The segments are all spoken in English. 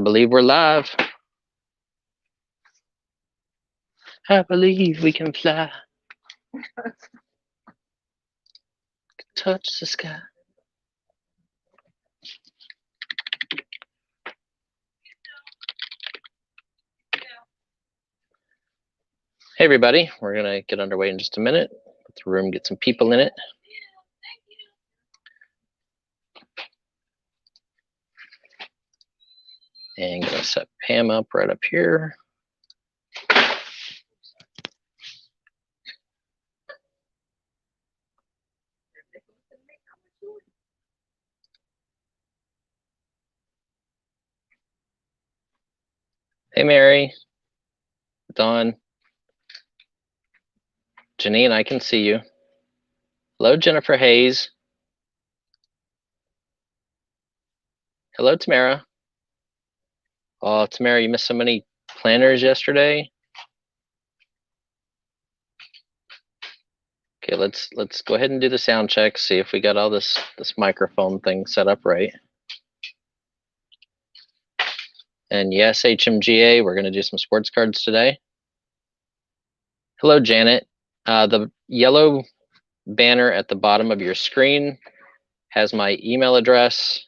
believe we're live. I believe we can fly. Touch the sky. Hey everybody, we're gonna get underway in just a minute. Let the room get some people in it. And gonna set Pam up right up here. Hey Mary, Dawn, Janine, I can see you. Hello Jennifer Hayes. Hello Tamara. Oh Tamara, you missed so many planners yesterday. Okay, let's go ahead and do the sound check, see if we got all this microphone thing set up right. And yes, HMGA, we're gonna do some sports cards today. Hello Janet. The yellow banner at the bottom of your screen has my email address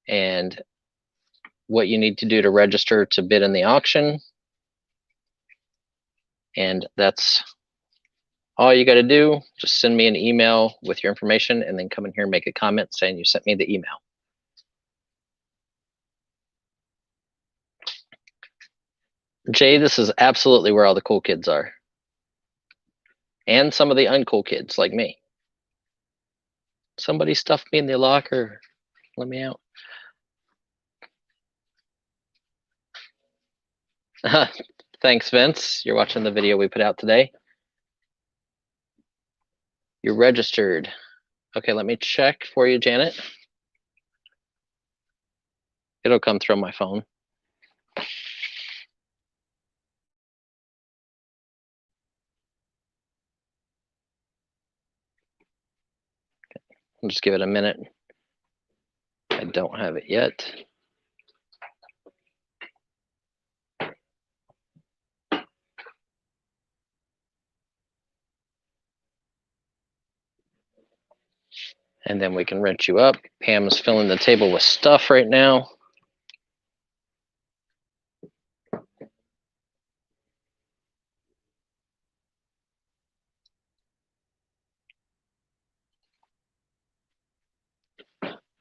and what you need to do to register to bid in the auction. And that's all you got to do. Just send me an email with your information and then come in here and make a comment saying you sent me the email. Jay, this is absolutely where all the cool kids are. And some of the uncool kids like me. Somebody stuffed me in the locker. Let me out. Thanks, Vince. You're watching the video we put out today. You're registered. Okay, let me check for you, Janet. It'll come through my phone. I'll just give it a minute. I don't have it yet. And then we can rent you up. Pam's filling the table with stuff right now.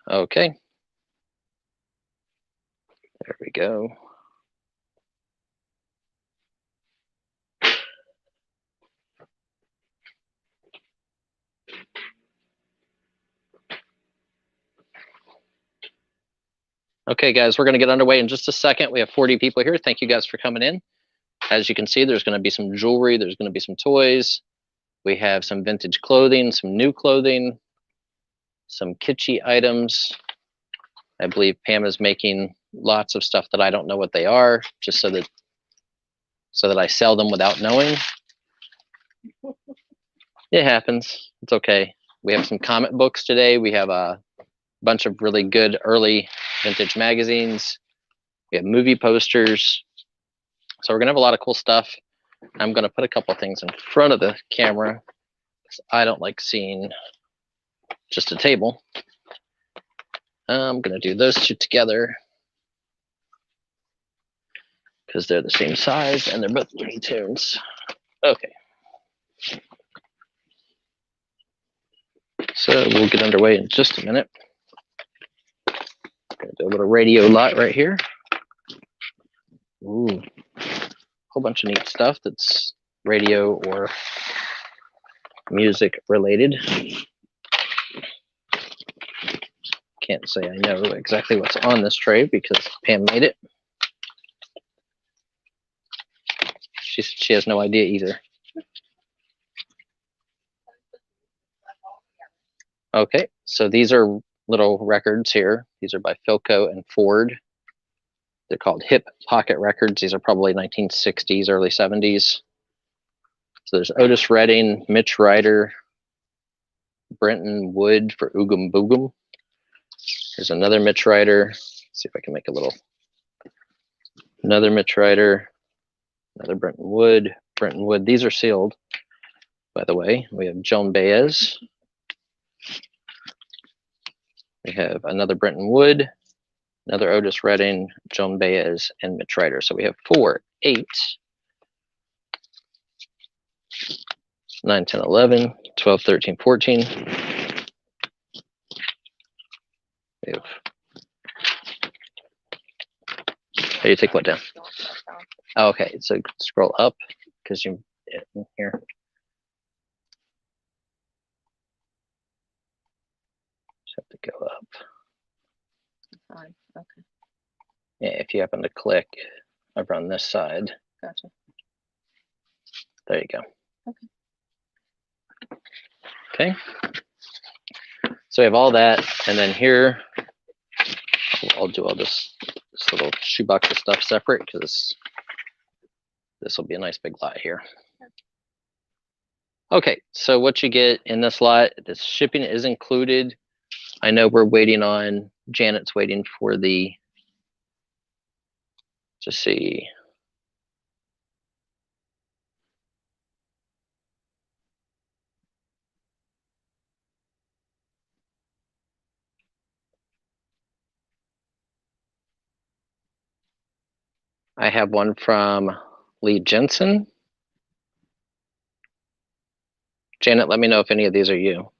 Okay. There we go. Okay, guys, we're going to get underway in just a second. We have 40 people here. Thank you guys for coming in. As you can see, there's going to be some jewelry. There's going to be some toys. We have some vintage clothing, some new clothing, some kitschy items. I believe Pam is making lots of stuff that I don't know what they are, just so that I sell them without knowing. It happens. It's okay. We have some comic books today. We have a bunch of really good early vintage magazines. We have movie posters. So we're gonna have a lot of cool stuff. I'm gonna put a couple things in front of the camera because I don't like seeing just a table. I'm gonna do those two together because they're the same size and they're both Looney Tunes. Okay. So we'll get underway in just a minute. Gonna do a little radio lot right here. Ooh, whole bunch of neat stuff that's radio or music related. Can't say I know exactly what's on this tray because Pam made it. She has no idea either. Okay, so these are little records here. These are by Philco and Ford. They're called hip pocket records. These are probably 1960s, early 70s. So there's Otis Redding, Mitch Ryder, Brenton Wood for Oogum Boogum. There's another Mitch Ryder, see if I can make a little, another Mitch Ryder, another Brenton Wood. Brenton Wood, these are sealed, by the way. We have Joan Baez. We have another Brenton Wood, another Otis Redding, Joan Baez, and Mitch Ryder. So we have 4, 8, 9, 10, 11, 12, 13, 14. We have, how do you take what down? Oh, okay, so scroll up because you in here. Just have to go up. Fine. Okay. Yeah, if you happen to click over on this side. Gotcha. There you go. Okay. Okay. So we have all that, and then here I'll do all this little shoebox of stuff separate because this will be a nice big lot here. Okay, so what you get in this lot, the shipping is included. I know we're waiting on, Janet's waiting for the, to see. I have one from Lee Jensen. Janet, let me know if any of these are you.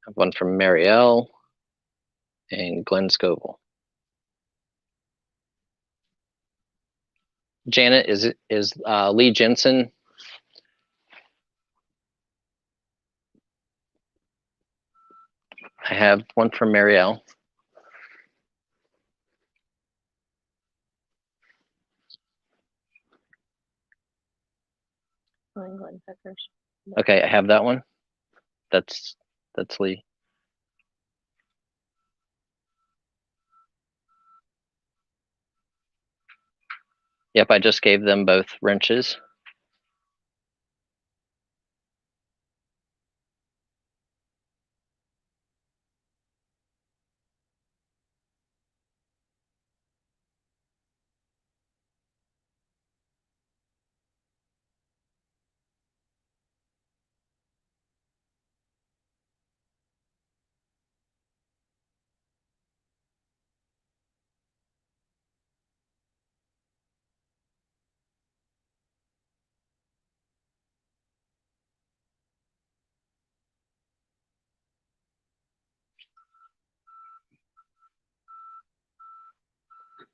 I have one from Marielle and Glenn Scoville. Janet, is Lee Jensen? I have one from Marielle. New England Pickers. Okay, I have that one. That's Lee. Yep, I just gave them both wrenches.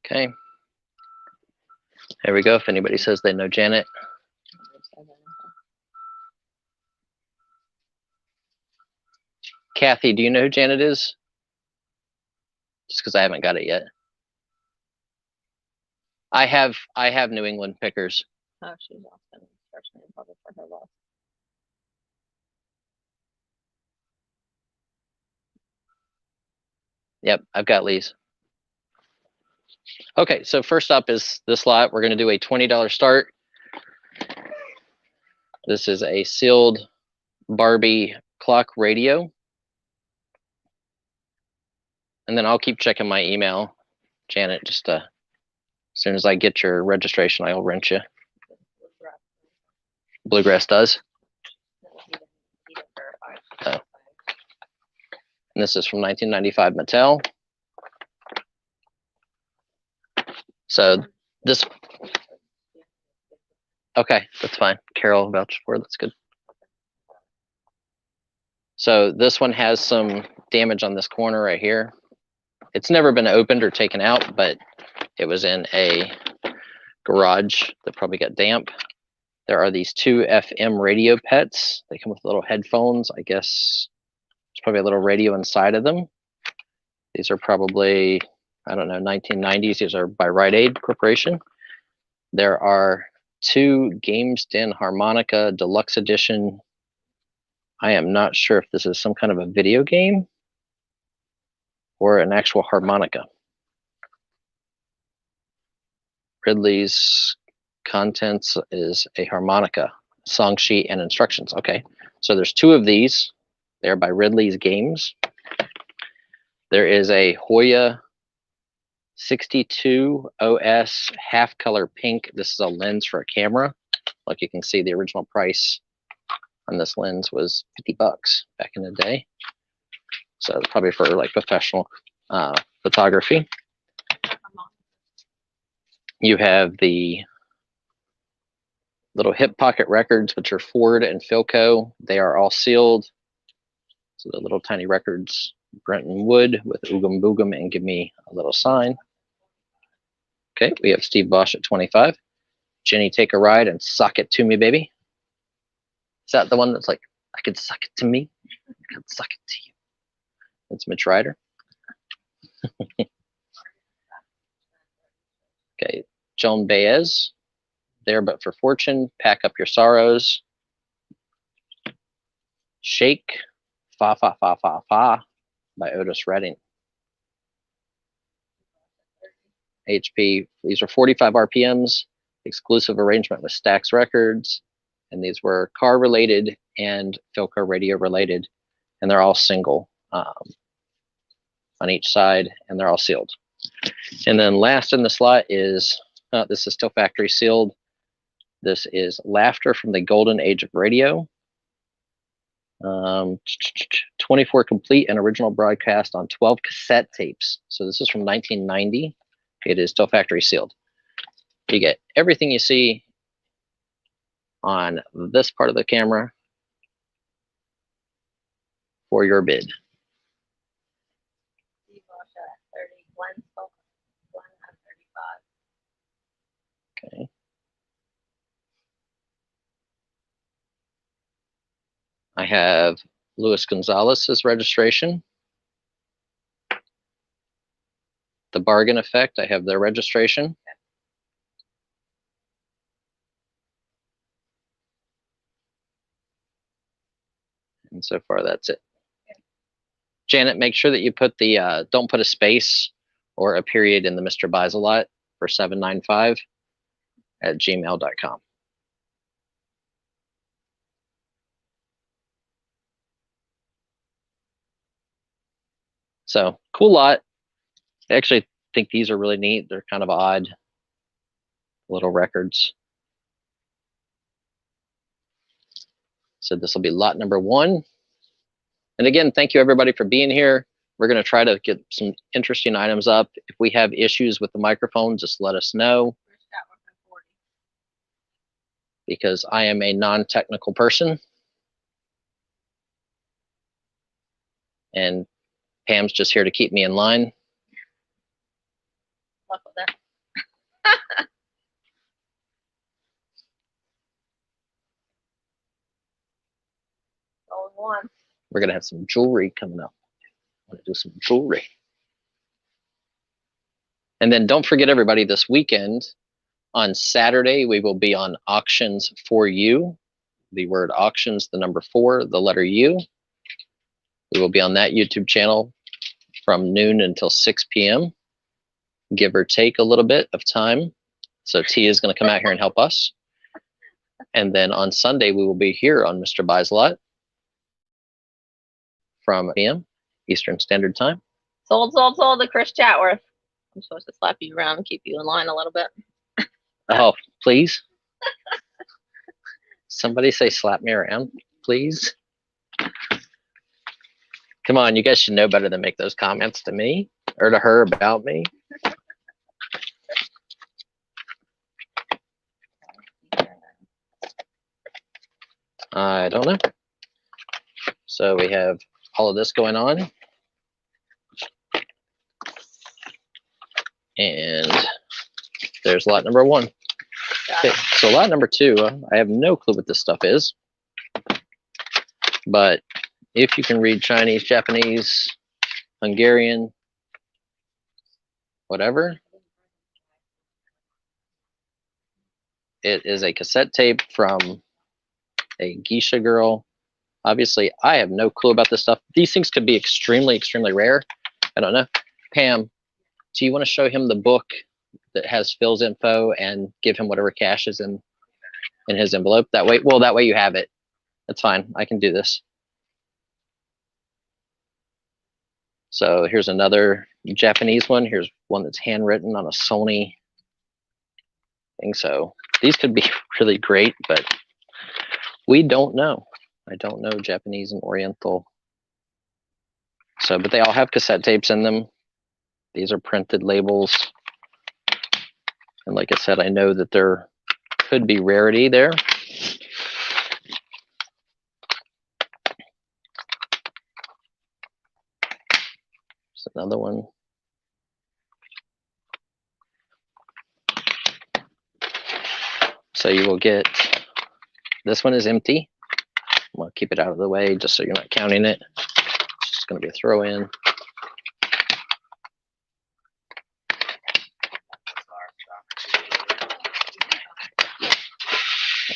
Okay. Here we go. If anybody says they know Janet. Kathy, do you know who Janet is? Just because I haven't got it yet. I have New England Pickers. Oh, she's Austin. First name probably for her loss. Yep, I've got Lee's. Okay, so first up is this lot. We're going to do a $20 start. This is a sealed Barbie clock radio. And then I'll keep checking my email, Janet, just as soon as I get your registration, I'll rent you. Bluegrass does? Oh. And this is from 1995 Mattel. So this, okay, that's fine. Carol vouched for it, that's good. So this one has some damage on this corner right here. It's never been opened or taken out, but it was in a garage that probably got damp. There are these 2 FM radio pets. They come with little headphones. I guess there's probably a little radio inside of them. These are probably, I don't know, 1990s. These are by Rite Aid Corporation. There are 2 Games Den Harmonica Deluxe Edition. I am not sure if this is some kind of a video game or an actual harmonica. Ridley's contents is a harmonica, song sheet, and instructions. Okay, so there's 2 of these. They're by Ridley's Games. There is a Hoya 62 OS half color pink. This is a lens for a camera. Like you can see, the original price on this lens was $50 back in the day. So it's probably for like professional photography. You have the little hip pocket records, which are Ford and Philco. They are all sealed. So the little tiny records, Brenton Wood with Oogum Boogum and Give Me a Little Sign. Okay, we have Steve Bosch at 25. Jenny, Take a Ride and Suck It to Me, Baby. Is that the one that's like, I could suck it to me, I could suck it to you? That's Mitch Ryder. Okay, Joan Baez, There But for Fortune, Pack Up Your Sorrows. Shake, Fa Fa Fa Fa Fa by Otis Redding. HP, these are 45 RPMs, exclusive arrangement with Stax Records, and these were car related and Philco radio related, and they're all single on each side, and they're all sealed. And then last in the slot is, this is still factory sealed. This is Laughter from the Golden Age of Radio. 24 complete and original broadcast on 12 cassette tapes. So this is from 1990. It is still factory sealed. You get everything you see on this part of the camera for your bid. Okay. I have Luis Gonzalez's registration. The Bargain Effect, I have their registration. And so far, that's it. Janet, make sure that you put the, don't put a space or a period in the Mr. Buysalot for 795 at gmail.com. So cool lot. I actually think these are really neat. They're kind of odd little records. So this will be lot number 1. And again, thank you everybody for being here. We're going to try to get some interesting items up. If we have issues with the microphone, just let us know. Because I am a non-technical person. And Pam's just here to keep me in line. Luck with that. All in one. We're going to have some jewelry coming up. I want to do some jewelry. And then don't forget, everybody, this weekend, on Saturday, we will be on Auctions for You. The word auctions, the number 4, the letter U. We will be on that YouTube channel from noon until 6 p.m. Give or take a little bit of time. So T is going to come out here and help us. And then on Sunday, we will be here on Mr. Buysalot from p.m. Eastern Standard Time. Sold to Chris Chatworth. I'm supposed to slap you around and keep you in line a little bit. Oh, please. Somebody say slap me around, please. Come on, you guys should know better than make those comments to me or to her about me. I don't know. So we have all of this going on. And there's lot number 1. Okay, so lot number 2, I have no clue what this stuff is. But if you can read Chinese, Japanese, Hungarian, whatever, it is a cassette tape from a geisha girl. Obviously, I have no clue about this stuff. These things could be extremely, extremely rare. I don't know. Pam, do you want to show him the book that has Phil's info and give him whatever cash is in his envelope? That way, well, that way you have it. That's fine. I can do this. So here's another Japanese one. Here's one that's handwritten on a Sony thing. So these could be really great, but we don't know. I don't know Japanese and Oriental. So, but they all have cassette tapes in them. These are printed labels. And like I said, I know that there could be rarity there. There's another one. So you will get, this one is empty. I'm gonna keep it out of the way just so you're not counting it. It's just gonna be a throw in.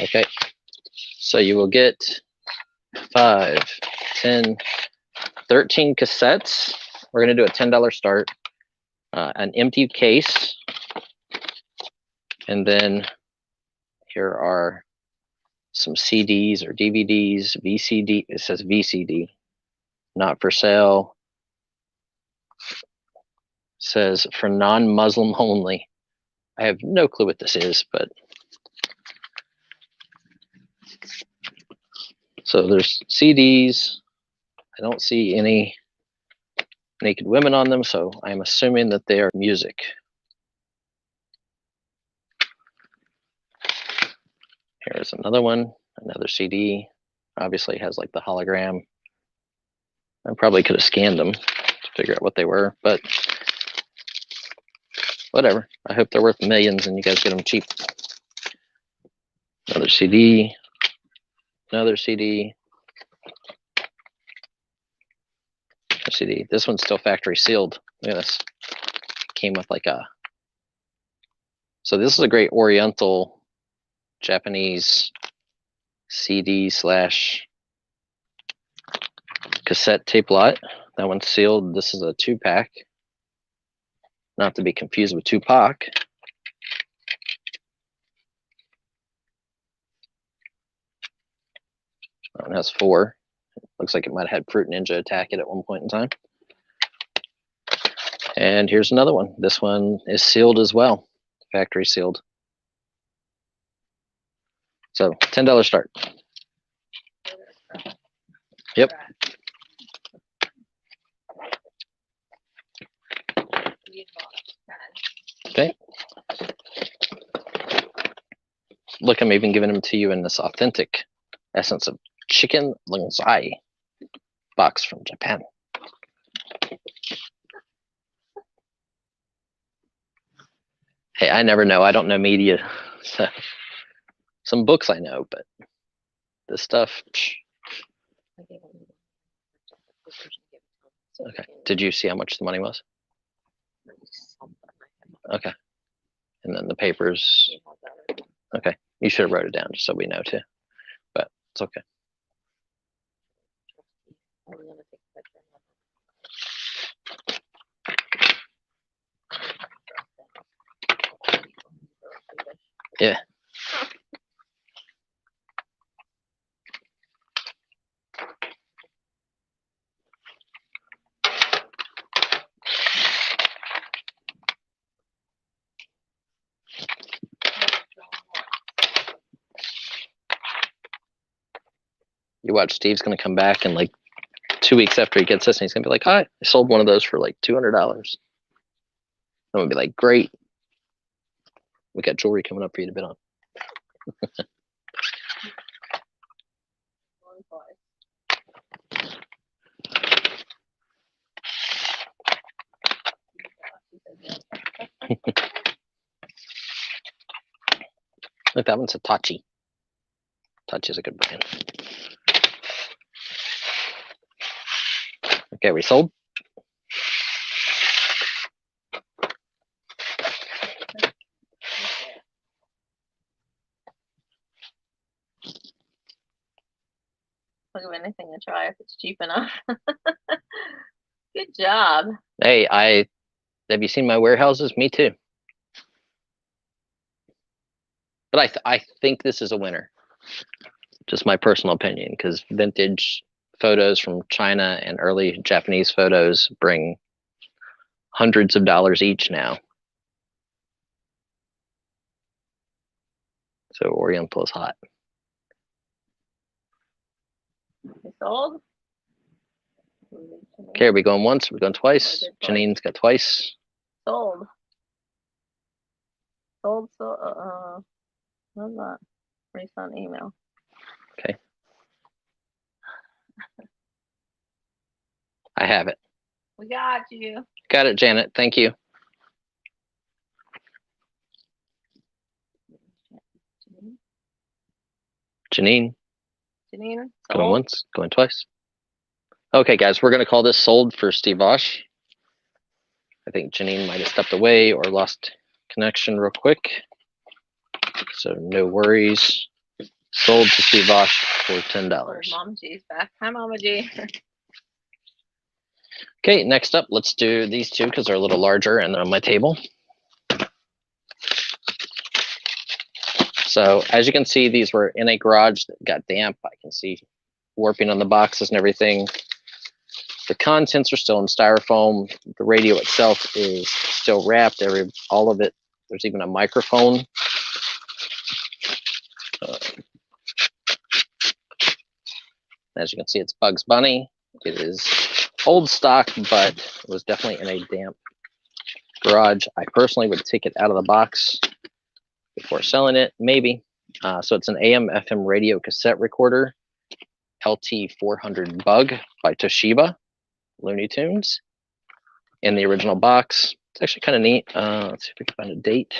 Okay, so you will get 5, 10, 13 cassettes. We're gonna do a $10 start, an empty case, and then here are some CDs or DVDs, VCD. It says VCD, not for sale. Says for non-Muslim only. I have no clue what this is, but so there's CDs. I don't see any naked women on them, so I'm assuming that they are music. Here's another one, another CD. Obviously has like the hologram. I probably could have scanned them to figure out what they were, but whatever. I hope they're worth millions and you guys get them cheap. Another CD, another CD, another CD. This one's still factory sealed. Look at this. Came with like a, so this is a great Oriental Japanese CD slash cassette tape lot. That one's sealed. This is a 2-pack. Not to be confused with Tupac. That one has 4. Looks like it might have had Fruit Ninja attack it at one point in time. And here's another one. This one is sealed as well. Factory sealed. So $10 start. Yep. Okay. Look, I'm even giving them to you in this authentic essence of chicken linzai box from Japan. Hey, I never know. I don't know media. So some books I know, but this stuff. Okay. Did you see how much the money was? Okay. And then the papers. Okay. You should have wrote it down just so we know too. But it's okay. Yeah. You watch, Steve's gonna come back and like 2 weeks after he gets this, and he's gonna be like, "Hi, I sold one of those for like $200." I'm gonna be like, "Great, we got jewelry coming up for you to bid on." Look, that one's a Tachi. Tachi is a good brand. Okay, we sold. I'll give anything a try if it's cheap enough. Good job. Hey, have you seen my warehouses? Me too. But I think this is a winner. Just my personal opinion, because vintage photos from China and early Japanese photos bring hundreds of dollars each now. So Oriental is hot. You sold? Okay, are we going once? Are we going twice? Janine's got twice. Sold. Sold, what's that? Recent email. Okay. I have it. We got you. Got it, Janet. Thank you. Janine. Janine, Going sold. once, going twice. Okay, guys, we're going to call this sold for Steve Vosh. I think Janine might have stepped away or lost connection real quick. So no worries. Sold to Steve Vosh for $10. Mama G's back. Hi, Mama G. Okay, next up, let's do these two because they're a little larger and they're on my table. So as you can see, these were in a garage that got damp. I can see warping on the boxes and everything. The contents are still in styrofoam. The radio itself is still wrapped. All of it. There's even a microphone. As you can see, it's Bugs Bunny. It is old stock, but it was definitely in a damp garage. I personally would take it out of the box before selling it, maybe. So it's an AM/FM radio cassette recorder, LT400 Bug by Toshiba, Looney Tunes, in the original box. It's actually kind of neat. Let's see if we can find a date.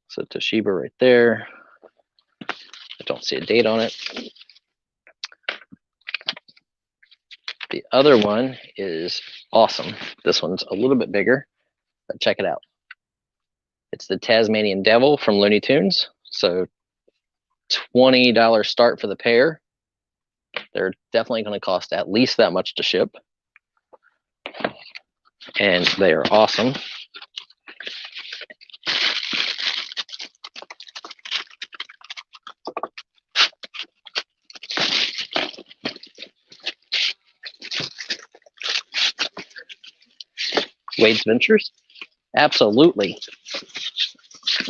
So Toshiba right there. I don't see a date on it. The other one is awesome. This one's a little bit bigger, but check it out. It's the Tasmanian Devil from Looney Tunes. So $20 start for the pair. They're definitely going to cost at least that much to ship. And they are awesome. Wade's Ventures? Absolutely.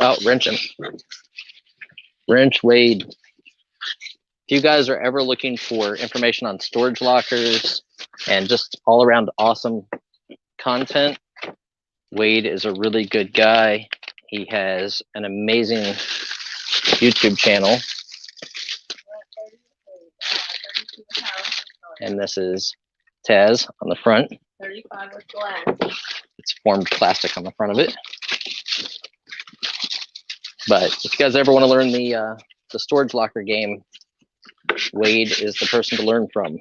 Oh, wrenching. Wrench Wade. If you guys are ever looking for information on storage lockers and just all around awesome content, Wade is a really good guy. He has an amazing YouTube channel. And this is Taz on the front. 35 with Glenn. It's formed plastic on the front of it. But if you guys ever want to learn the storage locker game, Wade is the person to learn from.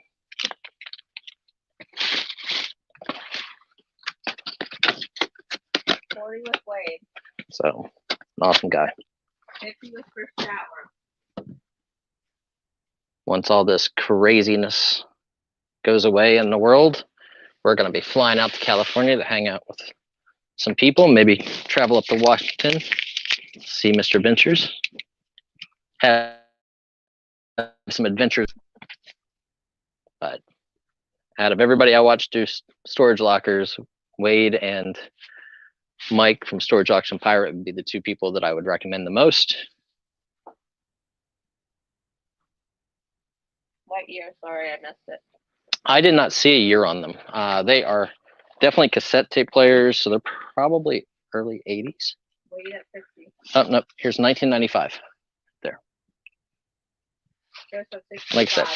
With Wade. So, an awesome guy. 50 with Chris Chatler. Once all this craziness goes away in the world, we're going to be flying out to California to hang out with some people, maybe travel up to Washington, see Mr. Ventures, have some adventures. But out of everybody I watch do storage lockers, Wade and Mike from Storage Auction Pirate would be the two people that I would recommend the most. What year? Sorry, I missed it. I did not see a year on them. They are definitely cassette tape players, so they're probably early 80s. Wade at 50. Oh, no, here's 1995. There. Like I said,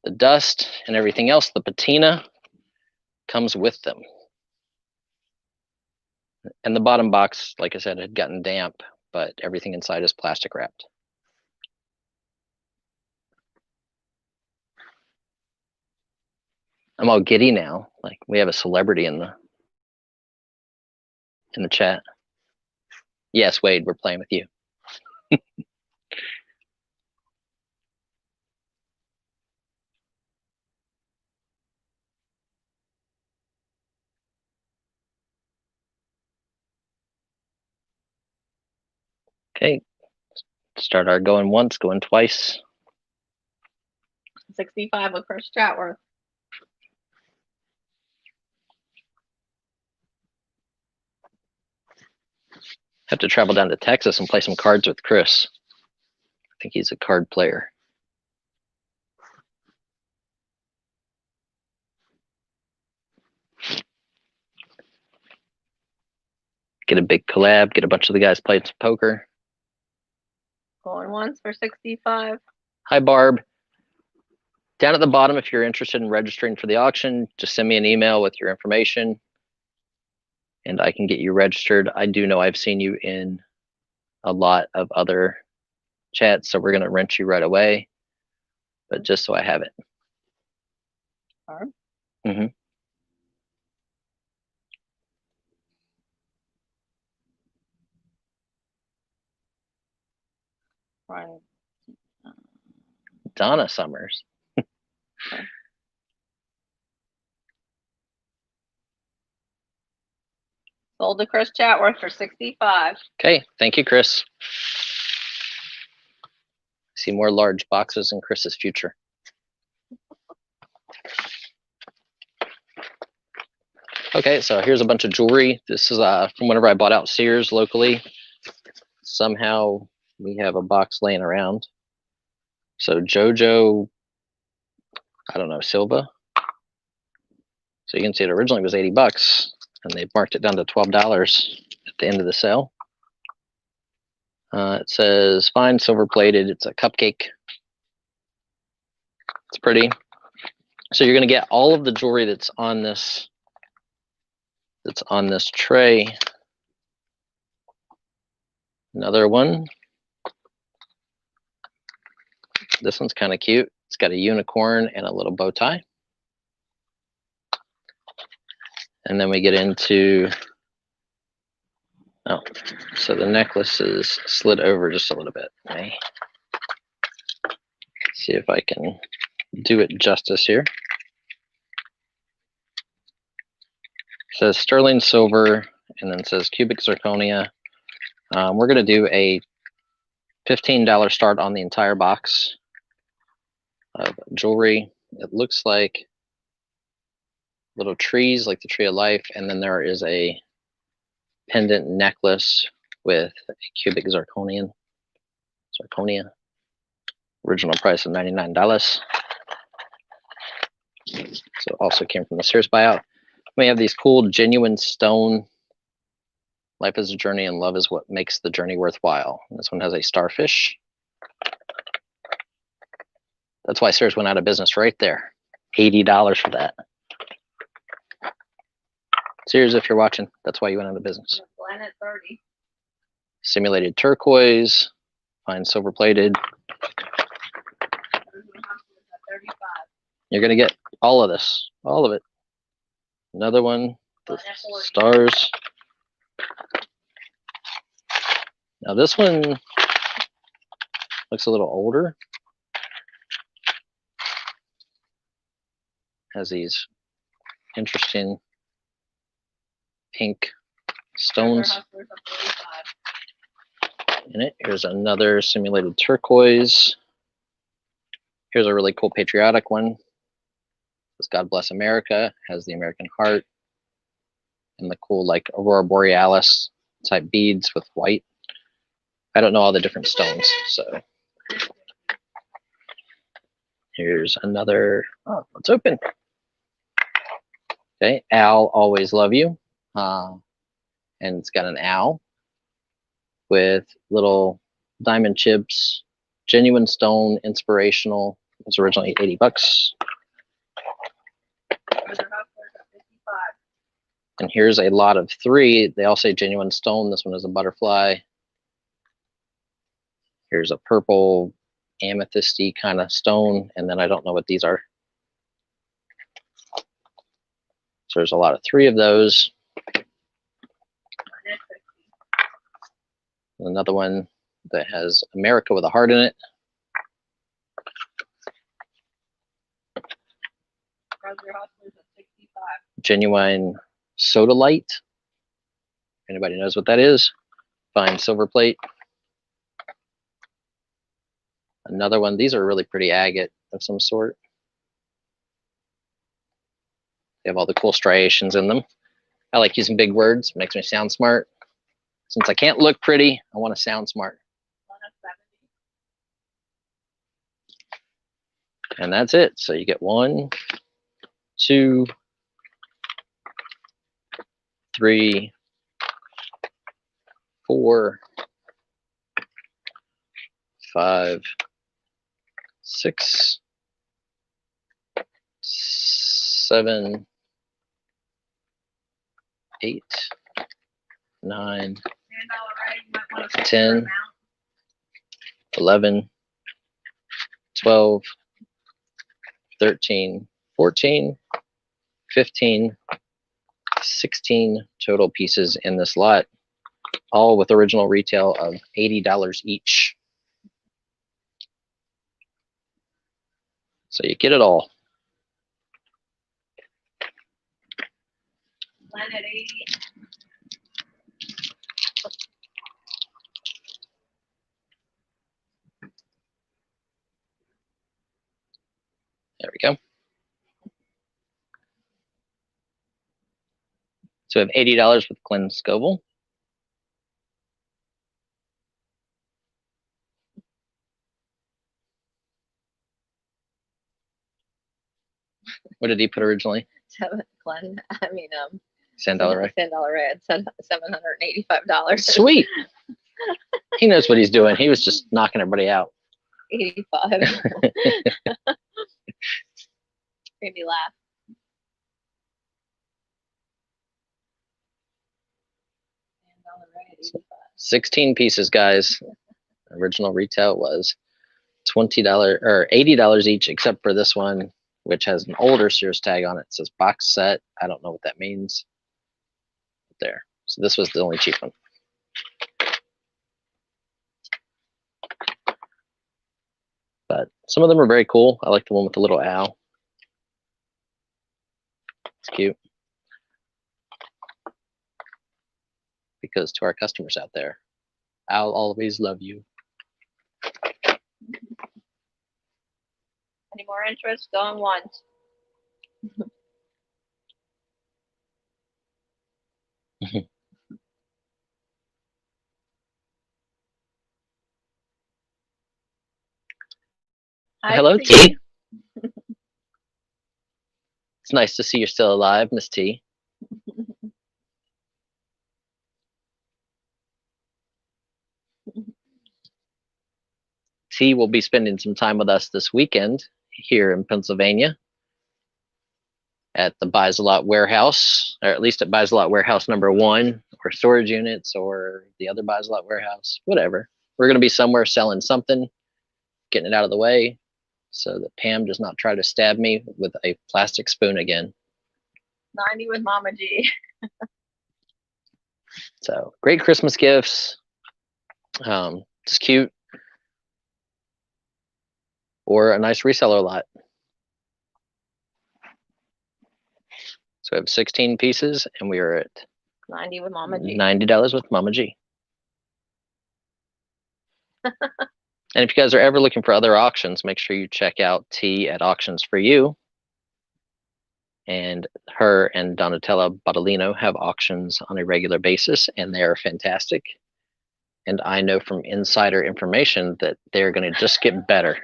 the dust and everything else, the patina comes with them. And the bottom box, like I said, had gotten damp, but everything inside is plastic wrapped. I'm all giddy now. Like we have a celebrity in the chat. Yes, Wade, we're playing with you. Okay, start our going once, going twice. $65 with Chris Chatworth. Have to travel down to Texas and play some cards with Chris. I think he's a card player. Get a big collab, get a bunch of the guys playing some poker. Going once for 65. Hi, Barb. Down at the bottom, if you're interested in registering for the auction, just send me an email with your information and I can get you registered. I do know I've seen you in a lot of other chats, so we're going to rent you right away. But just so I have it. Barb? Mm-hmm. Ryan. Donna Summers. Okay. Sold to Chris Chatworth for 65. Okay, thank you, Chris. See more large boxes in Chris's future. Okay, so here's a bunch of jewelry. This is from whenever I bought out Sears locally. Somehow we have a box laying around. So Jojo, I don't know, Silva. So you can see it originally was 80 bucks and they marked it down to $12 at the end of the sale. It says fine silver plated. It's a cupcake. It's pretty. So you're going to get all of the jewelry that's on this tray. Another one. This one's kind of cute. It's got a unicorn and a little bow tie. And then we get into, oh, so the necklace is slid over just a little bit. Let me see if I can do it justice here. It says sterling silver and then says cubic zirconia. We're going to do a $15 start on the entire box of jewelry. It looks like little trees like the tree of life, and then there is a pendant necklace with a cubic zirconia. Original price of $99. So it also came from the Sears buyout. We have these cool genuine stone. Life is a journey and love is what makes the journey worthwhile. And this one has a starfish. That's why Sears went out of business right there. $80 for that. Sears, if you're watching, that's why you went out of business. Planet 30. Simulated turquoise, fine silver plated. 35. You're gonna get all of this, all of it. Another one, the stars. Now this one looks a little older. Has these interesting pink stones in it. Here's another simulated turquoise. Here's a really cool patriotic one. It's God Bless America, has the American heart and the cool like Aurora Borealis type beads with white. I don't know all the different stones, so here's another. Oh, let's open. Okay, Al, always love you. And it's got an owl with little diamond chips, genuine stone, inspirational. It was originally 80 bucks. And here's a lot of 3. They all say genuine stone. This one is a butterfly. Here's a purple amethysty kind of stone. And then I don't know what these are. So there's a lot of 3 of those. Another one that has America with a heart in it. Genuine soda light. Anybody knows what that is? Fine silver plate. Another one. These are really pretty agate. of some sort. They have all the cool striations in them. I like using big words. It makes me sound smart. Since I can't look pretty, I want to sound smart. And that's it. So you get 1, 2, 3, 4, 5, 6, 7, 8, 9, 10, 11, 12, 13, 14, 15, 16 total pieces in this lot, all with original retail of $80 each. So you get it all. Planet 80. There we go. So we have $80 with Glenn Scoville. What did he put originally? Glenn, $10, right? $10 $785. Sweet. He knows what he's doing. He was just knocking everybody out. 85. Made me laugh. 16 pieces, guys. Original retail was $20 or $80 each, except for this one, which has an older Sears tag on it. It says box set. I don't know what that means. There. So this was the only cheap one. But some of them are very cool. I like the one with the little owl. It's cute. Because to our customers out there, I'll always love you. Any more interest? Going once. Hello, T. It's nice to see you're still alive, Miss T. T will be spending some time with us this weekend here in Pennsylvania at the Buysalot warehouse, or at least at Buysalot warehouse #1, or storage units, or the other Buysalot warehouse, whatever. We're going to be somewhere selling something, getting it out of the way so that Pam does not try to stab me with a plastic spoon again. 90 with Mama G. So great Christmas gifts. It's cute. Or a nice reseller lot. So we have 16 pieces, and we are at 90 with Mama G. $90 with Mama G. And if you guys are ever looking for other auctions, make sure you check out T at Auctions for You. And her and Donatella Bottolino have auctions on a regular basis, and they are fantastic. And I know from insider information that they're going to just get better.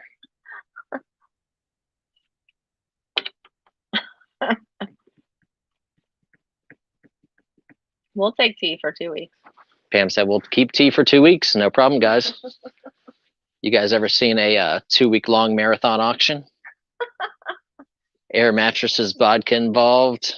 We'll take tea for 2 weeks. Pam said we'll keep T for 2 weeks. No problem, guys. You guys ever seen a 2-week-long marathon auction? Air mattresses, vodka involved.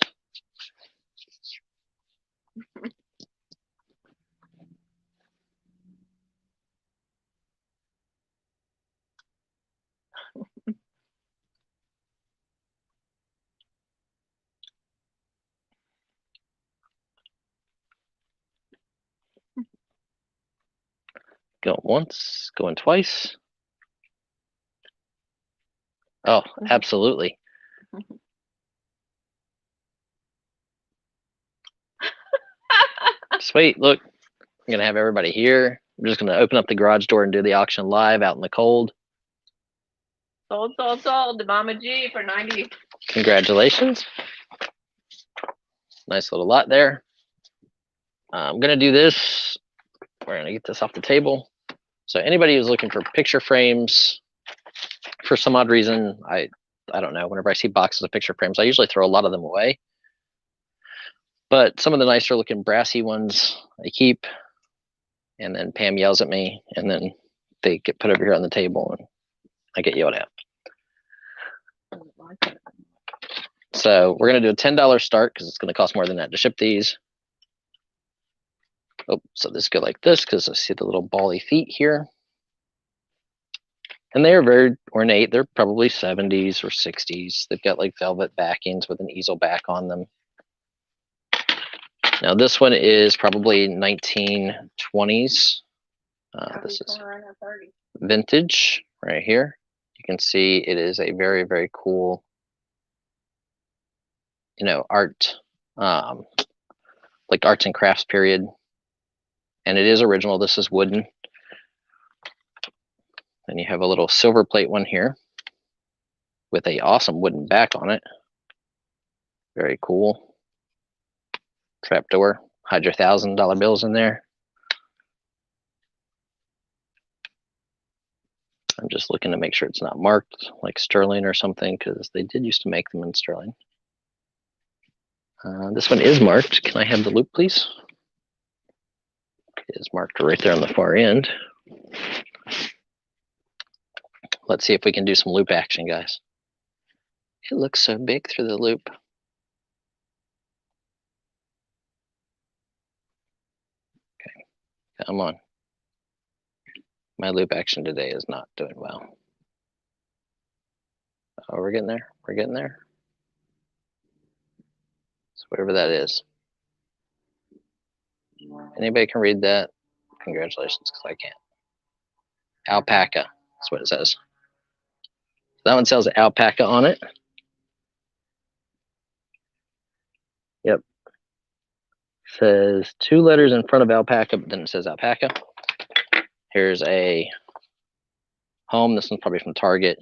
Going once, going twice. Oh, absolutely. Sweet, look, I'm gonna have everybody here. I'm just gonna open up the garage door and do the auction live out in the cold. Sold to Mama G for 90. Congratulations. Nice little lot there. I'm going to do this. We're going to get this off the table. So anybody who's looking for picture frames, for some odd reason, I don't know, whenever I see boxes of picture frames, I usually throw a lot of them away. But some of the nicer looking brassy ones I keep, and then Pam yells at me, and then they get put over here on the table, and I get yelled at. So we're going to do a $10 start because it's going to cost more than that to ship these. Oh, so this go like this because I see the little bally feet here. And they are very ornate. They're probably 70s or 60s. They've got like velvet backings with an easel back on them. Now this one is probably 1920s. This is vintage right here. You can see it is a very, very cool, you know, art, like arts and crafts period. And it is original. This is wooden. And you have a little silver plate one here with a awesome wooden back on it. Very cool. Trapdoor. Hide your $1,000 bills in there. I'm just looking to make sure it's not marked like sterling or something because they did used to make them in sterling. This one is marked. Can I have the loop, please? It is marked right there on the far end. Let's see if we can do some loop action, guys. It looks so big through the loop. Okay, come on. My loop action today is not doing well. Oh, we're getting there. We're getting there. So whatever that is. Anybody can read that? Congratulations, because I can't. Alpaca. That's what it says. That one says alpaca on it. Yep. Says 2 letters in front of alpaca, but then it says alpaca. Here's a home. This one's probably from Target,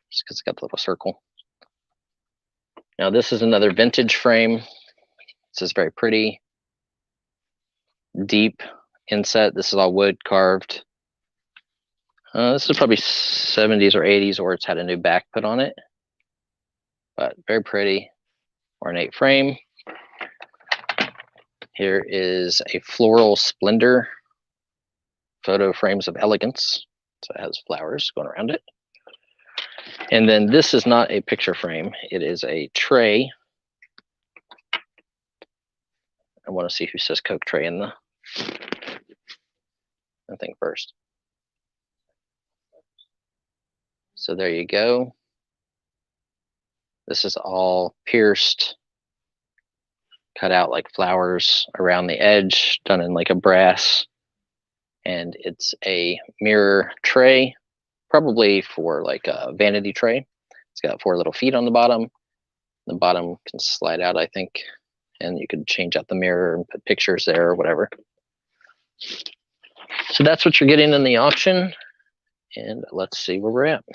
just because it's got the little circle. Now this is another vintage frame. This is very pretty. Deep inset. This is all wood carved. This is probably 70s or 80s, or it's had a new back put on it. But very pretty, ornate frame. Here is a floral splendor. Photo frames of elegance. So it has flowers going around it. And then this is not a picture frame. It is a tray. I want to see who says Coke tray in the thing first. So there you go. This is all pierced, cut out like flowers around the edge, done in like a brass. And it's a mirror tray, probably for like a vanity tray. It's got 4 little feet on the bottom. The bottom can slide out, I think, and you could change out the mirror and put pictures there or whatever. So that's what you're getting in the auction. And let's see where we're at.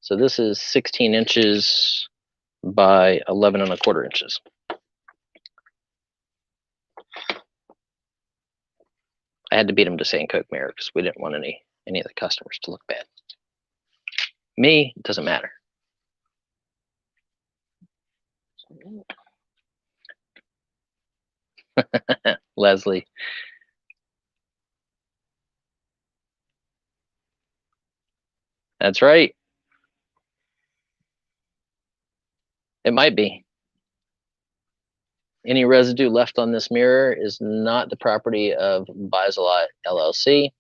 So this is 16 inches by 11 1/4 inches. I had to beat him to saying Coke mirror because we didn't want any of the customers to look bad. Me, it doesn't matter. Leslie. That's right. It might be. Any residue left on this mirror is not the property of Buysalot LLC.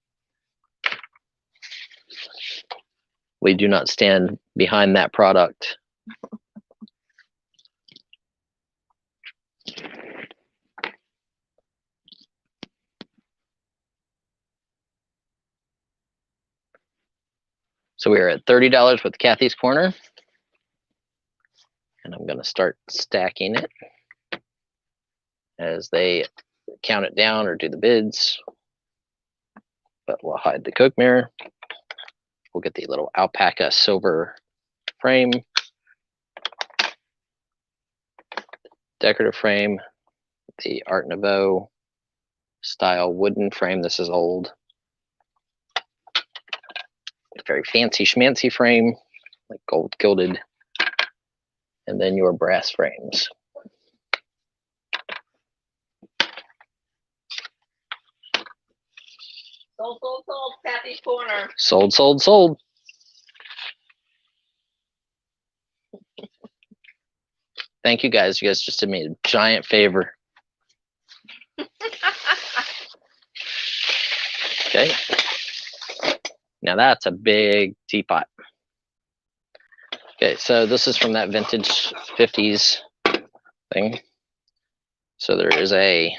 We do not stand behind that product. So we are at $30 with Kathy's Corner. And I'm going to start stacking it as they count it down or do the bids. But we'll hide the Coke mirror. We'll get the little alpaca silver frame, decorative frame, the Art Nouveau style wooden frame. This is old. Very fancy schmancy frame, like gold gilded. And then your brass frames. Sold, sold, sold. Kathy's corner. Sold, sold, sold. Thank you guys. You guys just did me a giant favor. Okay. Now that's a big teapot. Okay, so this is from that vintage 50s thing. So there is a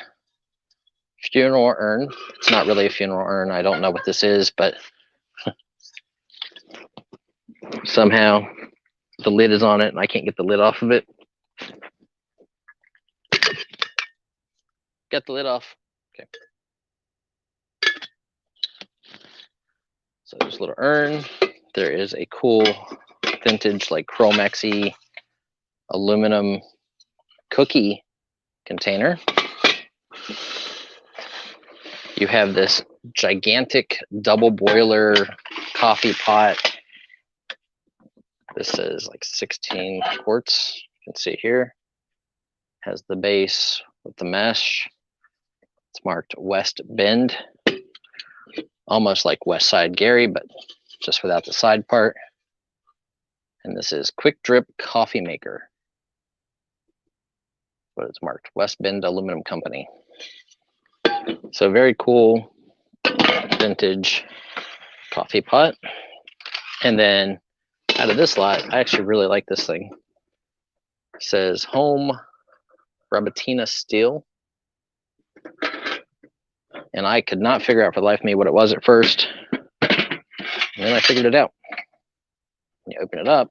funeral urn. It's not really a funeral urn. I don't know what this is, but somehow the lid is on it and I can't get the lid off of it. Get the lid off. Okay. So there's a little urn. There is a cool vintage, like Chromexy aluminum cookie container. You have this gigantic double boiler coffee pot. This is like 16 quarts. You can see here. Has the base with the mesh. It's marked West Bend. Almost like West Side Gary, but just without the side part. And this is Quick Drip Coffee Maker. But it's marked West Bend Aluminum Company. So very cool vintage coffee pot. And then out of this lot, I actually really like this thing. It says Home Rabatina Steel. And I could not figure out for the life of me what it was at first. And then I figured it out. You open it up.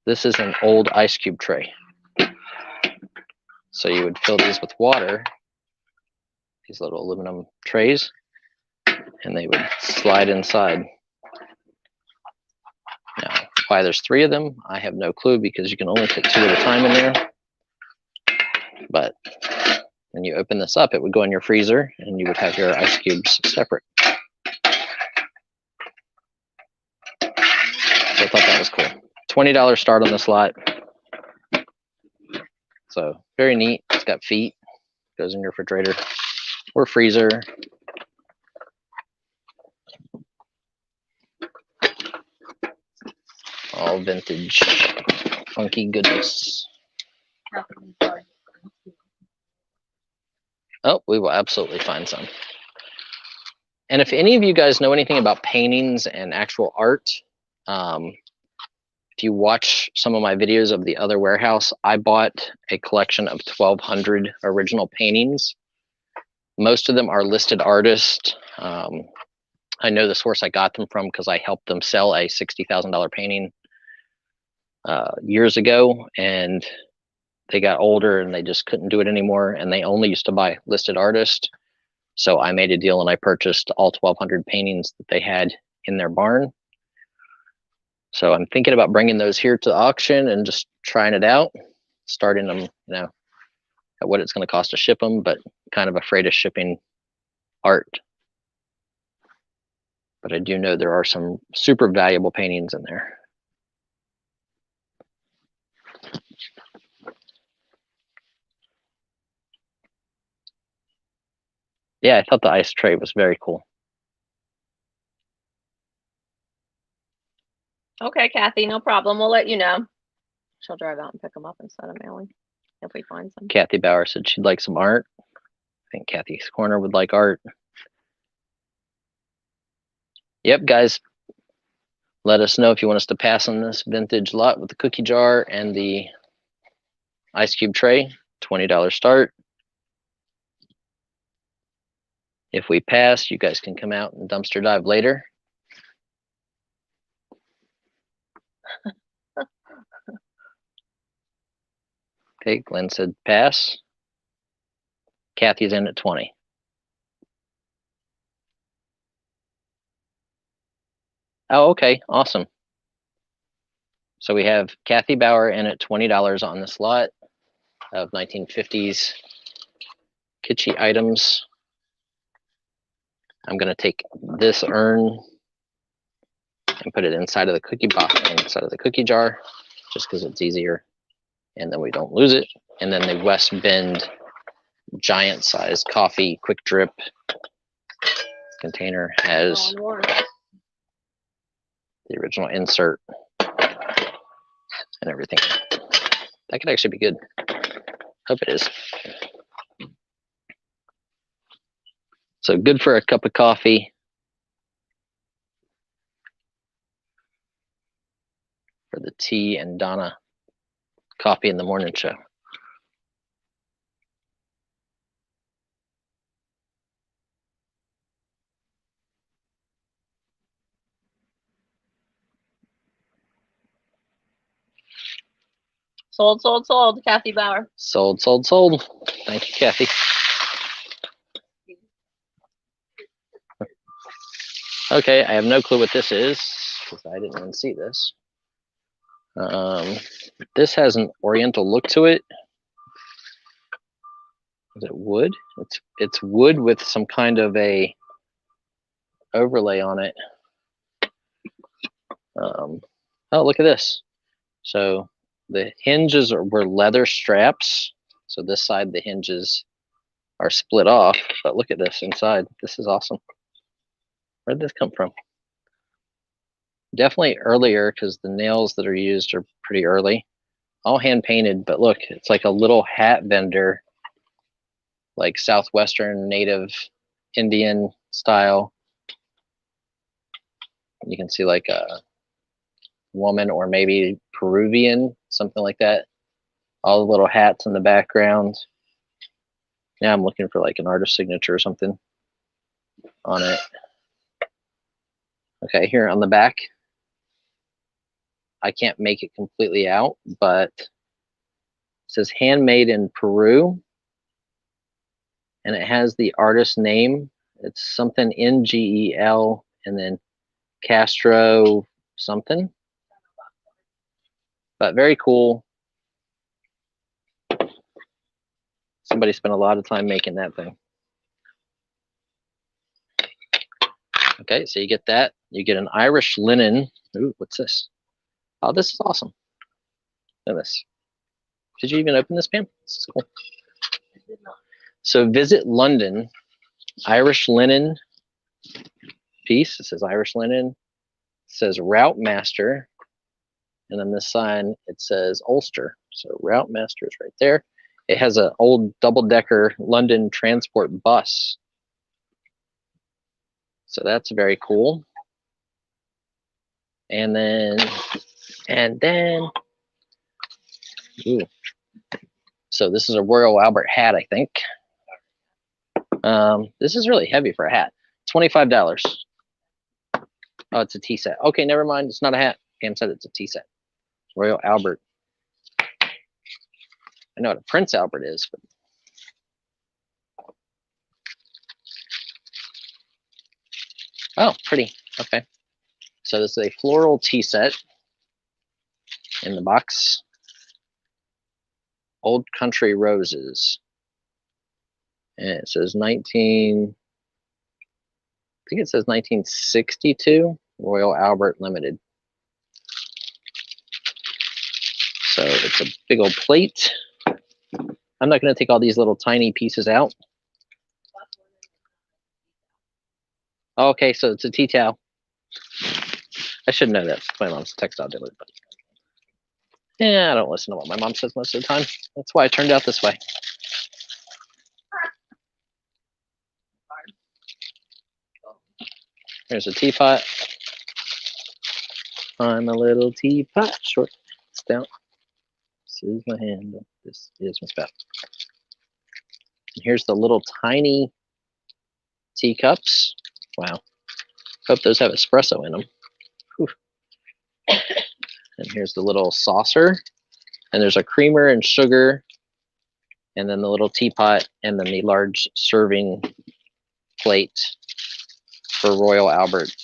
This is an old ice cube tray. So you would fill these with water, these little aluminum trays, and they would slide inside. Now, why there's 3 of them, I have no clue, because you can only fit 2 at a time in there. But when you open this up, it would go in your freezer, and you would have your ice cubes separate. So I thought that was cool. $20 start on this lot. So very neat. It's got feet. Goes in your refrigerator or freezer. All vintage, funky goodness. Oh, we will absolutely find some. And if any of you guys know anything about paintings and actual art, if you watch some of my videos of the other warehouse, I bought a collection of 1,200 original paintings. Most of them are listed artists. I know the source I got them from because I helped them sell a $60,000 painting years ago, and they got older and they just couldn't do it anymore, and they only used to buy listed artists. So I made a deal and I purchased all 1,200 paintings that they had in their barn. So I'm thinking about bringing those here to the auction and just trying it out, starting them, at what it's going to cost to ship them, but kind of afraid of shipping art. But I do know there are some super valuable paintings in there. Yeah, I thought the ice tray was very cool. Okay, Kathy, no problem. We'll let you know. She'll drive out and pick them up instead of mailing if we find some. Kathy Bauer said she'd like some art. I think Kathy's Corner would like art. Yep, guys. Let us know if you want us to pass on this vintage lot with the cookie jar and the ice cube tray. $20 start. If we pass, you guys can come out and dumpster dive later. Okay, Glenn said pass. Kathy's in at 20. Oh, okay, awesome. So we have Kathy Bauer in at $20 on this lot of 1950s kitschy items. I'm gonna take this urn and put it inside of the cookie box, inside of the cookie jar, just because it's easier, and then we don't lose it. And then the West Bend giant size coffee quick drip container has the original insert and everything. That could actually be good. Hope it is. So good for a cup of coffee. For the T and Donna coffee in the morning show. Sold, sold, sold, Kathy Bauer. Sold, sold, sold. Thank you, Kathy. Okay, I have no clue what this is because I didn't even see this. This has an oriental look to it. Is it wood? It's wood with some kind of a overlay on it. Oh, look at this. So the hinges were leather straps. So this side, the hinges are split off. But look at this inside. This is awesome. Where did this come from? Definitely earlier because the nails that are used are pretty early. All hand painted, but look, it's like a little hat vendor, like Southwestern native Indian style. You can see like a woman or maybe Peruvian, something like that. All the little hats in the background. Now I'm looking for like an artist signature or something on it. Okay, here on the back, I can't make it completely out, but it says handmade in Peru, and it has the artist name. It's something NGEL and then Castro something, but very cool. Somebody spent a lot of time making that thing. Okay, so you get that. You get an Irish linen. Ooh, what's this? Oh, this is awesome. Look at this. Did you even open this, Pam? This is cool. So visit London, Irish linen piece. It says Irish linen. It says Route Master. And on this sign, it says Ulster. So Route Master is right there. It has an old double-decker London transport bus. So that's very cool. And then, ooh. So this is a Royal Albert hat, I think. This is really heavy for a hat. $25. Oh, it's a tea set. Okay, never mind. It's not a hat. Pam said it's a tea set. Royal Albert. I know what a Prince Albert is, but oh, pretty. Okay. So this is a floral tea set in the box. Old Country Roses. And it says 1962, Royal Albert Limited. So it's a big old plate. I'm not going to take all these little tiny pieces out. Okay, so it's a tea towel. I should know that. My mom's a textile dealer, but yeah, I don't listen to what my mom says most of the time. That's why it turned out this way. There's a teapot. I'm a little teapot, short stout. This is my handle. This is my spout. And here's the little tiny teacups. Wow. Hope those have espresso in them. Whew. And here's the little saucer. And there's a creamer and sugar. And then the little teapot. And then the large serving plate for Royal Albert.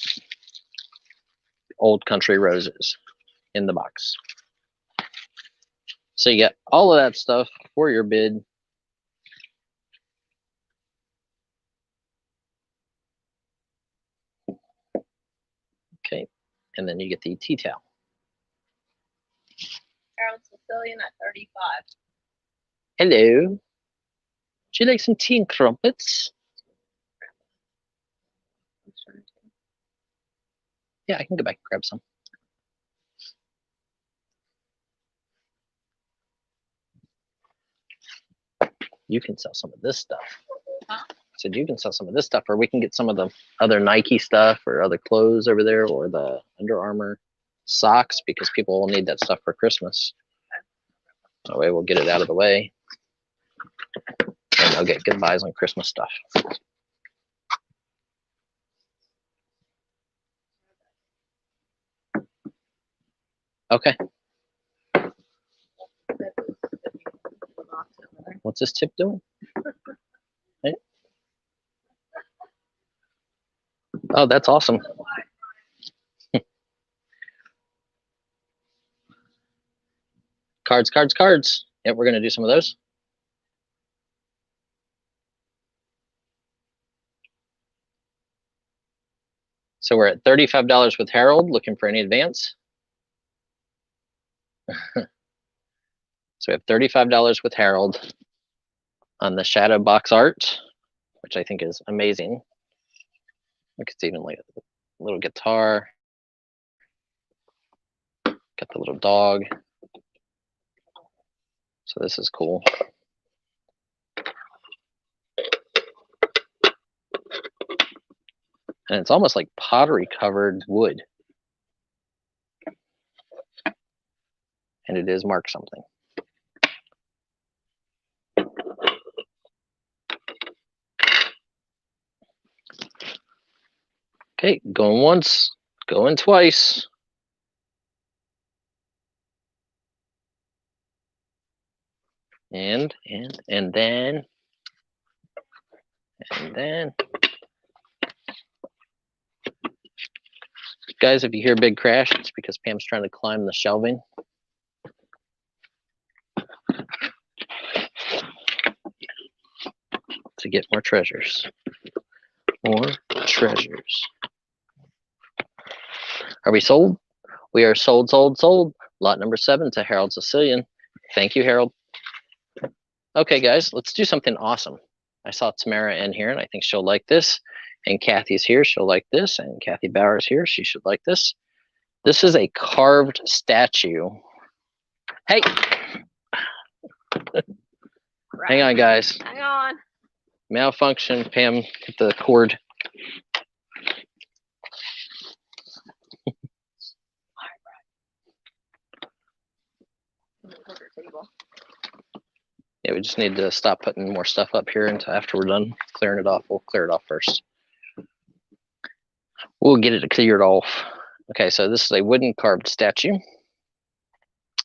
Old Country Roses in the box. So you get all of that stuff for your bid. Okay, and then you get the tea towel. Harold Sicilian at 35. Hello. Would you like some tea and crumpets? Yeah, I can go back and grab some. You can sell some of this stuff. Huh? I said you can sell some of this stuff, or we can get some of the other Nike stuff or other clothes over there, or the Under Armour socks, because people will need that stuff for Christmas. That way we'll get it out of the way, and they'll get good buys on Christmas stuff. Okay. What's this tip doing? Hey. Oh, that's awesome. Cards, cards, cards. Yep, we're going to do some of those. So we're at $35 with Harold, looking for any advance. So we have $35 with Harold on the shadow box art, which I think is amazing. Look, it's even like a little guitar. Got the little dog. So this is cool. And it's almost like pottery covered wood. And it is marked something. Okay, going once, going twice. And then. Guys, if you hear a big crash, it's because Pam's trying to climb the shelving. To get more treasures. More treasures. Are we sold? We are sold, sold, sold. Lot number 7 to Harold Sicilian. Thank you, Harold. Okay, guys, let's do something awesome. I saw Tamara in here, and I think she'll like this. And Kathy's here, she'll like this. And Kathy Bauer's here, she should like this. This is a carved statue. Hey! Hang on, guys. Hang on. Malfunction. Pam, hit the cord. Yeah, we just need to stop putting more stuff up here until after we're done clearing it off. We'll clear it off first. We'll get it cleared off. Okay, so this is a wooden carved statue.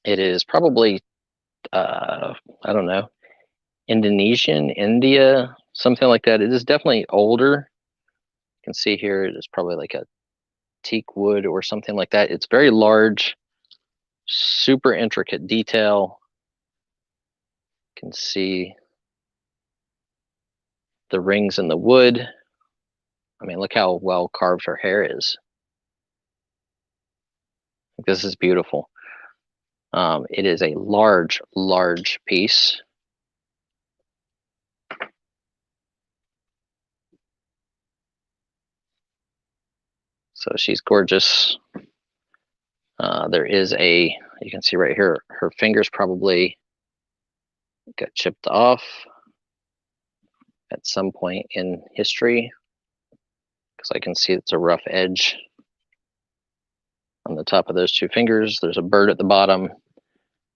It is probably, I don't know, Indonesian, India, something like that. It is definitely older. You can see here it is probably like a teak wood or something like that. It's very large, super intricate detail. You can see the rings in the wood. I mean, look how well carved her hair is. This is beautiful. It is a large, large piece. So she's gorgeous. There is you can see right here, her fingers probably got chipped off at some point in history, because I can see it's a rough edge on the top of those 2 fingers. There's a bird at the bottom.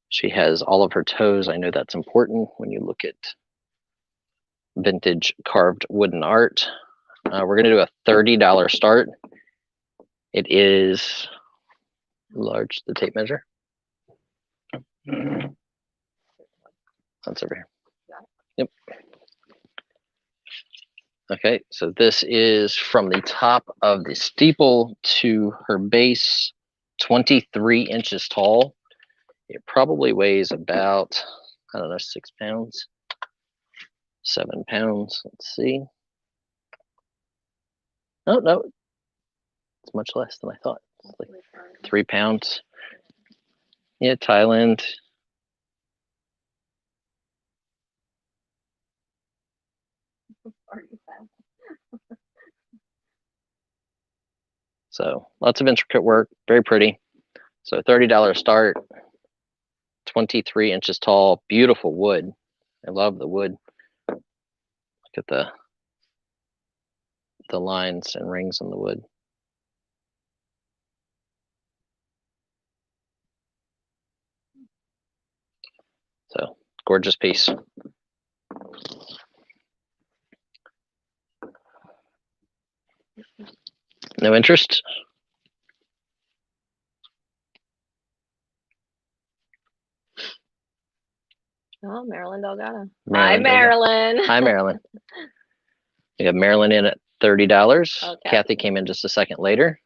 She has all of her toes. I know that's important when you look at vintage carved wooden art. We're going to do a $30 start. It is large, the tape measure. That's over here. Yep. Okay, so this is from the top of the steeple to her base, 23 inches tall. It probably weighs about, I don't know, 6 pounds, 7 pounds. Let's see. Oh, no, it's much less than I thought. It's like 3 pounds. Yeah, Thailand. So lots of intricate work, very pretty. So $30 start, 23 inches tall, beautiful wood. I love the wood. Look at the lines and rings on the wood. So gorgeous piece. No interest? Oh, Marilyn Delgado. Marilyn Hi, Marilyn. Hi, Marilyn. We have Marilyn in at $30. Okay. Kathy came in just a second later.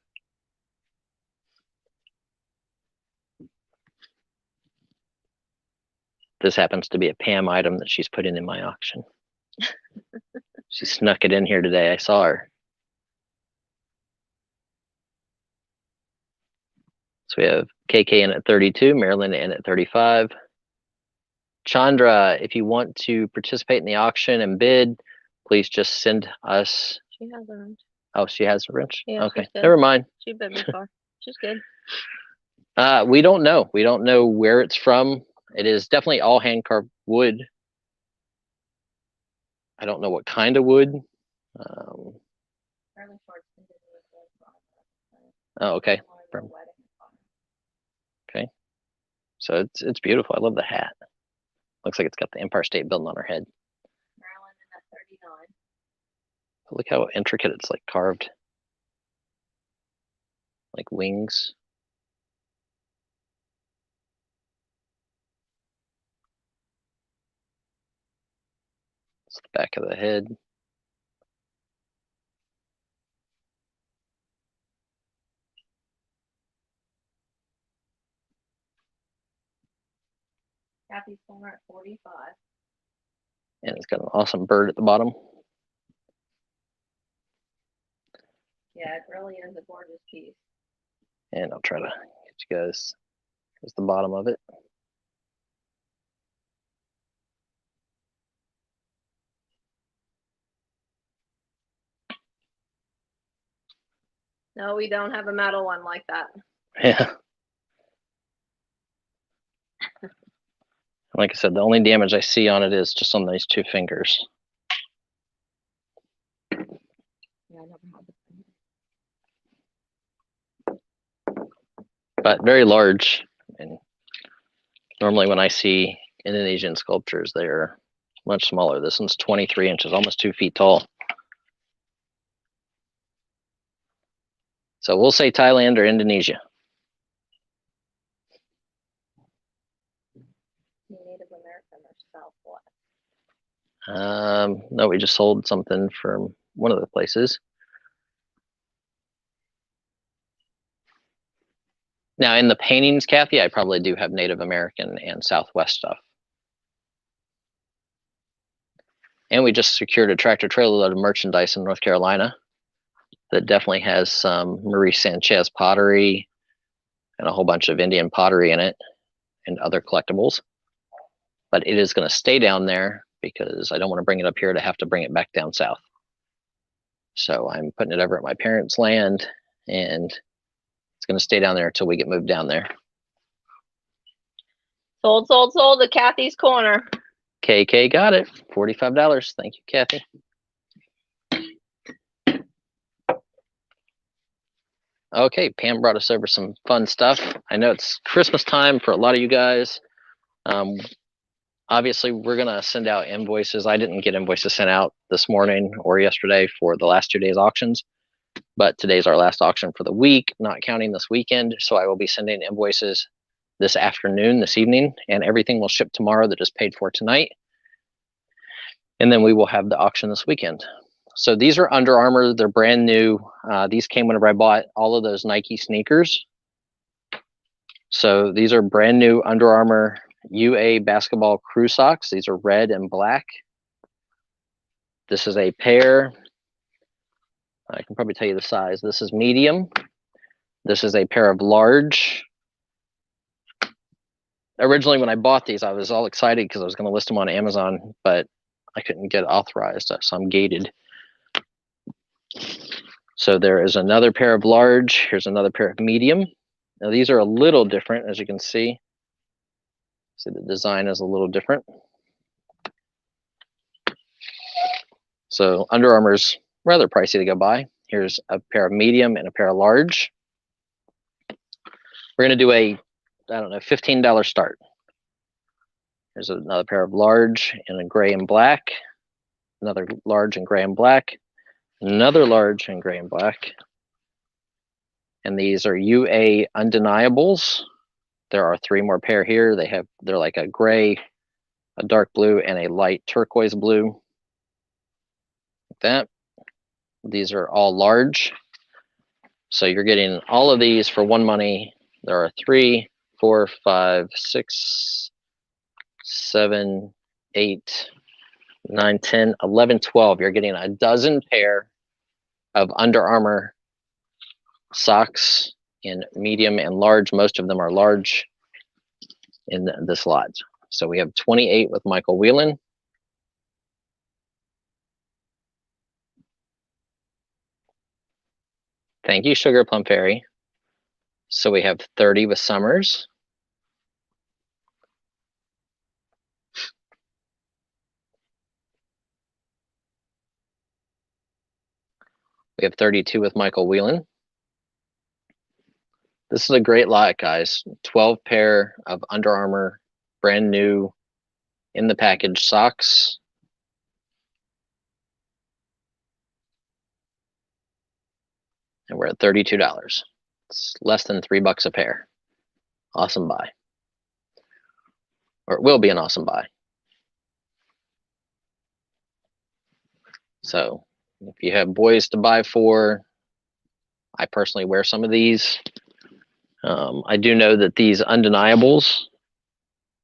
This happens to be a Pam item that she's put in my auction. She snuck it in here today. I saw her. So we have KK in at 32, Marilyn in at 35. Chandra, if you want to participate in the auction and bid, please just send us. She has a wrench. Oh, she has a wrench? Yeah, okay, she's good. never mind. She's bid before. She's good. We don't know. We don't know where it's from. It is definitely all hand carved wood. I don't know what kind of wood. Oh, okay. Okay. So it's beautiful. I love the hat. Looks like it's got the Empire State Building on her head. Marilyn in at 39. Look how intricate it's like carved. Like wings. It's the back of the head. Kathy's corner at 45. And it's got an awesome bird at the bottom. Yeah, it really is a gorgeous piece. And I'll try to get you guys. Here's the bottom of it. No, we don't have a metal one like that. Yeah. Like I said, the only damage I see on it is just on these 2 fingers. Yeah, I never had the But very large. And normally when I see Indonesian sculptures, they're much smaller. This one's 23 inches, almost 2 feet tall. So we'll say Thailand or Indonesia. Native American or Southwest? No, we just sold something from one of the places. Now in the paintings, Kathy, I probably do have Native American and Southwest stuff. And we just secured a tractor trailer load of merchandise in North Carolina that definitely has some Marie Sanchez pottery and a whole bunch of Indian pottery in it and other collectibles. But it is going to stay down there because I don't want to bring it up here to have to bring it back down south. So I'm putting it over at my parents' land, and it's going to stay down there until we get moved down there. Sold, sold, sold at Kathy's corner. KK got it. $45. Thank you, Kathy. Okay, Pam brought us over some fun stuff. I know it's Christmas time for a lot of you guys. Obviously, we're going to send out invoices. I didn't get invoices sent out this morning or yesterday for the last 2 days auctions, but today's our last auction for the week, not counting this weekend. So I will be sending invoices this afternoon, this evening, and everything will ship tomorrow that is paid for tonight. And then we will have the auction this weekend. So these are Under Armour. They're brand new. These came whenever I bought all of those Nike sneakers. So these are brand new Under Armour UA basketball crew socks. These are red and black. This is a pair. I can probably tell you the size. This is medium. This is a pair of large. Originally, when I bought these, I was all excited because I was going to list them on Amazon, but I couldn't get authorized, so I'm gated. So there is another pair of large. Here's another pair of medium. Now these are a little different, as you can see. See, the design is a little different. So Under Armour's rather pricey to go buy. Here's a pair of medium and a pair of large. We're going to do a, I don't know, $15 start. Here's another pair of large in a gray and black. Another large in gray and black. Another large in gray and black. And these are UA Undeniables. There are 3 more pair here. They're like a gray, a dark blue, and a light turquoise blue. Like that. These are all large. So you're getting all of these for one money. There are 3, 4, 5, 6, 7, 8, 9, 10, 11, 12. You're getting a dozen pair of Under Armour socks in medium and large. Most of them are large in this lot. So we have 28 with Michael Whelan. Thank you, Sugar Plum Fairy. So we have 30 with Summers. We have 32 with Michael Whelan. This is a great lot, guys. 12 pair of Under Armour, brand new, in the package socks. And we're at $32. It's less than $3 a pair. Awesome buy. Or it will be an awesome buy. So if you have boys to buy for, I personally wear some of these. I do know that these Undeniables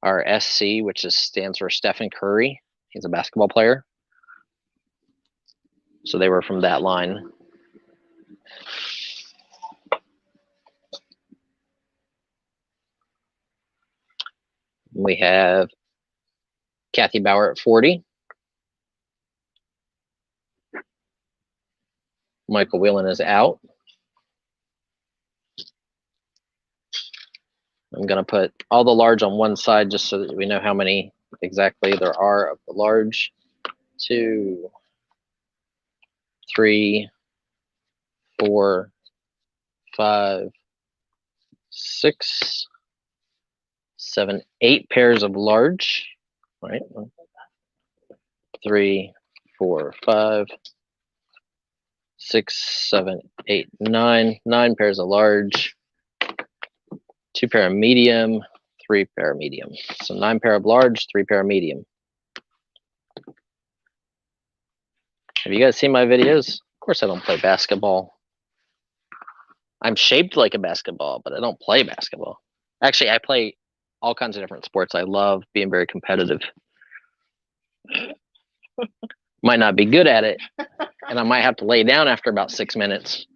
are SC, which stands for Stephen Curry. He's a basketball player. So they were from that line. We have Kathy Bauer at 40. Michael Whelan is out. I'm going to put all the large on one side just so that we know how many exactly there are of the large. 2, 3, 4, 5, 6, 7, 8 pairs of large, right? 3, 4, 5, 6, 7, 8, 9. 9 pairs of large. 2 pair of medium, 3 pair of medium. So 9 pair of large, 3 pair of medium. Have you guys seen my videos? Of course I don't play basketball. I'm shaped like a basketball, but I don't play basketball. Actually, I play all kinds of different sports. I love being very competitive. Might not be good at it, and I might have to lay down after about 6 minutes.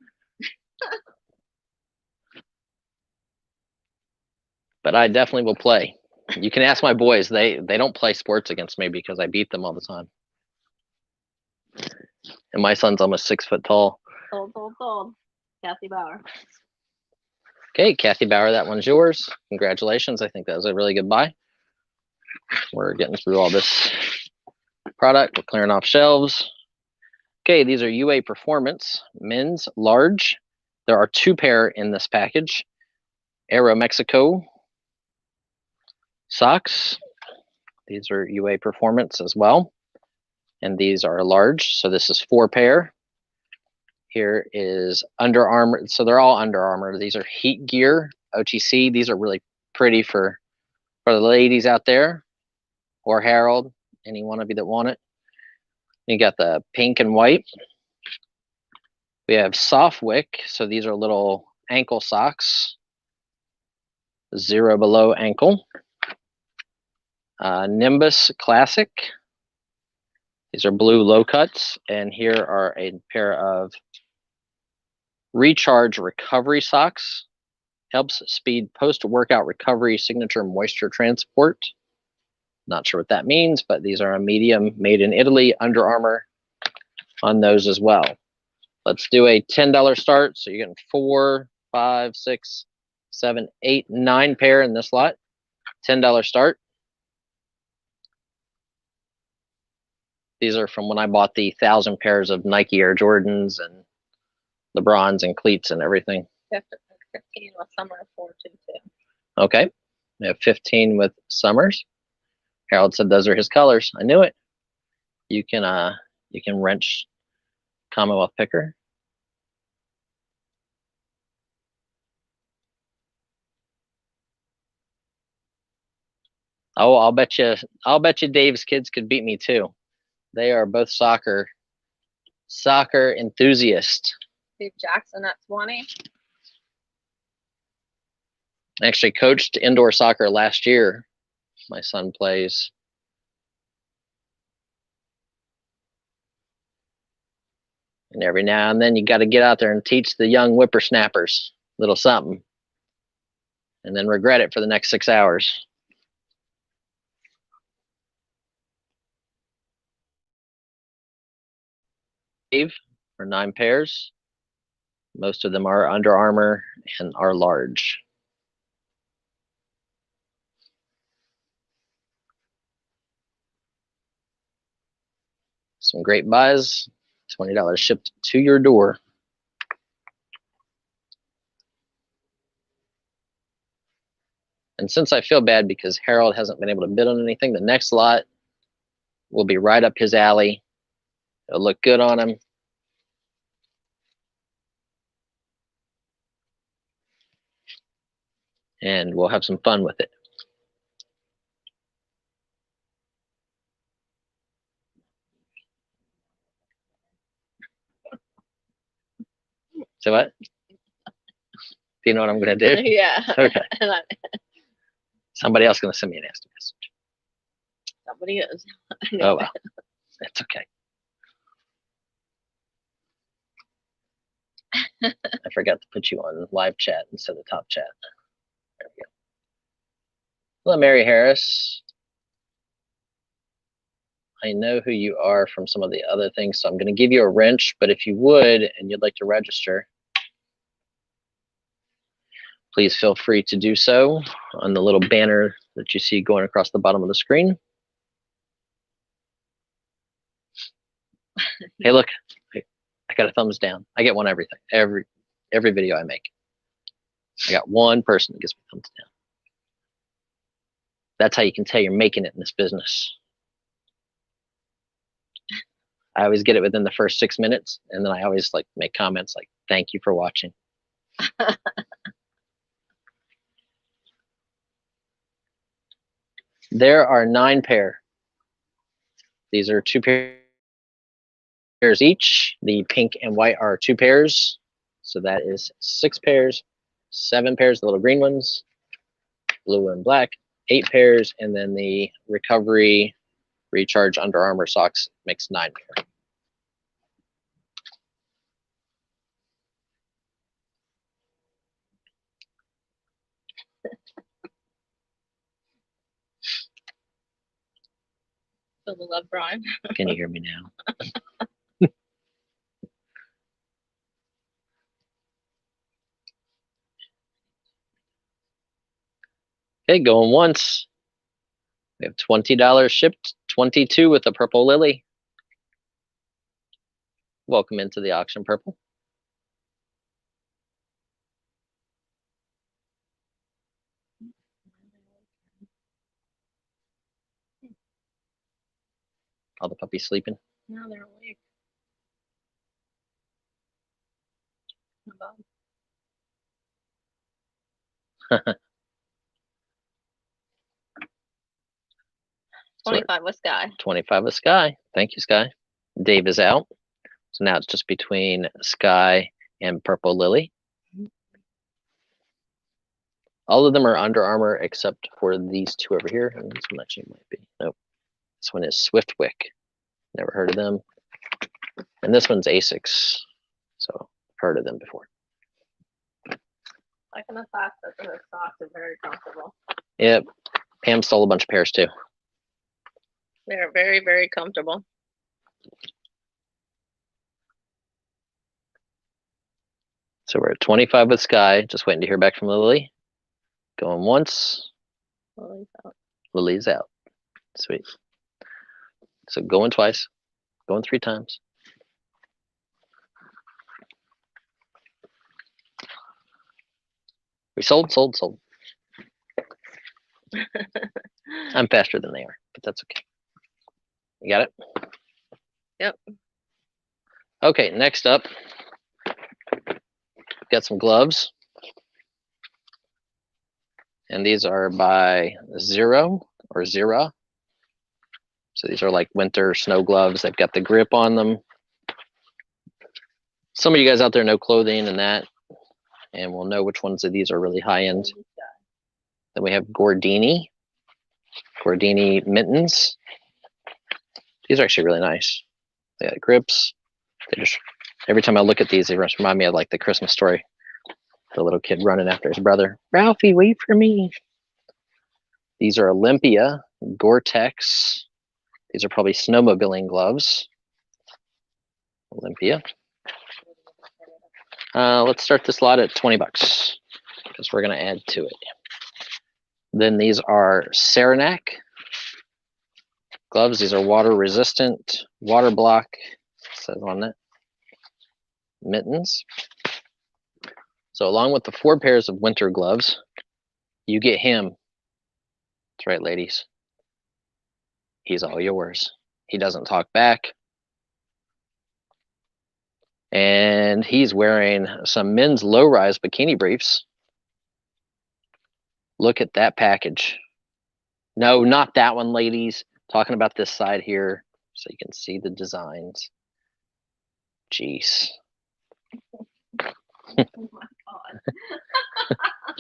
But I definitely will play. You can ask my boys. They don't play sports against me because I beat them all the time. And my son's almost 6 foot tall. Sold. Kathy Bauer. Okay, Kathy Bauer, that one's yours. Congratulations. I think that was a really good buy. We're getting through all this product. We're clearing off shelves. Okay, these are UA Performance, men's large. There are 2 pair in this package. Aero Mexico socks. These are UA Performance as well. And these are large. So this is 4 pair. Here is Under Armour. So they're all Under Armour. These are Heat Gear OTC. These are really pretty for the ladies out there, or Harold, any one of you that want it. You got the pink and white. We have soft wick, so these are little ankle socks, 0 below ankle. Nimbus Classic. These are blue low cuts, and here are a pair of Recharge recovery socks. Helps speed post-workout recovery signature moisture transport. Not sure what that means, but these are a medium, made in Italy, Under Armour on those as well. Let's do a $10 start. So you're getting 4, 5, 6, 7, 8, 9 pair in this lot. $10 start. These are from when I bought the 1,000 pairs of Nike Air Jordans and LeBrons and cleats and everything. 15 with summer 422. Okay. We have 15 with Summers. Harold said those are his colors. I knew it. You can wrench Commonwealth picker. Oh, I'll bet you Dave's kids could beat me too. They are both soccer enthusiasts. Steve Jackson at 20. I actually coached indoor soccer last year. My son plays. And every now and then you got to get out there and teach the young whippersnappers a little something. And then regret it for the next 6 hours. For 9 pairs. Most of them are Under Armour and are large. Some great buys. $20 shipped to your door. And since I feel bad because Harold hasn't been able to bid on anything, the next lot will be right up his alley. It'll look good on him. And we'll have some fun with it. So what? Do you know what I'm going to do? Yeah. Okay. Somebody else going to send me a nasty message. Somebody is. Oh, well. That's okay. I forgot to put you on live chat instead of top chat. There we go. Hello, Mary Harris. I know who you are from some of the other things, so I'm going to give you a wrench, but if you would and you'd like to register, please feel free to do so on the little banner that you see going across the bottom of the screen. Hey, look, I got a thumbs down. I get one everything, every video I make. I got one person that gives me thumbs down. That's how you can tell you're making it in this business. I always get it within the first 6 minutes, and then I always like make comments like, "Thank you for watching." There are 9 pair. These are 2 pairs each. The pink and white are 2 pairs. So that is 6 pairs, 7 pairs, the little green ones, blue and black, 8 pairs, and then the recovery recharge Under Armour socks makes 9 pair. Feel the love, Brian. Can you hear me now? Okay, going once. We have $20 shipped, 22 with a purple lily. Welcome into the auction, Purple. All the puppies sleeping. No, they're awake. About 25 with Sky. 25 with Sky. Thank you, Sky. Dave is out. So now it's just between Sky and Purple Lily. All of them are Under Armour except for these two over here. And this one actually might be. Nope. This one is Swiftwick. Never heard of them. And this one's Asics. So heard of them before. I can attest that the socks are very comfortable. Yep. Pam stole a bunch of pairs too. They're very, very comfortable. So we're at 25 with Sky. Just waiting to hear back from Lily. Going once. Lily's out. Lily's out. Sweet. So going twice. Going 3 times. We sold. I'm faster than they are, but that's okay. You got it? Yep. Okay, next up, got some gloves. And these are by Zero or Zira. So these are like winter snow gloves. They've got the grip on them. Some of you guys out there know clothing and that, and we'll know which ones of these are really high end. Then we have Gordini mittens. These are actually really nice. They got grips. They just, every time I look at these, they remind me of like the Christmas story. The little kid running after his brother. Ralphie, wait for me. These are Olympia Gore-Tex. These are probably snowmobiling gloves. Olympia. Let's start this lot at 20 bucks because we're going to add to it. Then these are Saranac gloves. These are water resistant, water block, says on that. Mittens. So along with the 4 pairs of winter gloves, you get him. That's right, ladies. He's all yours. He doesn't talk back. And he's wearing some men's low-rise bikini briefs. Look at that package. No, not that one, ladies. Talking about this side here so you can see the designs. Jeez. Oh my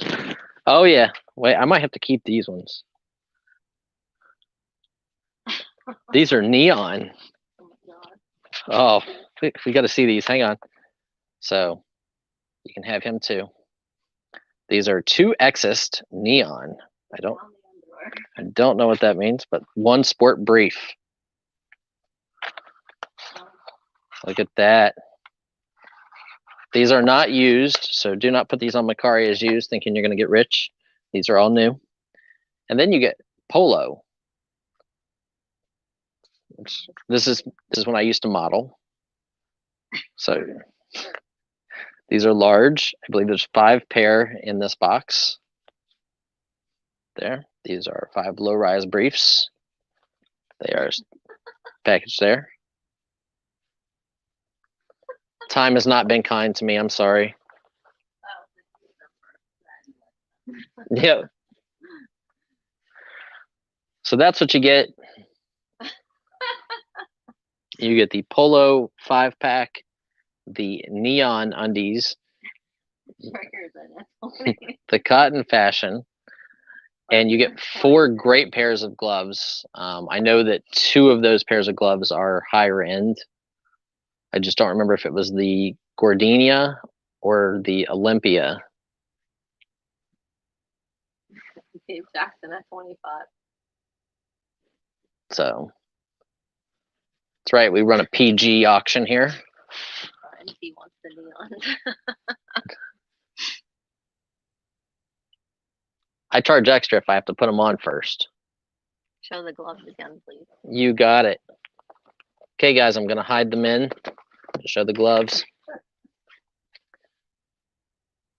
God. Oh, yeah. Wait, I might have to keep these ones. These are neon. Oh my God. Oh, we got to see these. Hang on. So you can have him too. These are 2 Exist neon. I don't know what that means, but 1 sport brief. Look at that. These are not used, so do not put these on Macari as used, thinking you're going to get rich. These are all new. And then you get Polo. This is when I used to model. So these are large. I believe there's 5 pair in this box. There. These are 5 low-rise briefs. They are packaged there. Time has not been kind to me. I'm sorry. Yeah. So that's what you get. You get the Polo 5-pack, the neon undies, the cotton fashion, and you get 4 great pairs of gloves. I know that 2 of those pairs of gloves are higher end. I just don't remember if it was the Gordini or the Olympia. Dave Jackson at 25. So that's right. We run a PG auction here. And he wants the neon. I charge extra if I have to put them on first. Show the gloves again, please. You got it. Okay, guys, I'm going to hide them in. Show the gloves.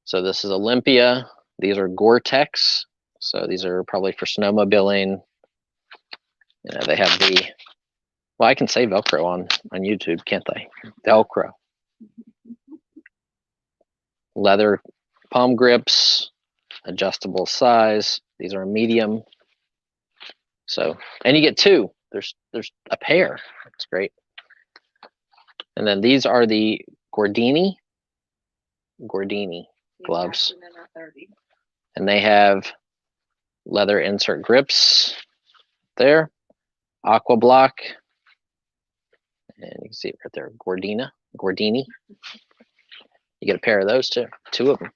So this is Olympia. These are Gore-Tex. So these are probably for snowmobiling. You know, they have the, well, I can say Velcro on YouTube, can't they? Velcro. Leather palm grips, adjustable size. These are a medium. So, and you get 2. There's a pair. That's great. And then these are the Gordini gloves. And they have leather insert grips there, aqua block, and you can see it right there, Gordini. You get a pair of those too, 2 of them.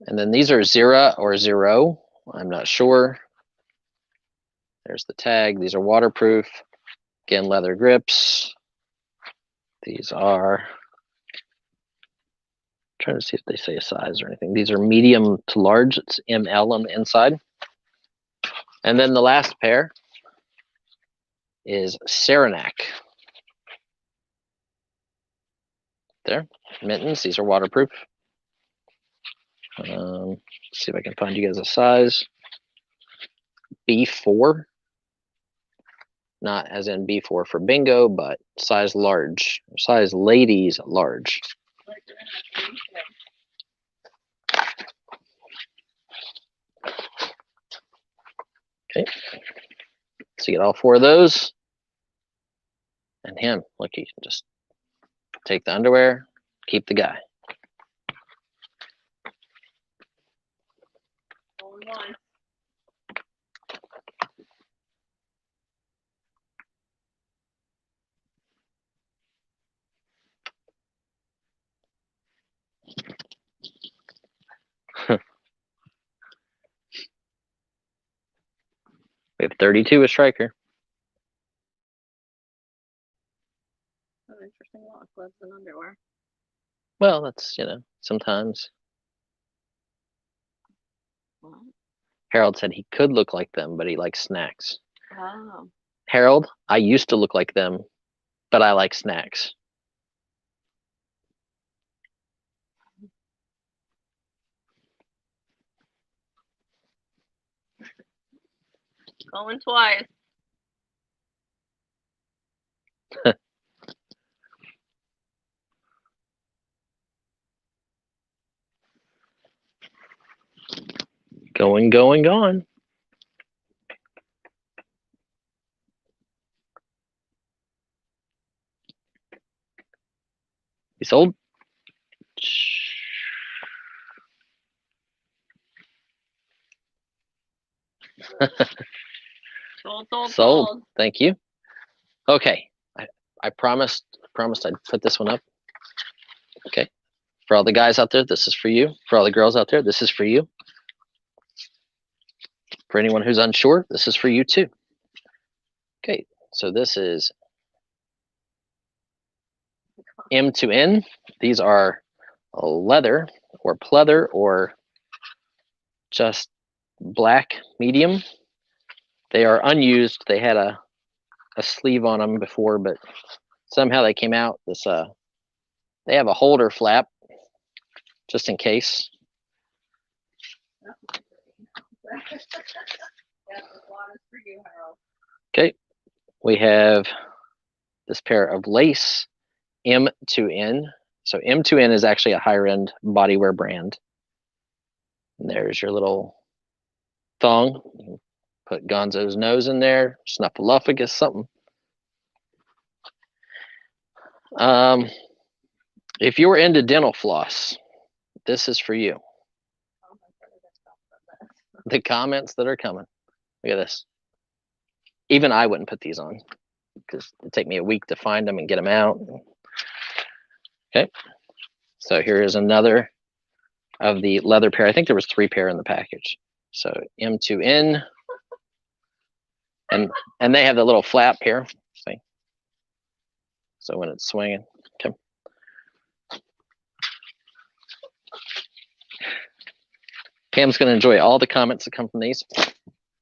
And then these are Zira or Zero, I'm not sure. There's the tag. These are waterproof. Again, leather grips. These are, trying to see if they say a size or anything. These are medium to large. It's ML on the inside. And then the last pair is Saranac. There, mittens. These are waterproof. Let's see if I can find you guys a size. B4. Not as in B4 for bingo, but size large. Size ladies large. Okay. So you get all 4 of those. And him, look, you can just take the underwear, keep the guy. We have 32 with Striker. An interesting lot of gloves and underwear. Well, that's, sometimes. What? Harold said he could look like them, but he likes snacks. Oh. Harold, I used to look like them, but I like snacks. Going twice. Going. You sold? Sold. Thank you. Okay. I promised I'd put this one up. Okay. For all the guys out there, this is for you. For all the girls out there, this is for you. For anyone who's unsure, this is for you too. Okay. So this is M to N. These are leather or pleather or just black medium. They are unused. They had a sleeve on them before, but somehow they came out. This they have a holder flap just in case. Okay, we have this pair of lace M to N. So M to N is actually a higher end bodywear brand. And there's your little thong. Put Gonzo's nose in there, Snuffleupagus, something. If you were into dental floss, this is for you. The comments that are coming. Look at this. Even I wouldn't put these on because it'd take me a week to find them and get them out. Okay. So here is another of the leather pair. I think there was 3 pair in the package. So M to N. And they have the little flap here. See? So when it's swinging, okay. Pam's going to enjoy all the comments that come from these.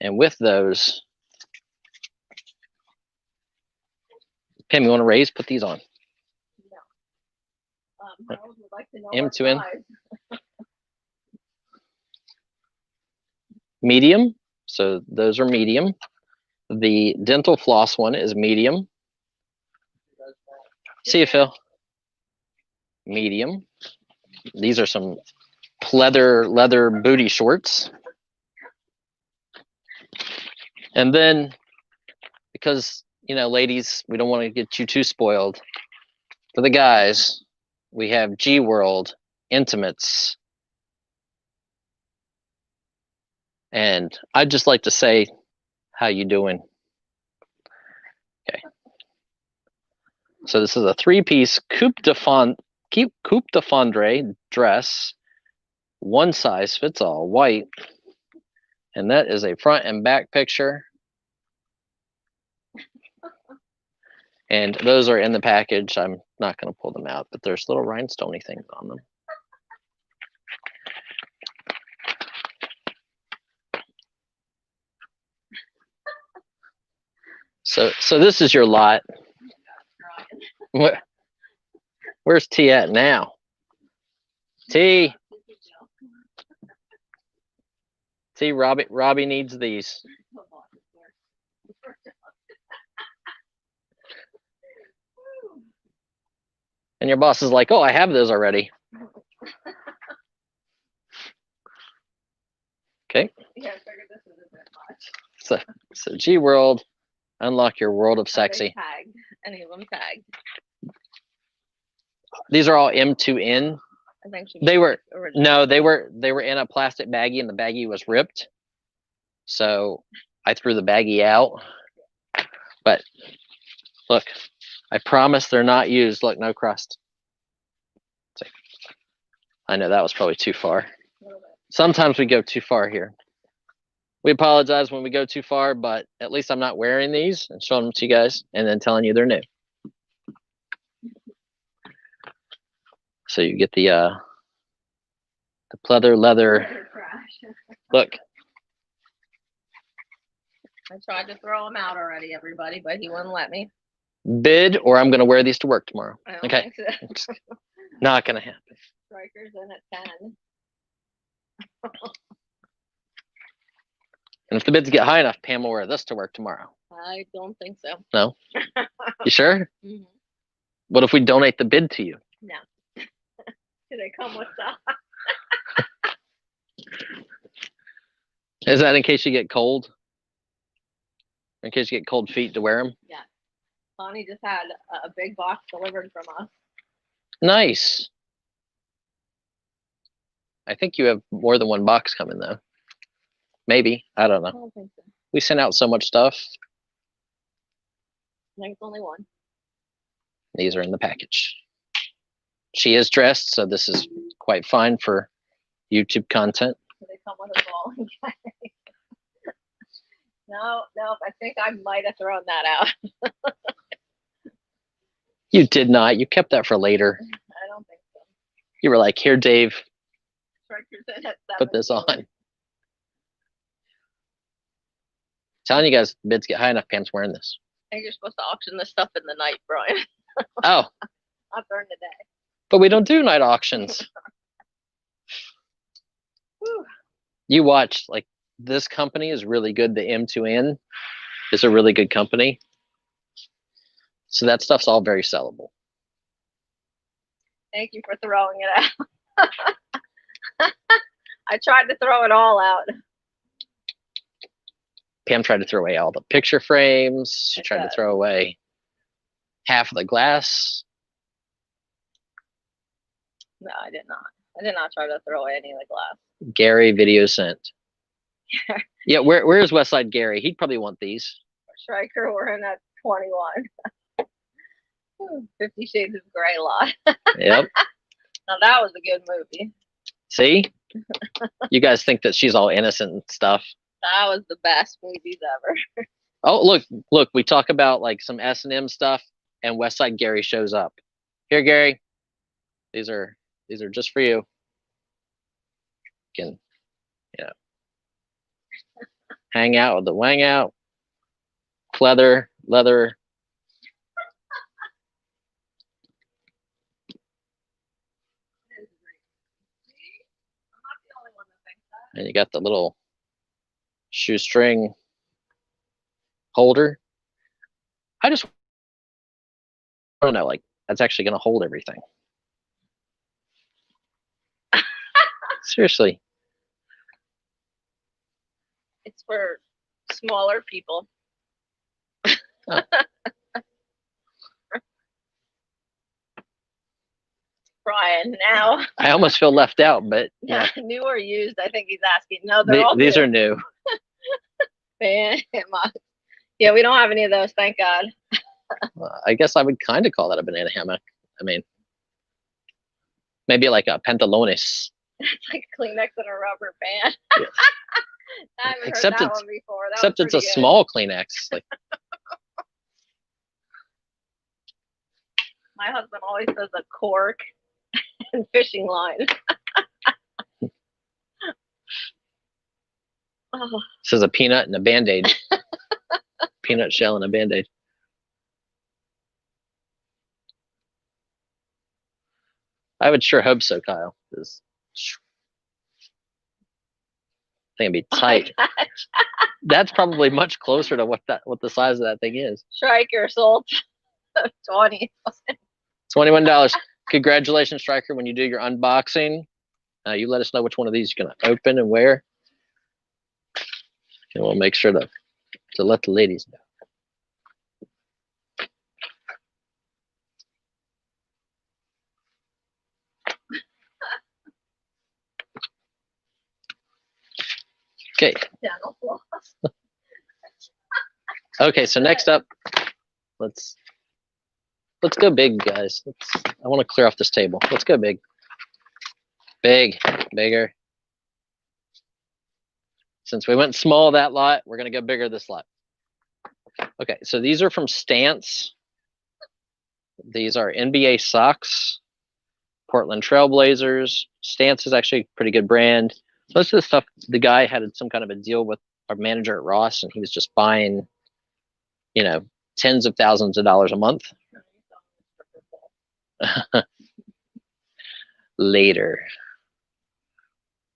And with those, Pam, you want to raise? Put these on. No. Harold would like to know M to N. size. Medium. So those are medium. The dental floss one is medium. See you, Phil. Medium. These are some leather booty shorts. And then, because you know, ladies, we don't want to get you too spoiled. For the guys, we have G World, Intimates. And I'd just like to say, how you doing? Okay. So this is a 3-piece coupe de fondre dress, one size fits all, white. And that is a front and back picture. And those are in the package. I'm not going to pull them out, but there's little rhinestoney things on them. So this is your lot. Where's T at now? T, Robbie needs these. And your boss is like, oh, I have those already. Okay. Yeah, I figured this was a bit much. So G World, unlock your world of sexy. Tagged. Any of them tagged? These are all M2N. I think they were they were in a plastic baggie, and the baggie was ripped. So I threw the baggie out. But look, I promise they're not used. Look, no crust. See, I know that was probably too far. Sometimes we go too far here. We apologize when we go too far, but at least I'm not wearing these and showing them to you guys and then telling you they're new. So you get the pleather leather. Look. I tried to throw him out already, everybody, but he wouldn't let me. Bid, or I'm going to wear these to work tomorrow. I don't Okay. think so. Not going to happen. Strikers in at 10. And if the bids get high enough, Pam will wear this to work tomorrow. I don't think so. No? You sure? Mm-hmm. What if we donate the bid to you? No. Do they come with that? Is that in case you get cold? In case you get cold feet to wear them? Yeah. Bonnie just had a big box delivered from us. Nice. I think you have more than one box coming, though. Maybe. I don't know. I don't think so. We sent out so much stuff. I think it's only one. These are in the package. She is dressed, so this is quite fine for YouTube content. Do they come with a bowling bag? No, I think I might have thrown that out. You did not. You kept that for later. I don't think so. You were like, here, Dave, Strikers in at 7. put this on. Telling you guys, bids get high enough, Pam's wearing this. I think you're supposed to auction this stuff in the night, Brian. Oh. Not during the day. But we don't do night auctions. You watch, like, this company is really good. The M2N is a really good company. So that stuff's all very sellable. Thank you for throwing it out. I tried to throw it all out. Pam tried to throw away all the picture frames. She tried to throw away half of the glass. No, I did not. I did not try to throw away any of the glass. Gary video sent. Yeah, where's Westside Gary? He'd probably want these. Striker, we're in at 21. 50 Shades of Grey lot. Yep. Now that was a good movie. See? You guys think that she's all innocent and stuff. That was the best movies ever. Oh, look, we talk about like some S&M stuff and Westside Gary shows up. Here, Gary. These are just for you. Can, hang out with the wang out. Leather. And you got the little shoestring holder. I don't know, like that's actually going to hold everything. Seriously. It's for smaller people. Brian, now. I almost feel left out, but yeah. New or used? I think he's asking. No, they're all These new. are new. Yeah, we don't have any of those, thank God. I guess I would kind of call that a banana hammock. I mean, maybe like a pantalones. It's like Kleenex and a rubber band. Yes. I haven't Except heard that it's one before. That except was it's a pretty good. small Kleenex. Like My husband always says a cork and fishing line. Oh, this is a peanut and a Band-Aid. Peanut shell and a Band-Aid. I would sure hope so, Kyle. I think it'd be tight. That's probably much closer to what the size of that thing is. Striker sold $20. $21. Congratulations, Striker. When you do your unboxing, you let us know which one of these you're gonna open and where. And we'll make sure to let the ladies know. Okay. Okay, so next up, let's go big, guys. I want to clear off this table. Let's go big. Bigger. Since we went small that lot, we're gonna go bigger this lot. Okay, so these are from Stance. These are NBA socks, Portland Trailblazers. Stance is actually a pretty good brand. Most of the stuff, the guy had some kind of a deal with our manager at Ross, and he was just buying, you know, tens of thousands of dollars a month. Later,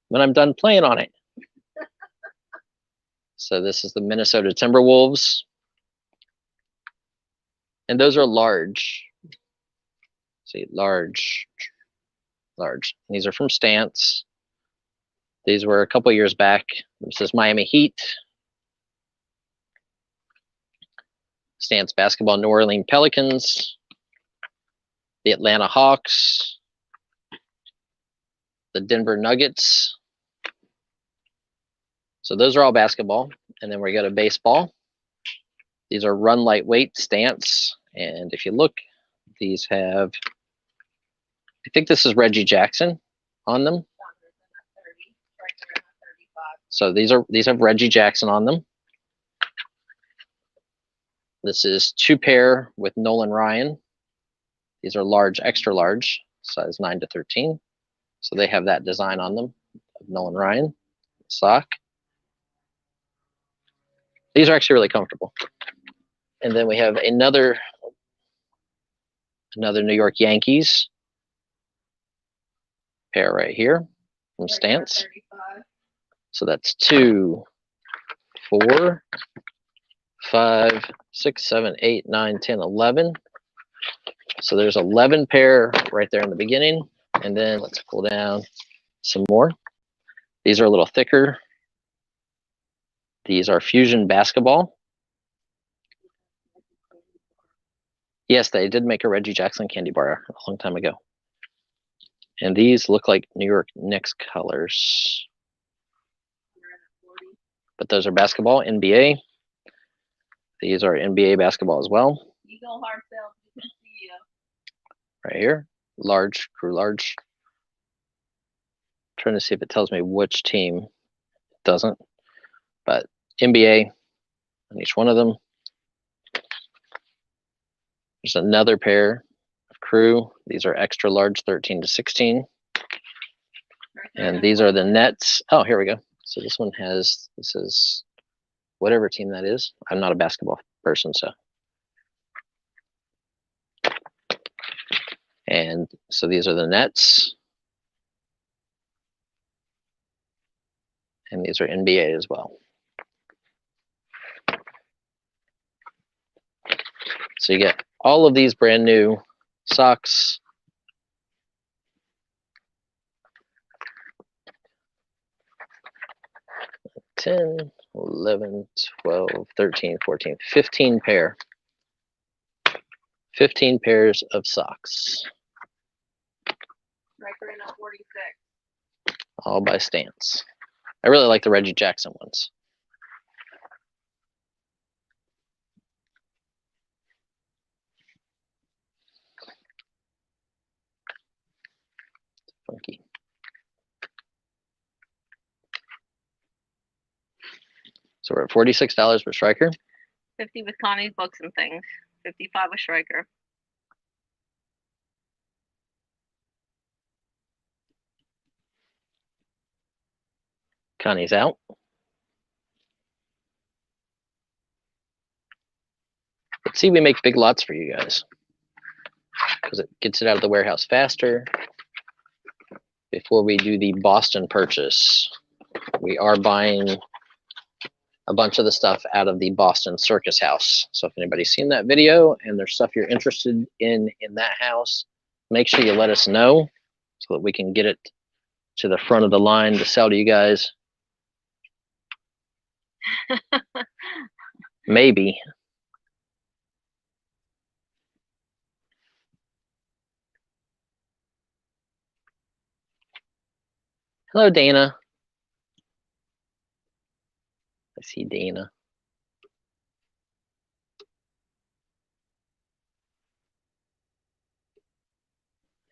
when I'm done playing on it. So this is the Minnesota Timberwolves. And those are large. See, large. These are from Stance. These were a couple years back. This is Miami Heat. Stance basketball, New Orleans Pelicans. The Atlanta Hawks. The Denver Nuggets. So those are all basketball. And then we go to baseball. These are Run Lightweight Stance. And if you look, these have, I think this is Reggie Jackson on them. So these have Reggie Jackson on them. This is 2 pair with Nolan Ryan. These are large, extra large, size 9 to 13. So they have that design on them of Nolan Ryan sock. These are actually really comfortable. And then we have another New York Yankees pair right here from Stance. So that's 2, 4, 5, 6, 7, 8, 9, 10, 11. So there's 11 pair right there in the beginning. And then let's pull down some more. These are a little thicker. These are Fusion Basketball. Yes, they did make a Reggie Jackson candy bar a long time ago. And these look like New York Knicks colors. But those are basketball, NBA. These are NBA basketball as well. Right here, large, crew large. Trying to see if it tells me which team. It doesn't, but NBA on each one of them. There's another pair of crew. These are extra large, 13 to 16. And these are the Nets. Oh, here we go. So this one has, this is whatever team that is. I'm not a basketball person, so. And so these are the Nets. And these are NBA as well. So you get all of these brand new socks. $10, 11, 12, 13, 14, 15 pair. 15 pairs of socks. Striker in a 46. All by Stance. I really like the Reggie Jackson ones. Funky. So we're at $46 for Striker. 50 with Connie's books and things. 55 with Striker. Connie's out. But see, we make big lots for you guys because it gets it out of the warehouse faster. Before we do the Boston purchase, we are buying a bunch of the stuff out of the Boston Circus house. So if anybody's seen that video and there's stuff you're interested in that house, make sure you let us know so that we can get it to the front of the line to sell to you guys. Maybe. Hello, Dana. I see Dana.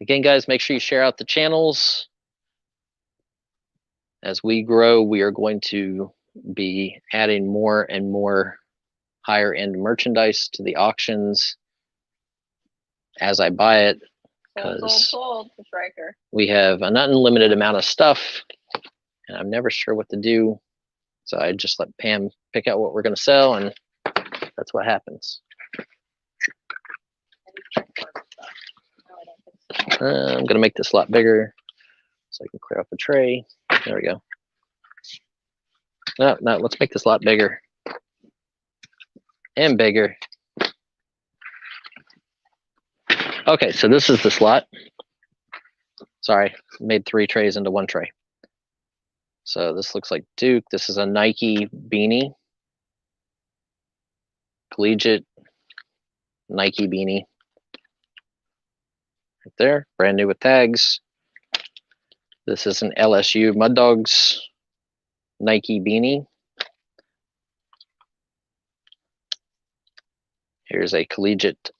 Again, guys, make sure you share out the channels. As we grow, we are going to be adding more and more higher end merchandise to the auctions as I buy it. Sold for Striker. We have an unlimited amount of stuff and I'm never sure what to do. So I just let Pam pick out what we're going to sell, and that's what happens. I'm going to make this a lot bigger so I can clear off the tray. There we go. No, let's make this a lot bigger and bigger. Okay, so this is the slot. Sorry, made 3 trays into 1 tray. So this looks like Duke. This is a Nike beanie. Collegiate Nike beanie. Right there, brand new with tags. This is an LSU Mud Dogs Nike beanie. Here's a collegiate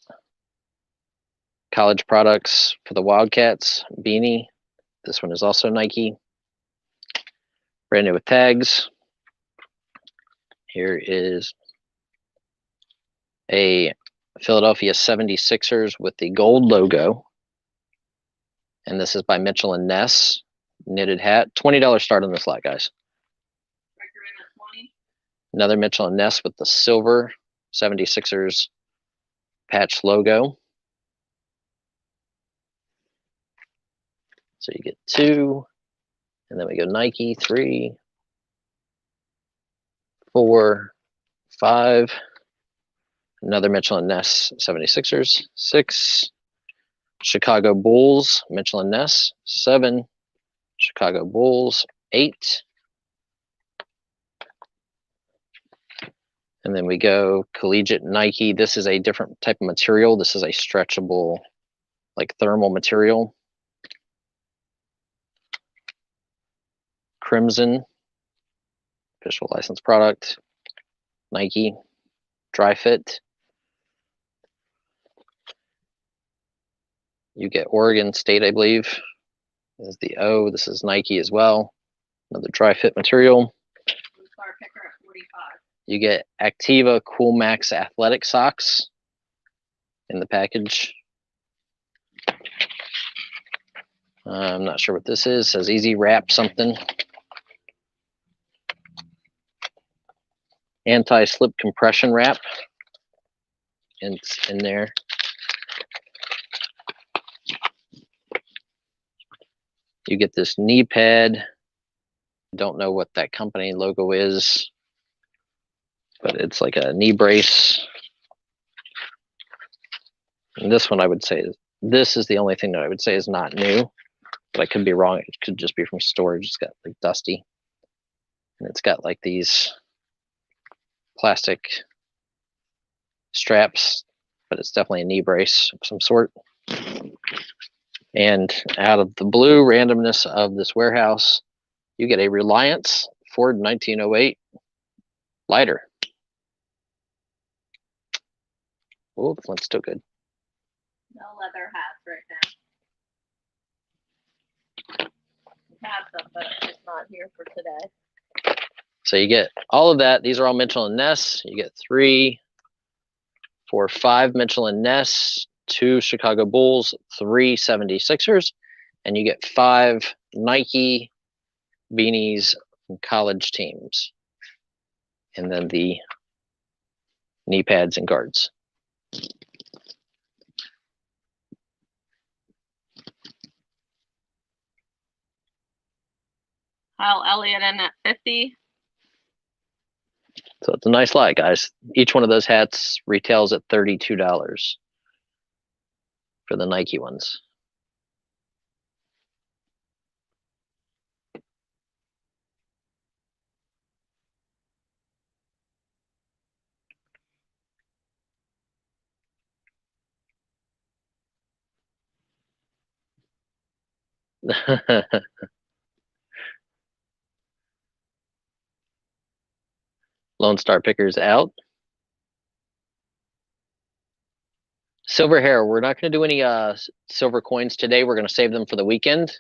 college products for the Wildcats beanie. This one is also Nike. Brand new with tags. Here is a Philadelphia 76ers with the gold logo. And this is by Mitchell & Ness. Knitted hat. $20 start on this lot, guys. Another Mitchell & Ness with the silver 76ers patch logo. So you get 2, and then we go Nike, 3, 4, 5. Another Mitchell & Ness 76ers, 6. Chicago Bulls, Mitchell & Ness, 7. Chicago Bulls, 8. And then we go collegiate Nike. This is a different type of material. This is a stretchable, like thermal material. Crimson, official licensed product. Nike, dry fit. You get Oregon State, I believe, is the O. This is Nike as well. Another dry fit material. You get Activa Cool Max athletic socks in the package. I'm not sure what this is. It says Easy Wrap something. Anti-slip compression wrap. And it's in there. You get this knee pad. Don't know what that company logo is, but it's like a knee brace. And this one I would say, this is the only thing that I would say is not new, but I could be wrong. It could just be from storage. It's got like dusty. And it's got like these plastic straps but it's definitely a knee brace of some sort. And out of the blue randomness of this warehouse, you get a Reliance Ford 1908 lighter. Oh, the flint's still good. No leather hats right now. Have some, but it's not here for today. So you get all of that. These are all Mitchell and Ness. You get 3, 4, 5 Mitchell and Ness, 2 Chicago Bulls, 3 76ers, and you get 5 Nike beanies from college teams. And then the knee pads and guards. Kyle Elliott in at 50. So it's a nice lot, guys. Each one of those hats retails at $32 for the Nike ones. Lone Star Pickers out. Silver hair. We're not going to do any silver coins today. We're going to save them for the weekend,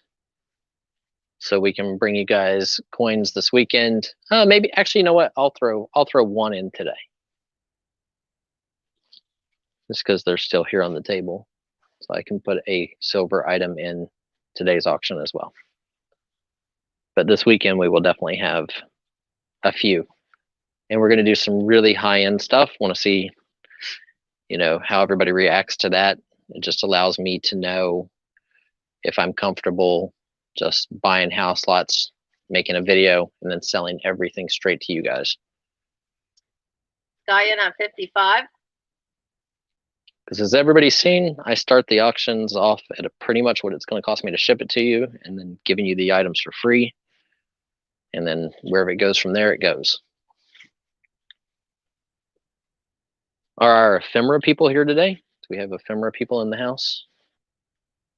so we can bring you guys coins this weekend. Maybe actually, you know what? I'll throw one in today, just because they're still here on the table, so I can put a silver item in today's auction as well. But this weekend we will definitely have a few, and we're going to do some really high-end stuff. Want to see, you know, how everybody reacts to that. It just allows me to know if I'm comfortable just buying house lots, making a video, and then selling everything straight to you guys. Guy in at 55. Because as everybody's seen, I start the auctions off at pretty much what it's going to cost me to ship it to you, and then giving you the items for free. And then wherever it goes from there, it goes. Are our ephemera people here today? Do we have ephemera people in the house?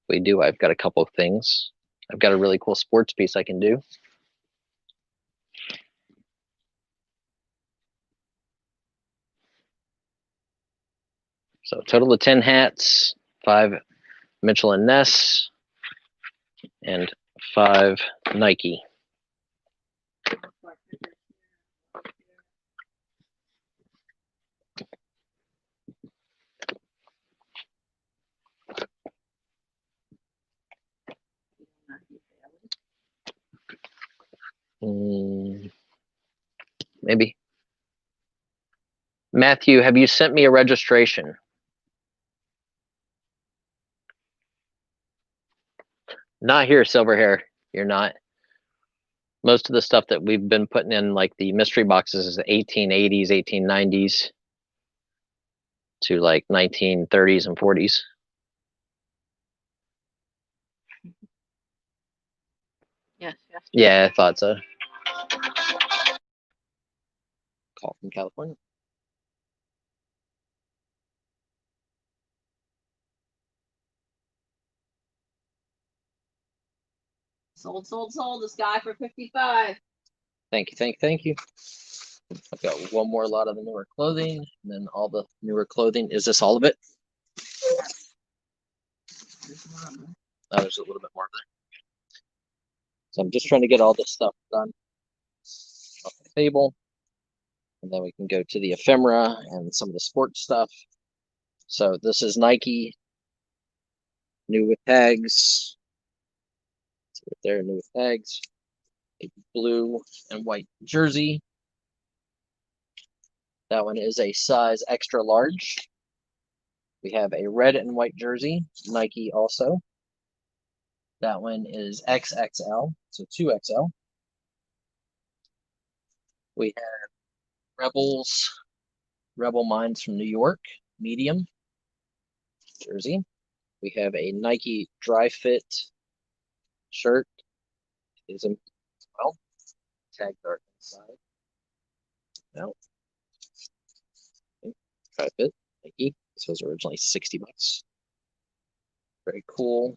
We do. I've got a couple of things. I've got a really cool sports piece I can do. So total of 10 hats, 5 Mitchell and Ness, and 5 Nike. Maybe. Matthew, have you sent me a registration? Not here, silver hair. You're not. Most of the stuff that we've been putting in, like the mystery boxes, is 1880s, 1890s to like 1930s and 40s. Yes. Yeah, I thought so. Call from California. Sold. This guy for 55. Thank you. I've got one more lot of the newer clothing, and then all the newer clothing. Is this all of it? Oh, there's a little bit more there. So I'm just trying to get all this stuff done off the table, and then we can go to the ephemera and some of the sports stuff. So this is Nike, new with tags. It's right there, new with tags. A blue and white jersey. That one is a size extra large. We have a red and white jersey, Nike also. That one is XXL, so 2XL. We have Rebel Minds from New York, medium jersey. We have a Nike Dry Fit shirt. It is a well, tag art inside. No. Okay. Dry Fit, Nike, So those were originally 60 bucks. Very cool.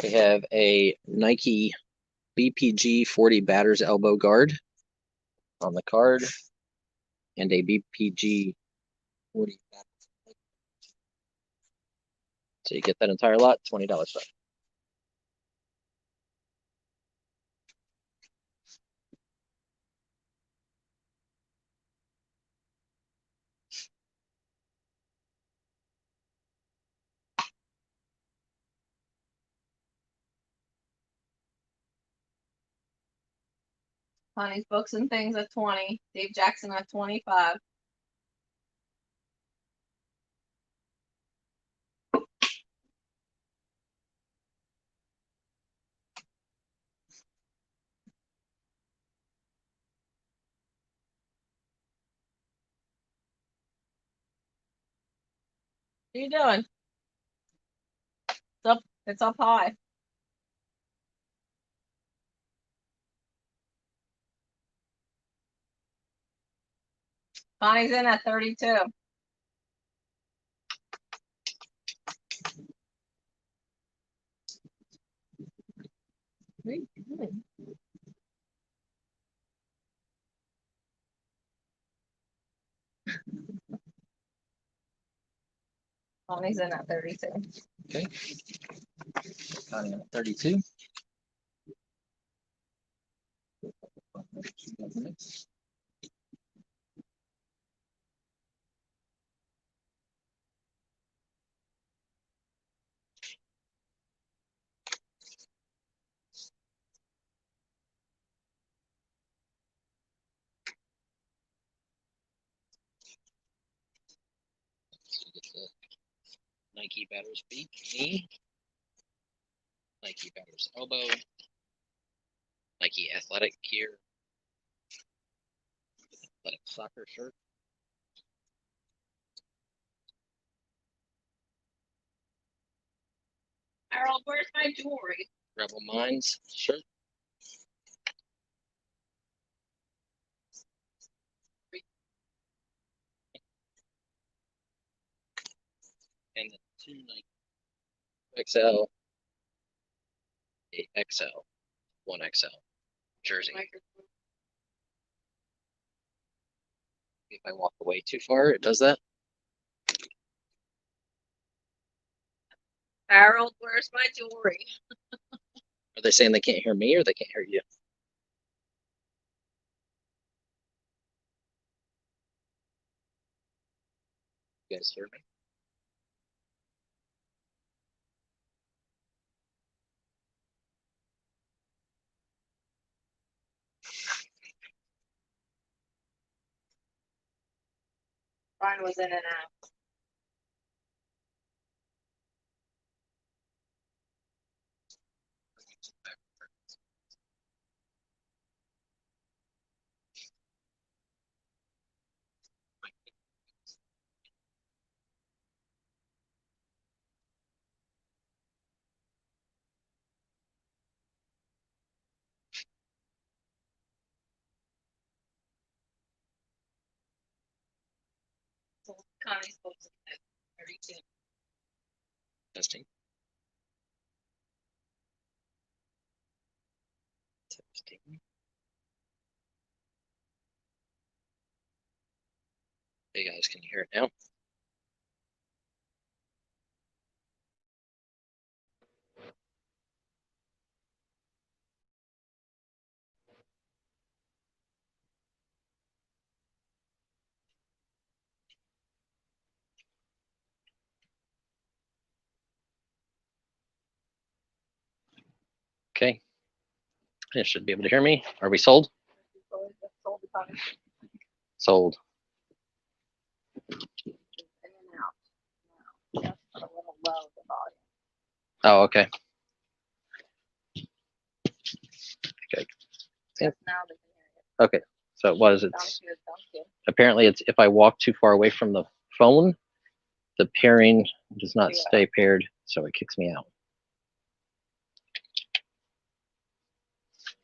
We have a Nike BPG 40 batter's elbow guard on the card, and a BPG 40. So you get that entire lot, $20 back. Connie's books and things at 20. Dave Jackson at 25. What are you doing? It's up high. Connie's in at 32. What are you doing? Connie's in at 32. Okay. Connie at 32. Nike batter's feet, knee, Nike batter's elbow, Nike athletic gear, athletic soccer shirt, Harold, where's my jewelry? Rebel Minds shirt, and the two Nike XL, a XL, 1XL jersey. If I walk away too far, it does that. Harold, where's my jewelry? Are they saying they can't hear me or they can't hear you? You guys hear me? Brian was in and out. Connie's books at 32. Testing. Testing. Hey guys, can you hear it now? Okay. You should be able to hear me. Are we sold? Sold. Oh, okay. Okay. Yes, now they can hear you. Okay. So it was. Sounds It's good, sounds good. apparently it's if I walk too far away from the phone, the pairing does not stay paired, so it kicks me out.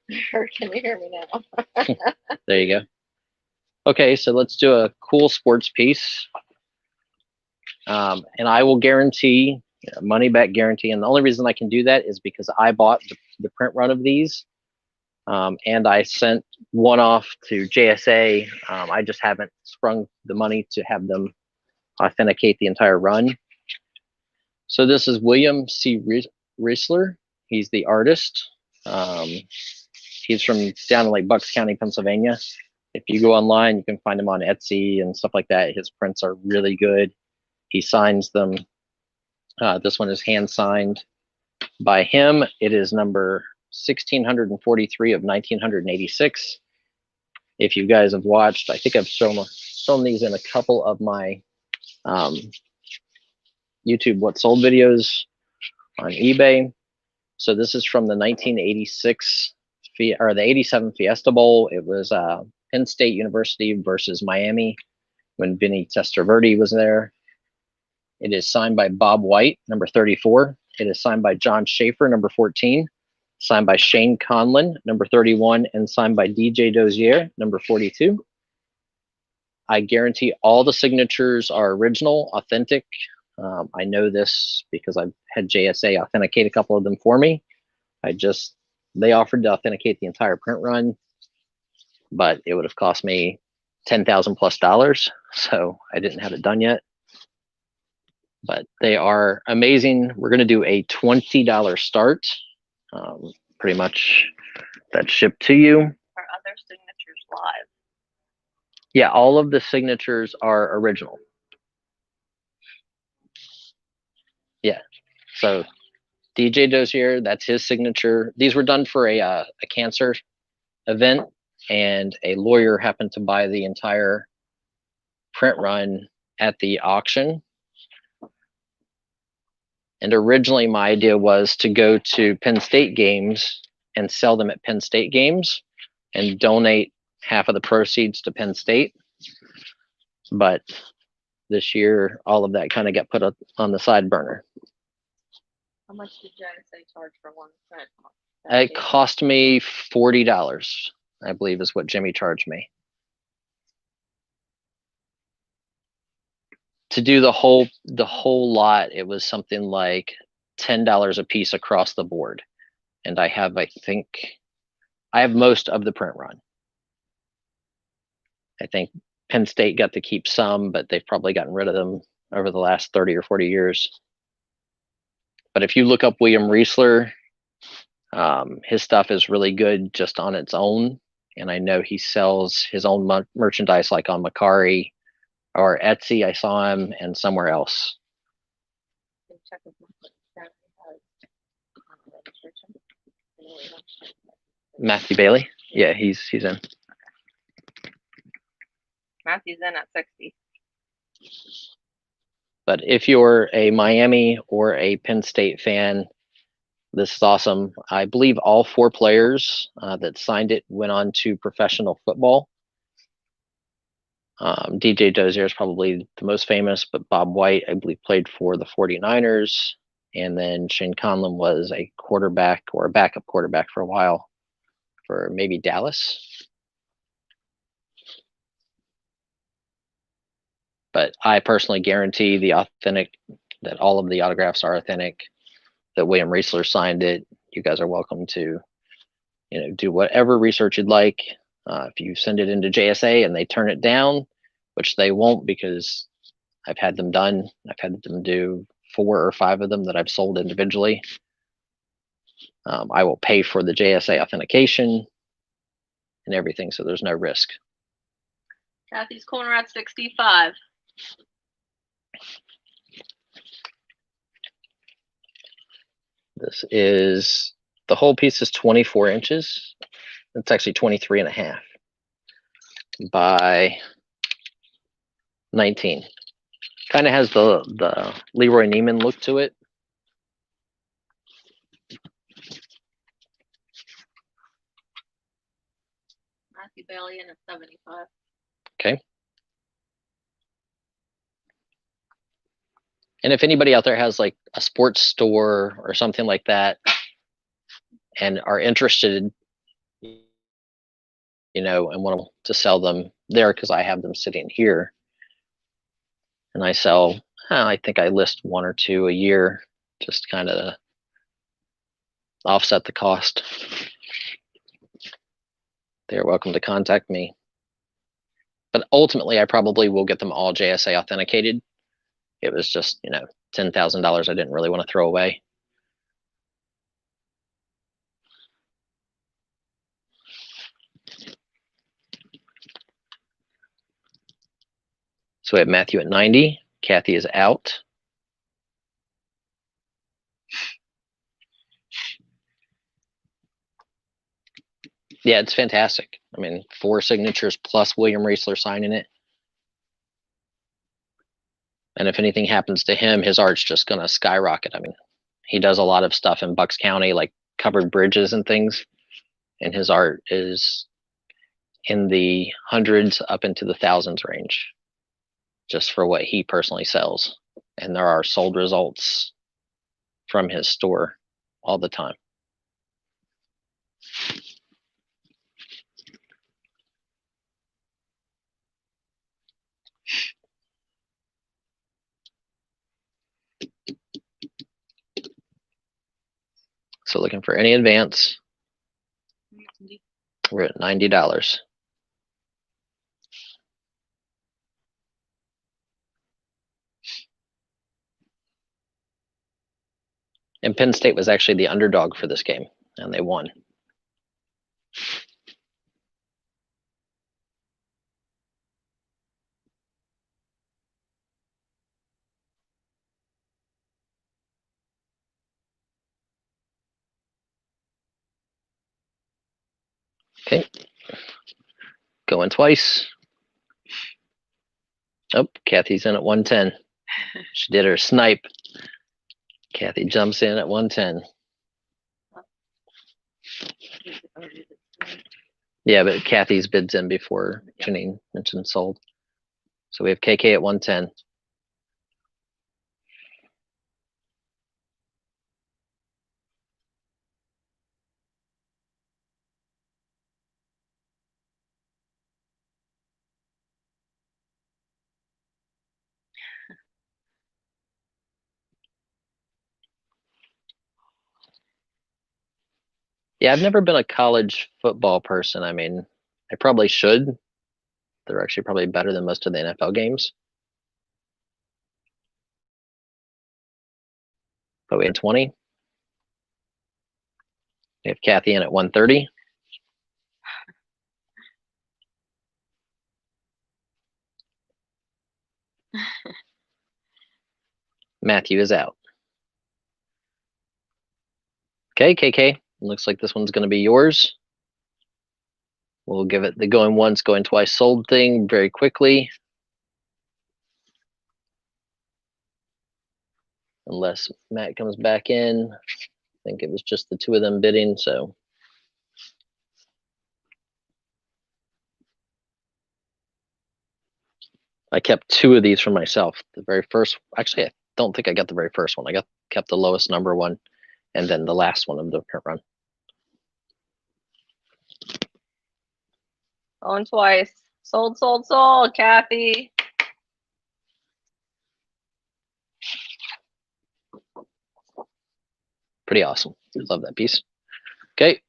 Can you hear me now? There you go. Okay, so let's do a cool sports piece. And I will guarantee, money back guarantee. And the only reason I can do that is because I bought the print run of these, and I sent one off to JSA. I just haven't sprung the money to have them authenticate the entire run. So this is William C. Riesler. He's the artist. He's from down in like Bucks County, Pennsylvania. If you go online, you can find him on Etsy and stuff like that. His prints are really good. He signs them. This one is hand signed by him. It is number 1643 of 1986. If you guys have watched, I think I've shown these in a couple of my YouTube What Sold videos on eBay. So this is from the 1986 or the 87 Fiesta Bowl. It was Penn State University versus Miami when Vinny Testaverde was there. It is signed by Bob White, number 34. It is signed by John Schaefer, number 14. Signed by Shane Conlon, number 31, and signed by DJ Dozier, number 42. I guarantee all the signatures are original, authentic. I know this because I've had JSA authenticate a couple of them for me. They offered to authenticate the entire print run, but it would have cost me $10,000+, so I didn't have it done yet. But they are amazing. We're going to do a $20 start. Pretty much that's shipped to you. Are other signatures live? Yeah, all of the signatures are original. Yeah, so DJ Dozier, that's his signature. These were done for a cancer event, and a lawyer happened to buy the entire print run at the auction. And originally my idea was to go to Penn State games and sell them at Penn State games and donate half of the proceeds to Penn State. But this year, all of that kind of got put up on the side burner. How much did JSA charge for one print? It cost me $40, I believe is what Jimmy charged me. To do the whole lot, it was something like $10 a piece across the board. And I have most of the print run. I think Penn State got to keep some, but they've probably gotten rid of them over the last 30 or 40 years. But if you look up William Riesler, his stuff is really good just on its own. And I know he sells his own merchandise like on Macari or Etsy. I saw him, and somewhere else. Matthew Bailey? Yeah, he's in. Matthew's in at 60. But if you're a Miami or a Penn State fan, this is awesome. I believe all 4 players that signed it went on to professional football. DJ Dozier is probably the most famous, but Bob White, I believe, played for the 49ers. And then Shane Conlon was a quarterback or a backup quarterback for a while for maybe Dallas. But I personally guarantee that all of the autographs are authentic, that William Riesler signed it. You guys are welcome to, do whatever research you'd like. If you send it into JSA and they turn it down, which they won't, because I've had them done. I've had them do 4 or 5 of them that I've sold individually. I will pay for the JSA authentication and everything, so there's no risk. Kathy's corner at 65. This is, the whole piece is 24 inches. It's actually 23.5 by 19. Kind of has the Leroy Neiman look to it. Matthew Bailey in at 75. Okay. And if anybody out there has like a sports store or something like that and are interested, and want to sell them there, because I have them sitting here and I sell I think I list 1 or 2 a year, just kind of offset the cost. They're welcome to contact me. But ultimately, I probably will get them all JSA authenticated. It was just, $10,000 I didn't really want to throw away. So we have Matthew at 90. Kathy is out. Yeah, it's fantastic. I mean, 4 signatures plus William Riesler signing it. And if anything happens to him, his art's just going to skyrocket. I mean, he does a lot of stuff in Bucks County, like covered bridges and things. And his art is in the hundreds up into the thousands range, just for what he personally sells. And there are sold results from his store all the time. So looking for any advance, we're at $90. And Penn State was actually the underdog for this game, and they won. Okay. Going twice. Oh, Kathy's in at 110. She did her snipe. Kathy jumps in at 110. Yeah, but Kathy's bids in before Janine mentioned sold. So we have KK at 110. Yeah, I've never been a college football person. I mean, I probably should. They're actually probably better than most of the NFL games. But we had 20. We have Kathy in at 130. Matthew is out. Okay, KK. Looks like this one's going to be yours. We'll give it the going once, going twice sold thing very quickly. Unless Matt comes back in. I think it was just the 2 of them bidding, so. I kept 2 of these for myself. The very first, actually, I don't think I got the very first one. I kept the lowest number one, and then the last one of the print run. Going twice. Sold, sold, sold, Kathy. Pretty awesome. I love that piece. Okay.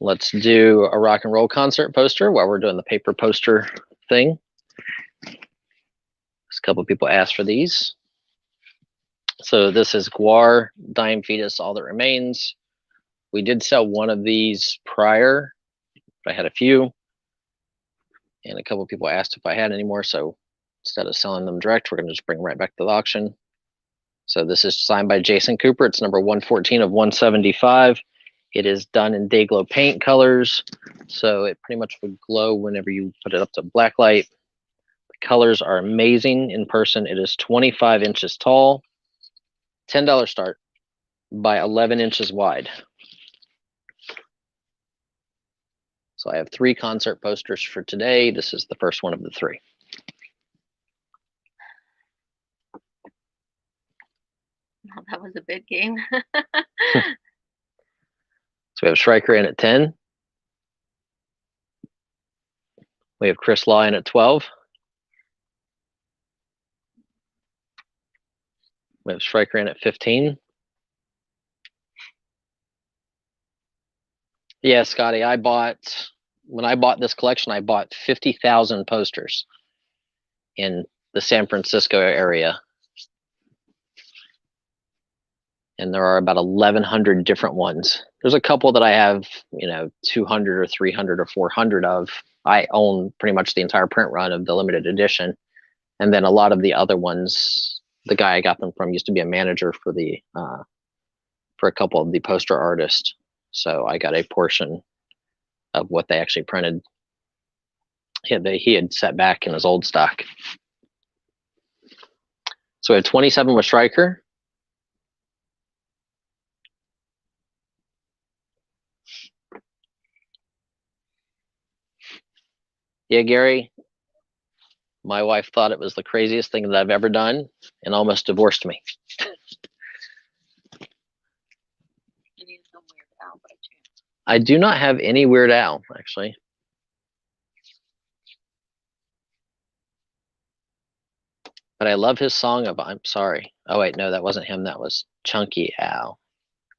Let's do a rock and roll concert poster while we're doing the paper poster thing. A couple people asked for these. So this is Guar, Dying Fetus, All That Remains. We did sell one of these prior, but I had a few. And a couple people asked if I had any more. So instead of selling them direct, we're going to just bring them right back to the auction. So this is signed by Jason Cooper. It's number 114 of 175. It is done in day glow paint colors. So it pretty much would glow whenever you put it up to black light. The colors are amazing in person. It is 25 inches tall, $10 start, by 11 inches wide. So I have 3 concert posters for today. This is the first one of the 3. Oh, that was a big game. So we have Stryker in at 10. We have Chris Law in at 12. We have Striker in at 15. Yeah, Scotty, when I bought this collection, I bought 50,000 posters in the San Francisco area. And there are about 1,100 different ones. There's a couple that I have, 200 or 300 or 400 of. I own pretty much the entire print run of the limited edition. And then a lot of the other ones, the guy I got them from used to be a manager for a couple of the poster artists. So I got a portion of what they actually printed. He had set back in his old stock. So we have 27 with Striker. Yeah, Gary, my wife thought it was the craziest thing that I've ever done and almost divorced me. I do not have any Weird Al, actually. But I love his song of I'm Sorry. Oh, wait, no, that wasn't him. That was Chunky Al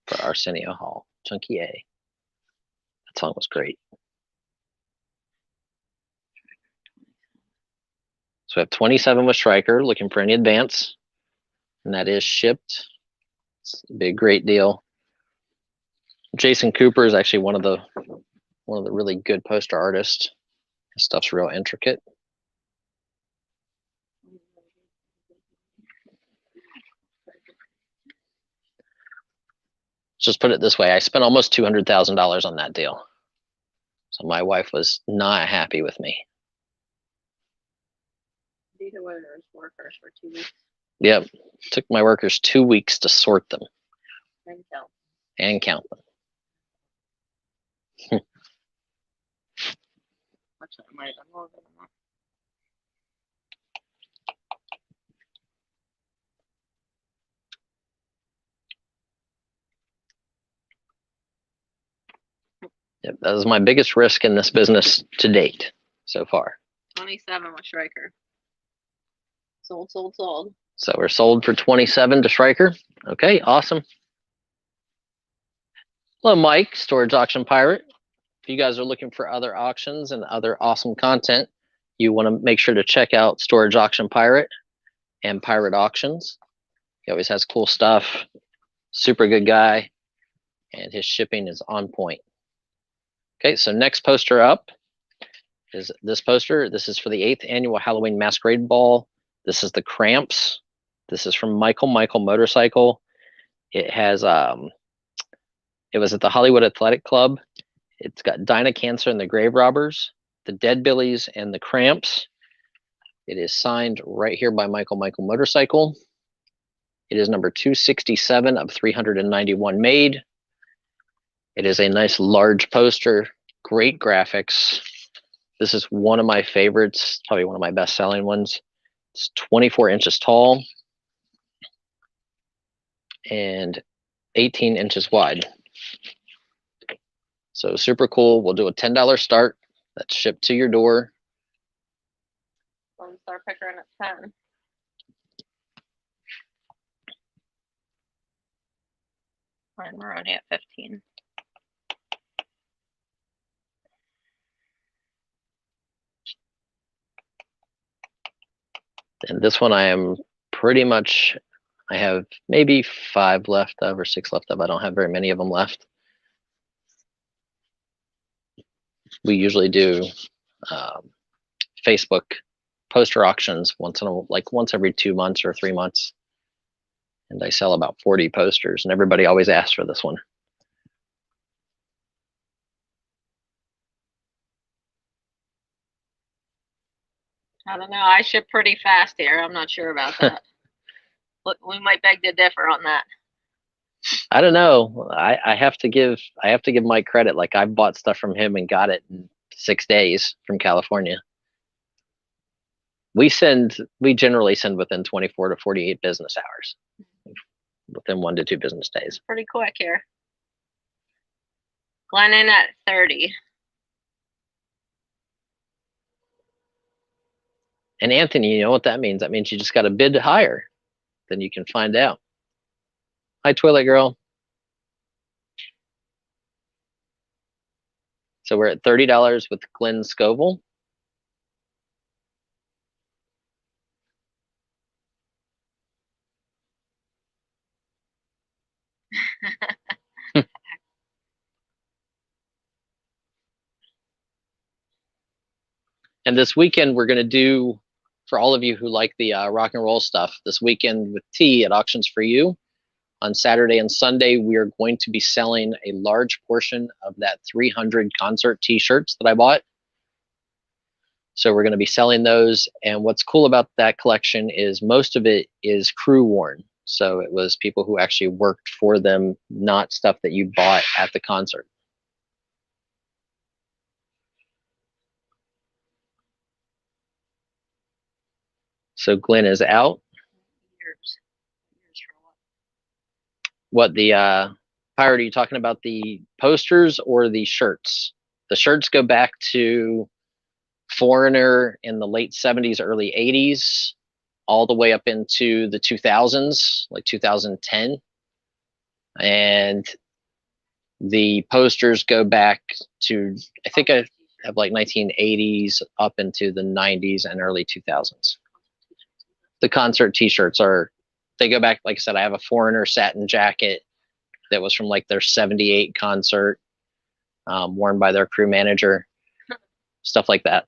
for Arsenio Hall. Chunky A. That song was great. So we have 27 with Striker, looking for any advance. And that is shipped. It's a big, great deal. Jason Cooper is actually one of the really good poster artists. His stuff's real intricate. Just put it this way, I spent almost $200,000 on that deal. So my wife was not happy with me. Workers for 2 weeks. Yep. Took my workers 2 weeks to sort them. And count them. Actually, it might have been longer than that. Yep, that was my biggest risk in this business to date so far. 27 with Striker. Sold. So we're sold for 27 to Striker. Okay, awesome. Hello, Mike, Storage Auction Pirate. If you guys are looking for other auctions and other awesome content, you want to make sure to check out Storage Auction Pirate and Pirate Auctions. He always has cool stuff. Super good guy. And his shipping is on point. Okay, so next poster up is this poster. This is for the 8th annual Halloween Masquerade Ball. This is the Cramps. This is from Michael Motorcycle. It has it was at the Hollywood Athletic Club. It's got Dinah Cancer and the Grave Robbers, the Dead Billies, and the Cramps. It is signed right here by Michael Motorcycle. It is number 267 of 391 made. It is a nice large poster, great graphics. This is one of my favorites, probably one of my best selling ones. It's 24 inches tall and 18 inches wide. So super cool. We'll do a $10 start. That's shipped to your door. One star picker and it's 10. And we're only at 15. And this one I am pretty much, I have maybe 5 left of or 6 left of. I don't have very many of them left. We usually do Facebook poster auctions once every 2 months or 3 months. And I sell about 40 posters, and everybody always asks for this one. I don't know. I ship pretty fast here. I'm not sure about that. Look, we might beg to differ on that. I don't know. I have to give Mike credit. Like, I bought stuff from him and got it in 6 days from California. We generally send within 24 to 48 business hours, within 1 to 2 business days. Pretty quick here. Glennon at 30. And Anthony, you know what that means? That means you just got to bid higher. then you can find out. Hi, Toilet Girl. So we're at $30 with Glenn Scoville. And this weekend, we're going to do, for all of you who like the rock and roll stuff, this weekend with T at Auctions for You, on Saturday and Sunday, we are going to be selling a large portion of that 300 concert t-shirts that I bought. So we're going to be selling those. And what's cool about that collection is most of it is crew worn. So it was people who actually worked for them, not stuff that you bought at the concert. So Glenn is out. What the Pirate, are you talking about the posters or the shirts? The shirts go back to Foreigner in the late 70s, early 80s, all the way up into the 2000s, like 2010. And the posters go back to, I think I have like 1980s up into the 90s and early 2000s. The concert t-shirts are, they go back, like I said, I have a Foreigner satin jacket that was from like their 78 concert, worn by their crew manager, stuff like that.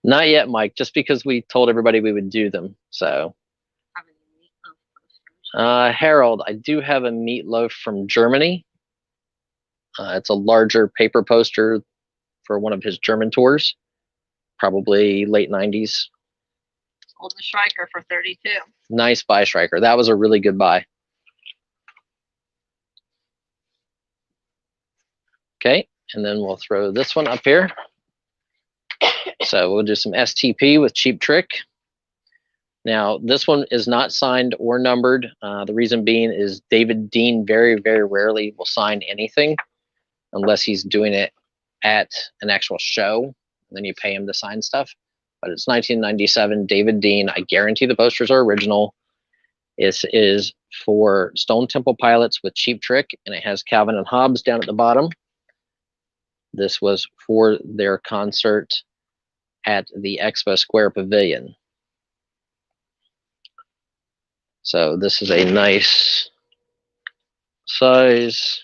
Not yet, Mike, just because we told everybody we would do them. So Harold, I do have a Meatloaf from Germany. It's a larger paper poster for one of his German tours, probably late 90s. Sold the Striker for 32. Nice buy, Striker. That was a really good buy. Okay, and then we'll throw this one up here. So we'll do some STP with Cheap Trick. Now, this one is not signed or numbered. The reason being is David Dean very, very rarely will sign anything unless he's doing it at an actual show. And then you pay him to sign stuff. But it's 1997, David Dean. I guarantee the posters are original. This is for Stone Temple Pilots with Cheap Trick, and it has Calvin and Hobbes down at the bottom. This was for their concert at the Expo Square Pavilion. So this is a nice size.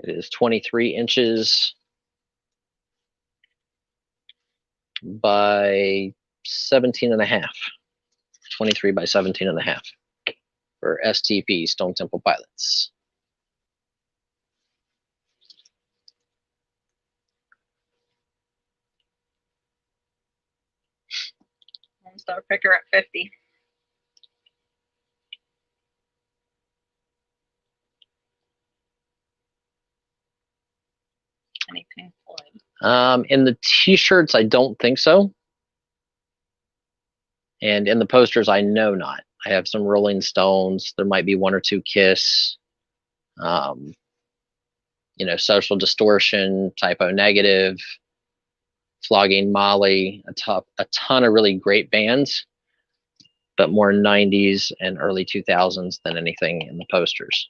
It is 23 inches by 17 and a half. 23 by 17 and a half for STP, Stone Temple Pilots. Star Picker at 50. Any Pink Floyd? In the t-shirts, I don't think so. And in the posters, I know not. I have some Rolling Stones. There might be one or two Kiss. You know, Social Distortion, Typo Negative, Flogging Molly, a ton of really great bands, but more 90s and early 2000s than anything in the posters.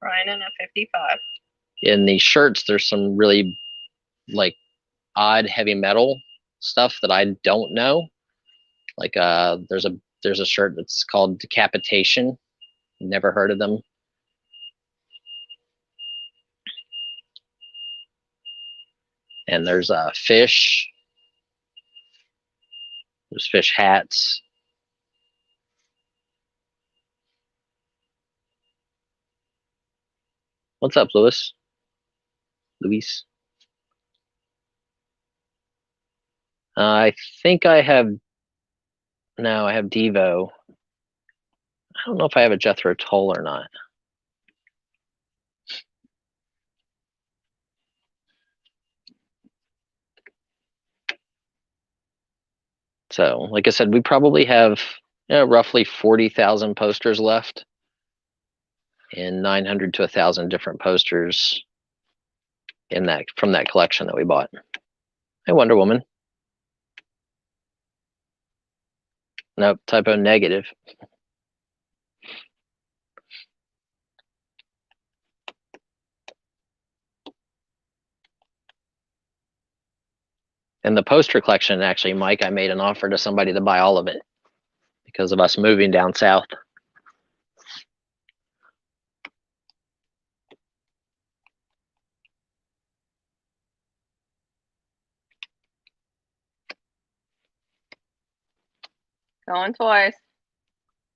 Ryan at 55. In the shirts, there's some really like odd heavy metal stuff that I don't know. Like there's a shirt that's called Decapitation. Never heard of them. And there's Fish. There's Fish hats. What's up, Luis? I think I have. No, I have Devo. I don't know if I have a Jethro Tull or not. So, like I said, we probably have roughly 40,000 posters left. and 900 to 1,000 different posters in that from that collection that we bought. Hey, Wonder Woman. Nope, typo negative. And the poster collection, actually, Mike, I made an offer to somebody to buy all of it because of us moving down south. Going twice.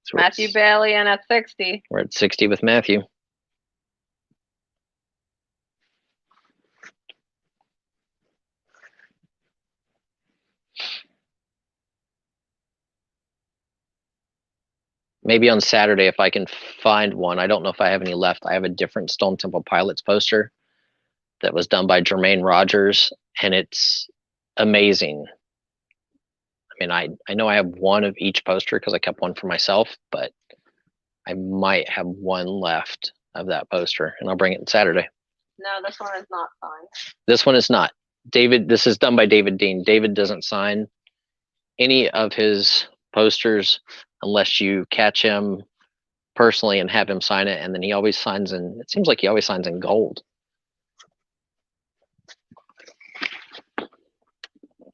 So Matthew Bailey in at 60. We're at 60 with Matthew. Maybe on Saturday, if I can find one. I don't know if I have any left. I have a different Stone Temple Pilots poster that was done by Jermaine Rogers, and it's amazing. I mean, I know I have one of each poster because I kept one for myself, but I might have one left of that poster, and I'll bring it on Saturday. No, this one is not signed. This one is not. David, this is done by David Dean. David doesn't sign any of his posters unless you catch him personally and have him sign it, and then he always signs in, it seems like he always signs in gold.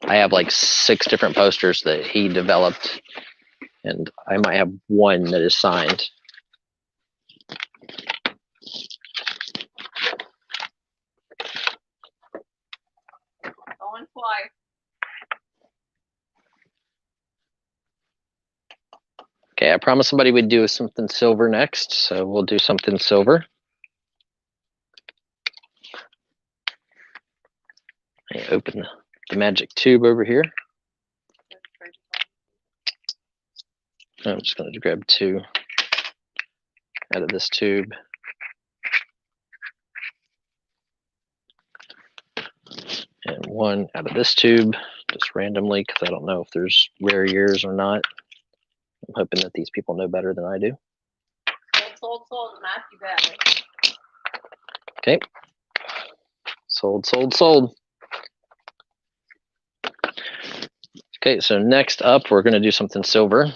I have like 6 different posters that he developed, and I might have one that is signed. Going twice. Okay, I promised somebody we'd do something silver next, so we'll do something silver. I open the magic tube over here. I'm just going to grab 2 out of this tube. And 1 out of this tube, just randomly, because I don't know if there's rare years or not. I'm hoping that these people know better than I do. Sold, Matthew Bailey. Okay. Sold. Okay, so next up, we're going to do something silver.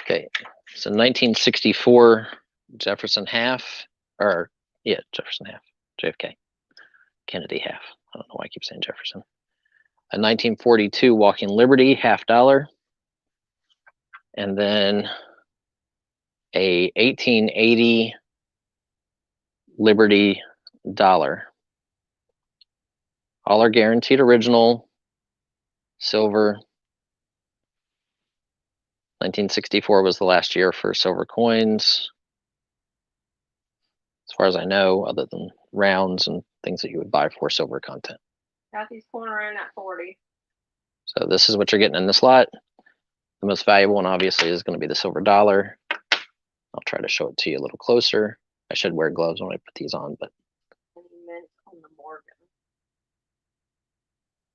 Okay, so 1964 Jefferson half, Jefferson half, JFK, Kennedy half. I don't know why I keep saying Jefferson. A 1942 Walking Liberty $50, and then a 1880 Liberty dollar. All are guaranteed original, silver. 1964 was the last year for silver coins, as far as I know, other than rounds and things that you would buy for silver content. Kathy's corner in at 40. So this is what you're getting in this lot. The most valuable one, obviously, is going to be the silver dollar. I'll try to show it to you a little closer. I should wear gloves when I put these on, but. And you meant on the Morgan.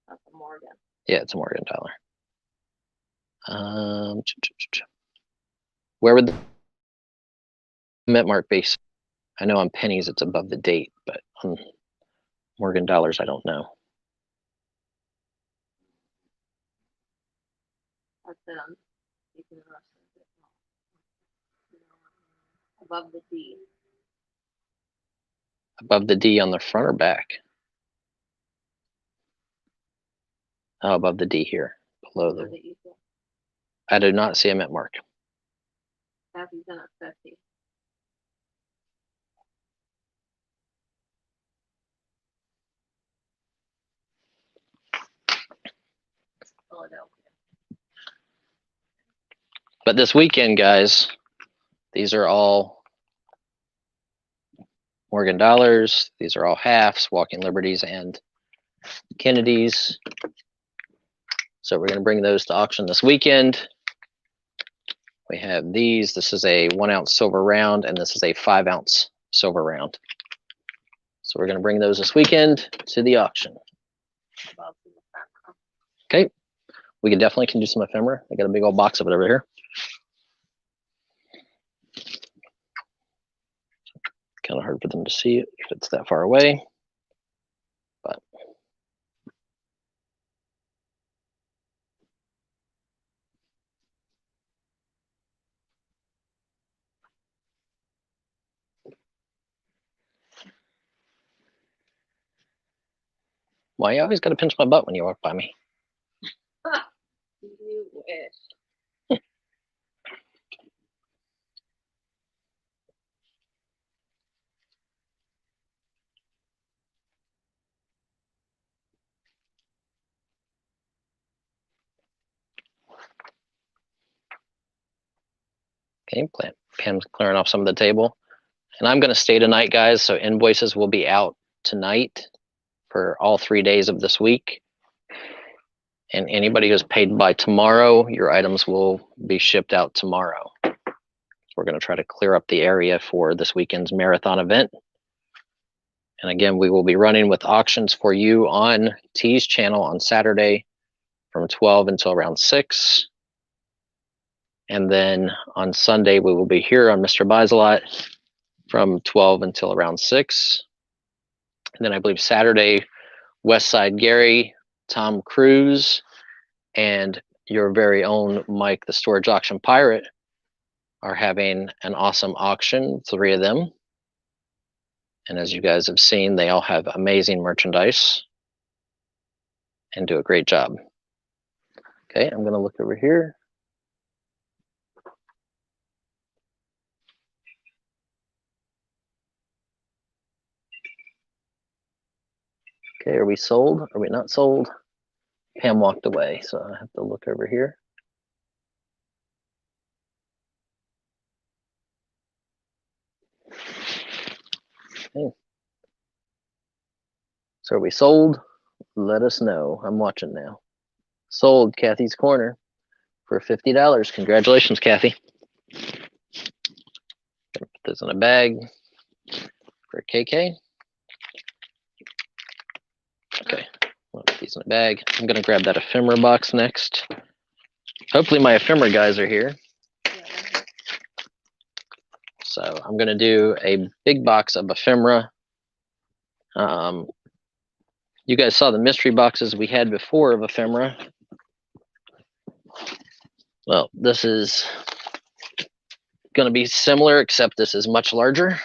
That's a Morgan. Yeah, it's a Morgan dollar. Where would the mint mark be? I know on pennies it's above the date, but on Morgan dollars, I don't know. That's above the D. Above the D on the front or back? Oh, above the D here, below the. I do not see a mint mark. Kathy's in at 50. Philadelphia. But this weekend, guys, these are all Morgan dollars. These are all halves, Walking Liberties, and Kennedys. So we're going to bring those to auction this weekend. We have these. This is a 1 ounce silver round, and this is a 5 ounce silver round. So we're going to bring those this weekend to the auction. Okay. we definitely can do some ephemera. I got a big old box of it over here. Kind of hard for them to see it if it's that far away, but why you always got to pinch my butt when you walk by me? You wish. Okay, Pam's clearing off some of the table. And I'm going to stay tonight, guys, so invoices will be out tonight for all 3 days of this week. And anybody who's paid by tomorrow, your items will be shipped out tomorrow. We're going to try to clear up the area for this weekend's marathon event. And again, we will be running with auctions for you on T's channel on Saturday from 12 until around 6. And then on Sunday, we will be here on Mr. Buysalot from 12 until around 6. And then I believe Saturday, Westside Gary, Tom Cruise, and your very own Mike, the Storage Auction Pirate, are having an awesome auction, 3 of them. And as you guys have seen, they all have amazing merchandise and do a great job. Okay, I'm going to look over here. Okay, are we sold? Are we not sold? Pam walked away, so I have to look over here. Okay. So are we sold? Let us know. I'm watching now. Sold Kathy's Corner for $50. Congratulations, Kathy. Put this in a bag for KK. Okay, I'll put these in a bag. I'm gonna grab that ephemera box next. Hopefully my ephemera guys are here. So I'm gonna do a big box of ephemera. You guys saw the mystery boxes we had before of ephemera. Well, this is gonna be similar, except this is much larger.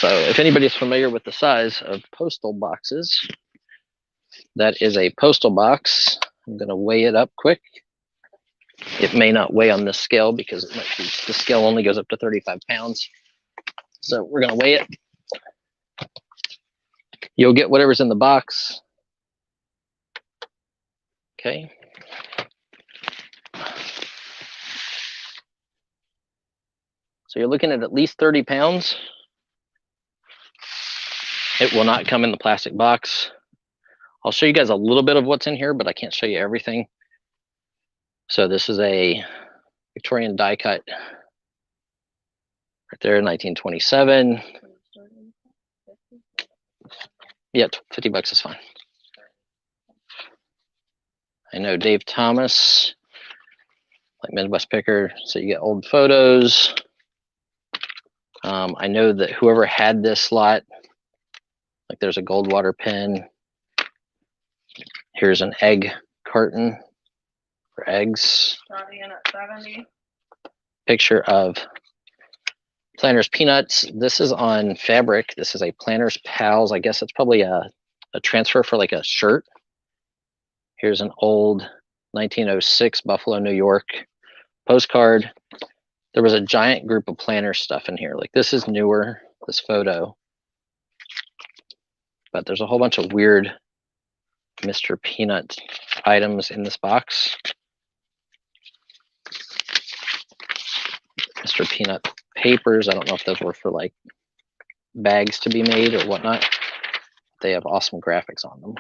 So if anybody's familiar with the size of postal boxes, that is a postal box. I'm going to weigh it up quick. It may not weigh on this scale because it might be, the scale only goes up to 35 pounds. So we're going to weigh it. You'll get whatever's in the box. Okay. So you're looking at least 30 pounds. It will not come in the plastic box. I'll show you guys a little bit of what's in here, but I can't show you everything. So this is a Victorian die cut right there, 1927. Yeah, 50 bucks is fine. I know Dave Thomas, like Midwest Picker, so you get old photos. I know that whoever had this lot, like there's a Goldwater pen. Here's an egg carton for eggs. Starting in at 70. Picture of Planters Peanuts. This is on fabric. This is a Planters Pals. I guess it's probably a transfer for like a shirt. Here's an old 1906 Buffalo, New York postcard. There was a giant group of Planters stuff in here. Like this is newer, this photo. But there's a whole bunch of weird Mr. Peanut items in this box. Mr. Peanut papers. I don't know if those were for like bags to be made or whatnot. They have awesome graphics on them.